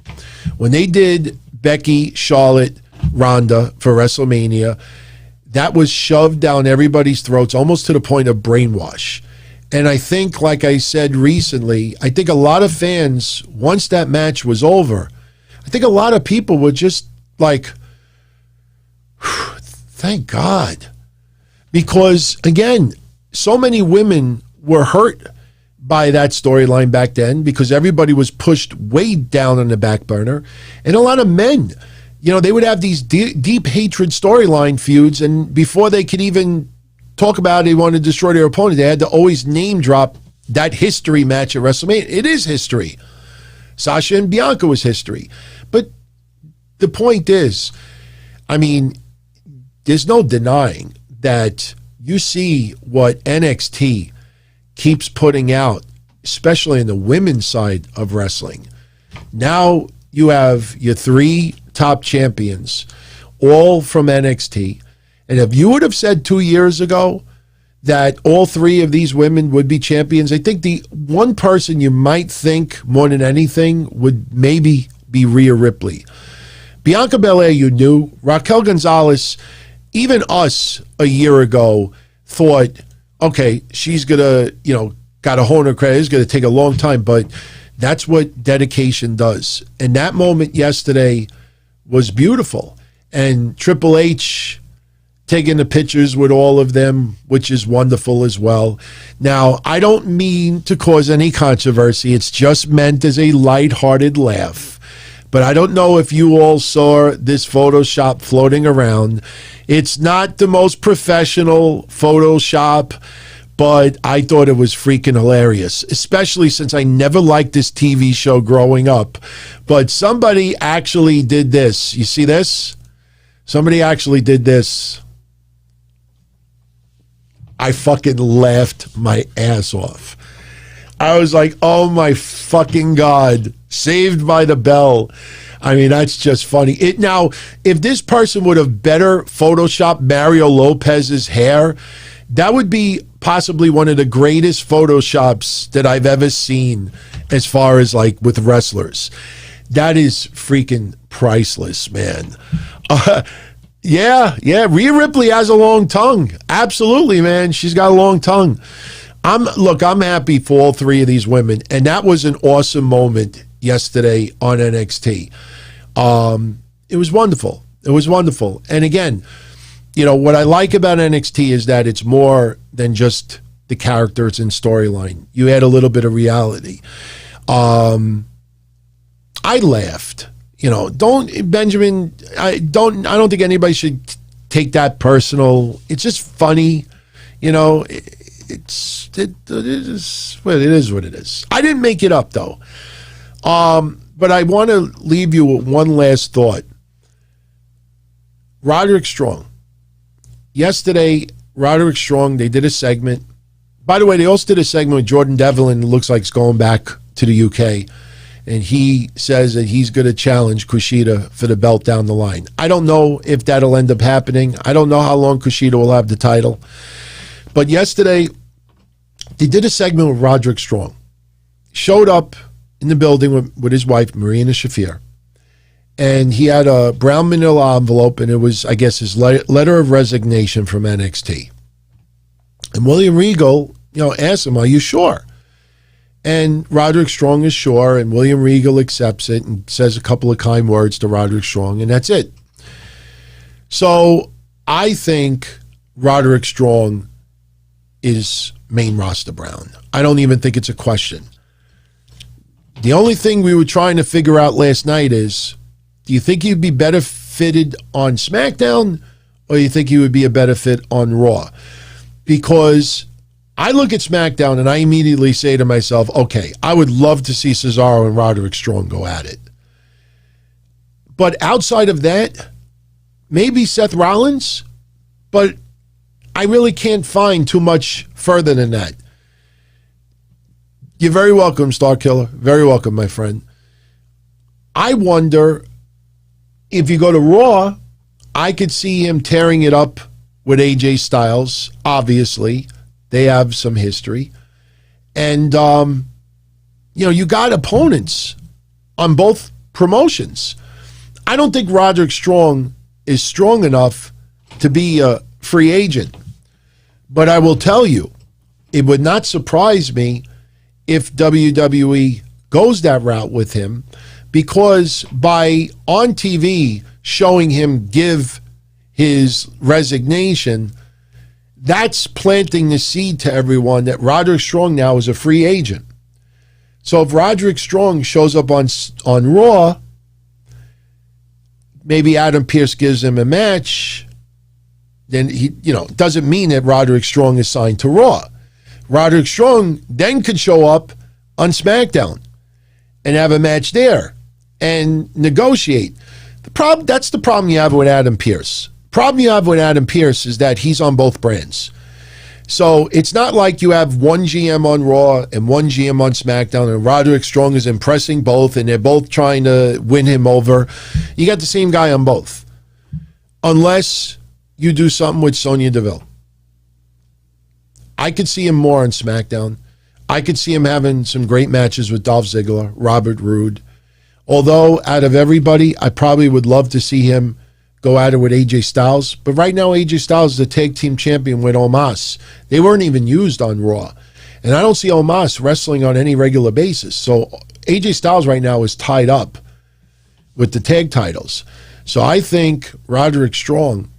When they did Becky, Charlotte, Ronda for WrestleMania, that was shoved down everybody's throats almost to the point of brainwash. And I think, like I said recently, I think a lot of fans, once that match was over, I think a lot of people were just like, Thank God. Because, again, so many women were hurt by that storyline back then because everybody was pushed way down on the back burner. And a lot of men, they would have these deep hatred storyline feuds, and before they could even talk about it, they wanted to destroy their opponent, they had to always name drop that history match at WrestleMania. It is history. Sasha and Bianca was history. But the point is, there's no denying that you see what NXT keeps putting out, especially in the women's side of wrestling. Now you have your 3 top champions, all from NXT. And if you would have said 2 years ago that all 3 of these women would be champions, I think the one person you might think more than anything would maybe be Rhea Ripley. Bianca Belair, you knew. Raquel Gonzalez, even us a year ago thought, okay, she's going to, got to hone her credit. It's going to take a long time, but that's what dedication does. And that moment yesterday was beautiful. And Triple H taking the pictures with all of them, which is wonderful as well. Now, I don't mean to cause any controversy. It's just meant as a lighthearted laugh. But I don't know if you all saw this Photoshop floating around. It's not the most professional Photoshop, but I thought it was freaking hilarious, especially since I never liked this TV show growing up. But somebody actually did this. You see this? Somebody actually did this. I fucking laughed my ass off. I was like, oh my fucking God. Saved by the Bell. That's just funny. Now, if this person would have better Photoshopped Mario Lopez's hair, that would be possibly one of the greatest Photoshops that I've ever seen as far as with wrestlers. That is freaking priceless, man. Yeah. Rhea Ripley has a long tongue. Absolutely, man. She's got a long tongue. I'm happy for all 3 of these women, and that was an awesome moment yesterday on NXT. It was wonderful. It was wonderful. And again, what I like about NXT is that it's more than just the characters and storyline. You add a little bit of reality. I laughed. Benjamin, I don't think anybody should take that personal. It's just funny. It is what it is. I didn't make it up though. But I want to leave you with one last thought. Roderick Strong. Yesterday, Roderick Strong, they did a segment. By the way, they also did a segment with Jordan Devlin. It looks like it's going back to the UK. And he says that he's going to challenge Kushida for the belt down the line. I don't know if that'll end up happening. I don't know how long Kushida will have the title. But yesterday, they did a segment with Roderick Strong. Showed up in the building with his wife, Marina Shafir. And he had a brown manila envelope, and it was, I guess, his letter of resignation from NXT. And William Regal, asked him, are you sure? And Roderick Strong is sure, and William Regal accepts it and says a couple of kind words to Roderick Strong, and that's it. So I think Roderick Strong is main roster Brown. I don't even think it's a question. The only thing we were trying to figure out last night is, do you think he'd be better fitted on SmackDown, or do you think he would be a better fit on Raw? Because I look at SmackDown and I immediately say to myself, okay, I would love to see Cesaro and Roderick Strong go at it. But outside of that, maybe Seth Rollins, but I really can't find too much further than that. You're very welcome, Star Killer. Very welcome, my friend. I wonder if you go to Raw, I could see him tearing it up with AJ Styles. Obviously, they have some history. And, you got opponents on both promotions. I don't think Roderick Strong is strong enough to be a free agent. But I will tell you, it would not surprise me if WWE goes that route with him, because by on TV showing him give his resignation, that's planting the seed to everyone that Roderick Strong now is a free agent. So if Roderick Strong shows up on Raw, maybe Adam Pearce gives him a match, then he, doesn't mean that Roderick Strong is signed to Raw. Roderick Strong then could show up on SmackDown and have a match there and negotiate. That's the problem you have with Adam Pearce. Problem you have with Adam Pearce is that he's on both brands. So it's not like you have one GM on Raw and one GM on SmackDown, and Roderick Strong is impressing both, and they're both trying to win him over. You got the same guy on both. Unless you do something with Sonya Deville. I could see him more on SmackDown. I could see him having some great matches with Dolph Ziggler, Robert Roode. Although, out of everybody, I probably would love to see him go at it with AJ Styles. But right now, AJ Styles is the tag team champion with Omos. They weren't even used on Raw. And I don't see Omos wrestling on any regular basis. So AJ Styles right now is tied up with the tag titles. So I think Roderick Strong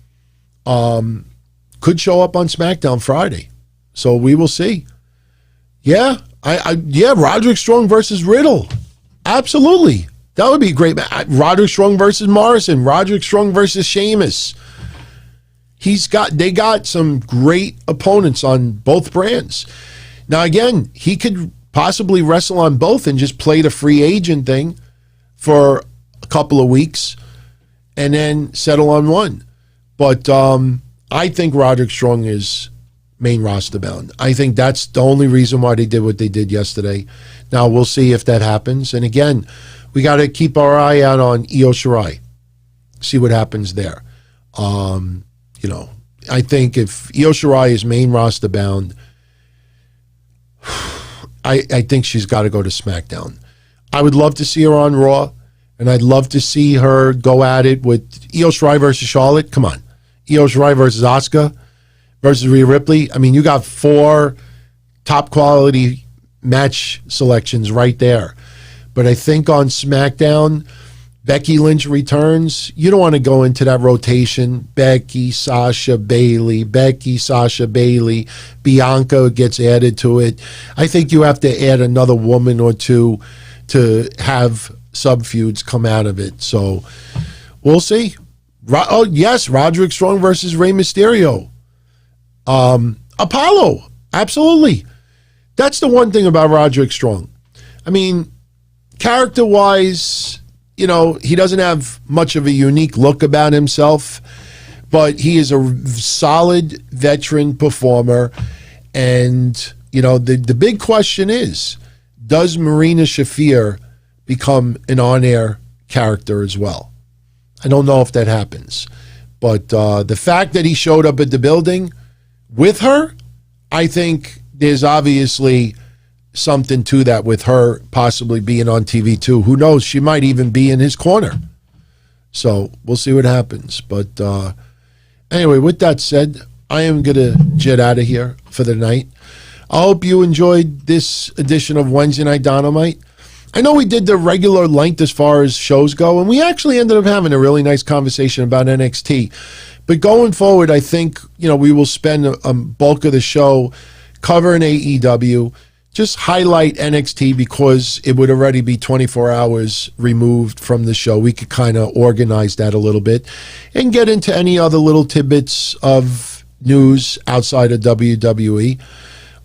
could show up on SmackDown Friday. So we will see. Yeah, Roderick Strong versus Riddle. Absolutely. That would be a great match. Roderick Strong versus Morrison. Roderick Strong versus Sheamus. They got some great opponents on both brands. Now, again, he could possibly wrestle on both and just play the free agent thing for a couple of weeks and then settle on one. But I think Roderick Strong is main roster bound. I think that's the only reason why they did what they did yesterday. Now, we'll see if that happens. And again, we got to keep our eye out on Io Shirai. See what happens there. I think if Io Shirai is main roster bound, I think she's got to go to SmackDown. I would love to see her on Raw, and I'd love to see her go at it with Io Shirai versus Charlotte. Come on. Io Shirai versus Asuka versus Rhea Ripley. I mean, you got 4 top quality match selections right there. But I think on SmackDown, Becky Lynch returns. You don't want to go into that rotation. Becky, Sasha, Bayley. Becky, Sasha, Bayley. Bianca gets added to it. I think you have to add another woman or two to have sub-feuds come out of it. So we'll see. Oh, yes, Roderick Strong versus Rey Mysterio. Apollo. Absolutely. That's the one thing about Roderick Strong. I mean, character-wise, he doesn't have much of a unique look about himself, but he is a solid veteran performer. And, the big question is, does Marina Shafir become an on-air character as well? I don't know if that happens. But the fact that he showed up at the building with her, I think there's obviously something to that with her possibly being on TV too. Who knows? She might even be in his corner. So we'll see what happens. But anyway, with that said, I am going to jet out of here for the night. I hope you enjoyed this edition of Wednesday Night Dynamite. I know we did the regular length as far as shows go, and we actually ended up having a really nice conversation about NXT. But going forward, I think, we will spend a bulk of the show covering AEW, just highlight NXT because it would already be 24 hours removed from the show. We could kind of organize that a little bit and get into any other little tidbits of news outside of WWE.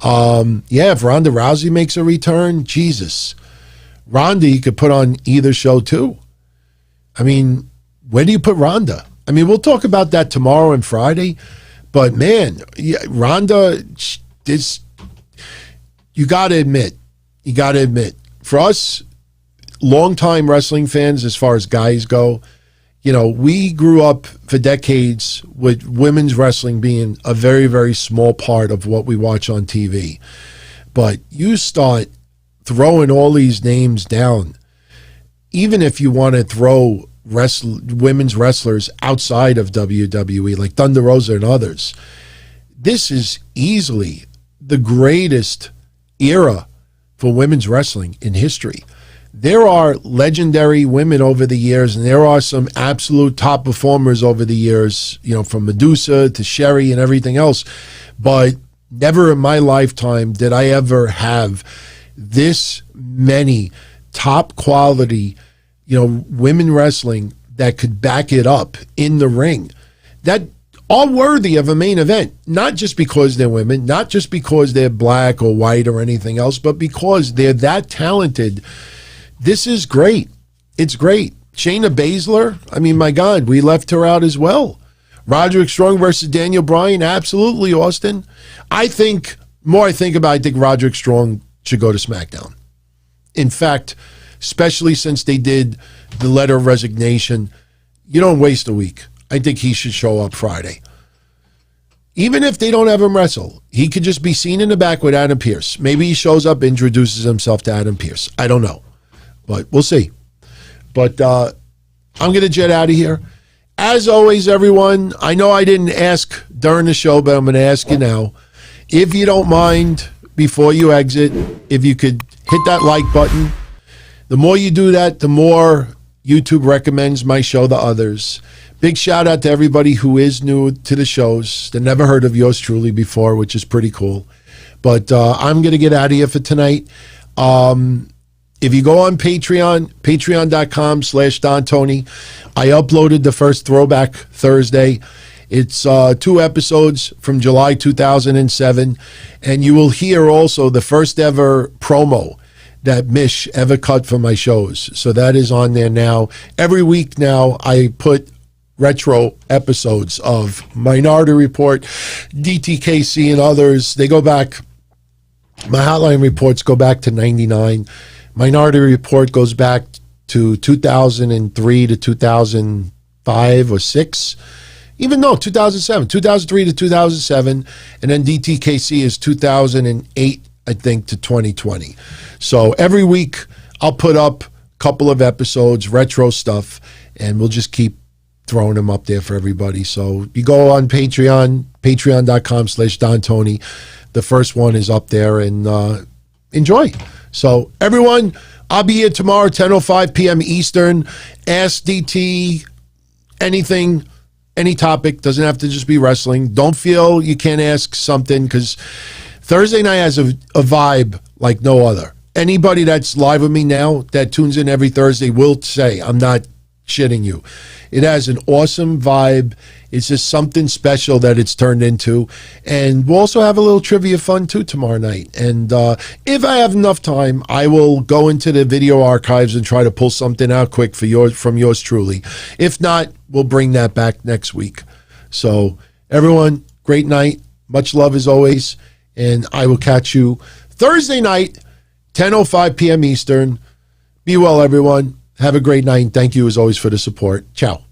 If Ronda Rousey makes a return, Jesus. Ronda you could put on either show too. I mean, where do you put Ronda? I mean, we'll talk about that tomorrow and Friday, but man, Ronda is... You got to admit, for us longtime wrestling fans, as far as guys go, we grew up for decades with women's wrestling being a very, very small part of what we watch on TV. But you start throwing all these names down, even if you want to throw women's wrestlers outside of WWE, like Thunder Rosa and others, this is easily the greatest era for women's wrestling in history. there are legendary women over the years, and there are some absolute top performers over the years, from Medusa to Sherry and everything else. But never in my lifetime did I ever have this many top quality, women wrestling that could back it up in the ring, that are worthy of a main event, not just because they're women, not just because they're black or white or anything else, but because they're that talented. This is great. It's great. Shayna Baszler, I mean, my God, we left her out as well. Roderick Strong versus Daniel Bryan, absolutely, Austin. I think Roderick Strong should go to SmackDown. In fact, especially since they did the letter of resignation, you don't waste a week. I think he should show up Friday. Even if they don't have him wrestle, he could just be seen in the back with Adam Pearce. Maybe he shows up, introduces himself to Adam Pearce. I don't know, but we'll see. But I'm going to jet out of here. As always, everyone, I know I didn't ask during the show, but I'm going to ask you now. If you don't mind, before you exit, if you could hit that like button. The more you do that, the more YouTube recommends my show to others. Big shout out to everybody who is new to the shows that never heard of yours truly before, which is pretty cool. But I'm going to get out of here for tonight. If you go on Patreon, patreon.com/DonTony, I uploaded the first Throwback Thursday. It's 2 episodes from July 2007. And you will hear also the first ever promo that Mish ever cut for my shows. So that is on there now. Every week now, I put retro episodes of Minority Report, DTKC, and others. They go back, my hotline reports go back to 99. Minority Report goes back to 2003 to 2005 or 6. Even no, 2007, 2003 to 2007. And then DTKC is 2008, I think, to 2020. So every week I'll put up a couple of episodes, retro stuff, and we'll just keep throwing them up there for everybody. So you go on Patreon, patreon.com/DonTony. The first one is up there, and enjoy. So everyone, I'll be here tomorrow, 10:05 p.m. Eastern. Ask DT anything, any topic. Doesn't have to just be wrestling. Don't feel you can't ask something, because Thursday night has a vibe like no other. Anybody that's live with me now that tunes in every Thursday will say, I'm not shitting you. It has an awesome vibe. It's just something special that it's turned into. And we'll also have a little trivia fun too tomorrow night. And if I have enough time, I will go into the video archives and try to pull something out quick from yours truly. If not, we'll bring that back next week. So everyone, great night. Much love as always. And I will catch you Thursday night, 10:05 p.m. Eastern. Be well, everyone. Have a great night. And thank you as always for the support. Ciao.